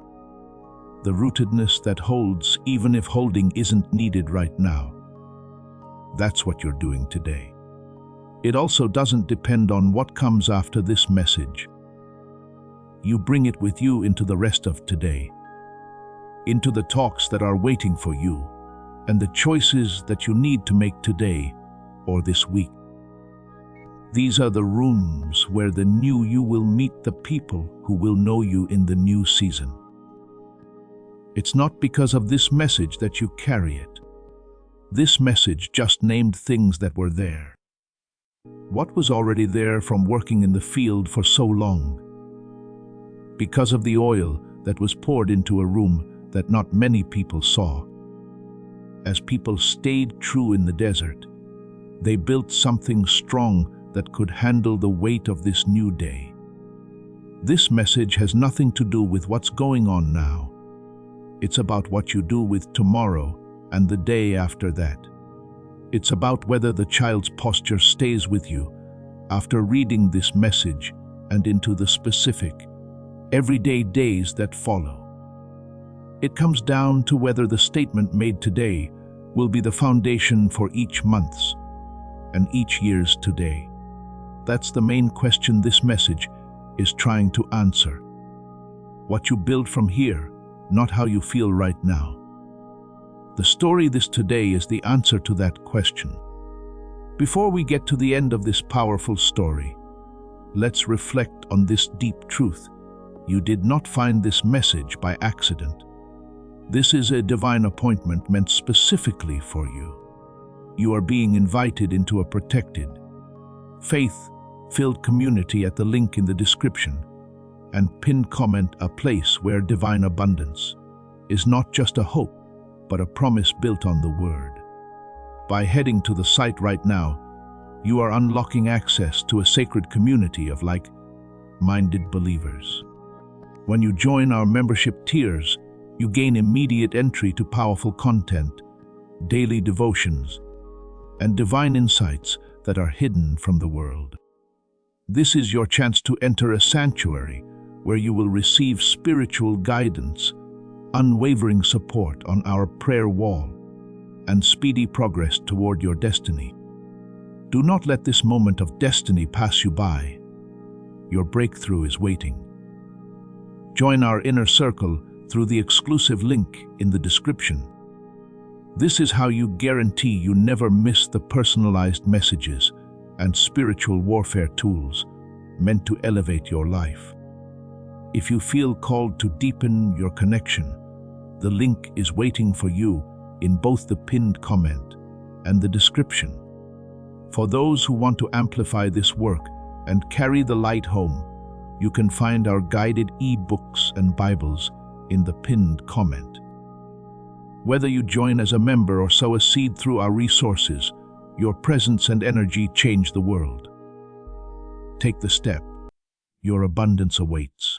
The rootedness that holds even if holding isn't needed right now. That's what you're doing today. It also doesn't depend on what comes after this message. You bring it with you into the rest of today, into the talks that are waiting for you, and the choices that you need to make today or this week. These are the rooms where the new you will meet the people who will know you in the new season. It's not because of this message that you carry it. This message just named things that were there. What was already there from working in the field for so long? Because of the oil that was poured into a room that not many people saw. As people stayed true in the desert, they built something strong that could handle the weight of this new day. This message has nothing to do with what's going on now. It's about what you do with tomorrow and the day after that. It's about whether the child's posture stays with you after reading this message and into the specific, everyday days that follow. It comes down to whether the statement made today will be the foundation for each month's and each year's today. That's the main question this message is trying to answer. What you build from here, not how you feel right now. The story this today is the answer to that question. Before we get to the end of this powerful story, let's reflect on this deep truth. You did not find this message by accident. This is a divine appointment meant specifically for you. You are being invited into a protected, faith-filled community at the link in the description, and pinned comment, a place where divine abundance is not just a hope, but a promise built on the Word. By heading to the site right now, you are unlocking access to a sacred community of like-minded believers. When you join our membership tiers, you gain immediate entry to powerful content, daily devotions, and divine insights that are hidden from the world. This is your chance to enter a sanctuary where you will receive spiritual guidance, unwavering support on our prayer wall, and speedy progress toward your destiny. Do not let this moment of destiny pass you by. Your breakthrough is waiting. Join our inner circle through the exclusive link in the description. This is how you guarantee you never miss the personalized messages and spiritual warfare tools meant to elevate your life. If you feel called to deepen your connection, the link is waiting for you in both the pinned comment and the description. For those who want to amplify this work and carry the light home, you can find our guided e-books and Bibles in the pinned comment. Whether you join as a member or sow a seed through our resources, your presence and energy change the world. Take the step. Your abundance awaits.